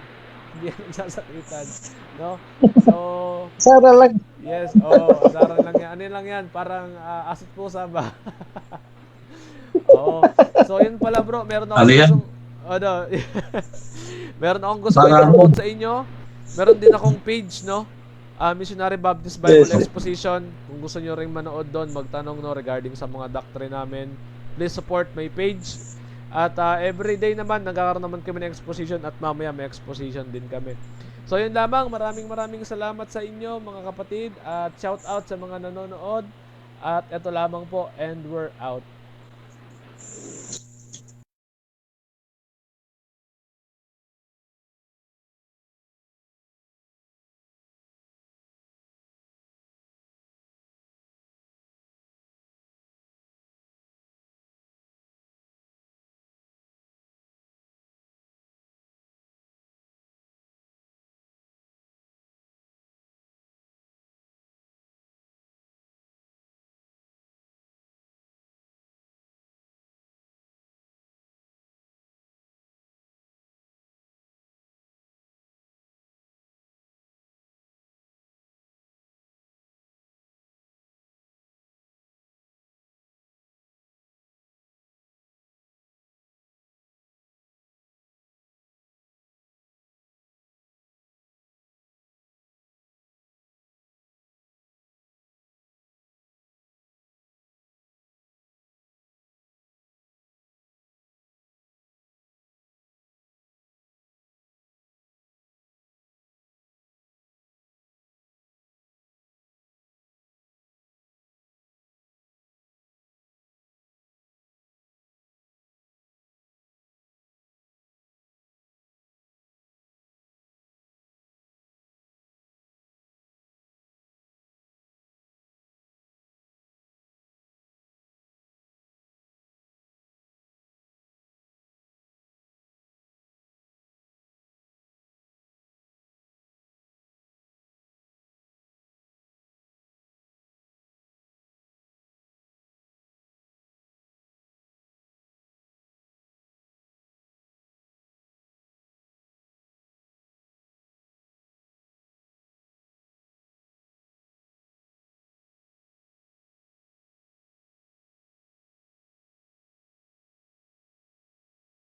No? So, Sara lang. yes, asaran lang yan. Ano lang yan? Parang asit pusa ba? So yun pala, bro. Meron akong meron akong gusto i-promote sa inyo. Meron din akong page, no? Missionary Baptist Bible Exposition. Kung gusto nyo ring manood doon, magtanong, no, regarding sa mga doctrine namin, please support my page. At everyday naman, nagkakaroon naman kami ng exposition at mamaya may exposition din kami. So yun lamang, maraming salamat sa inyo mga kapatid at shout out sa mga nanonood. At ito lamang po, and we're out.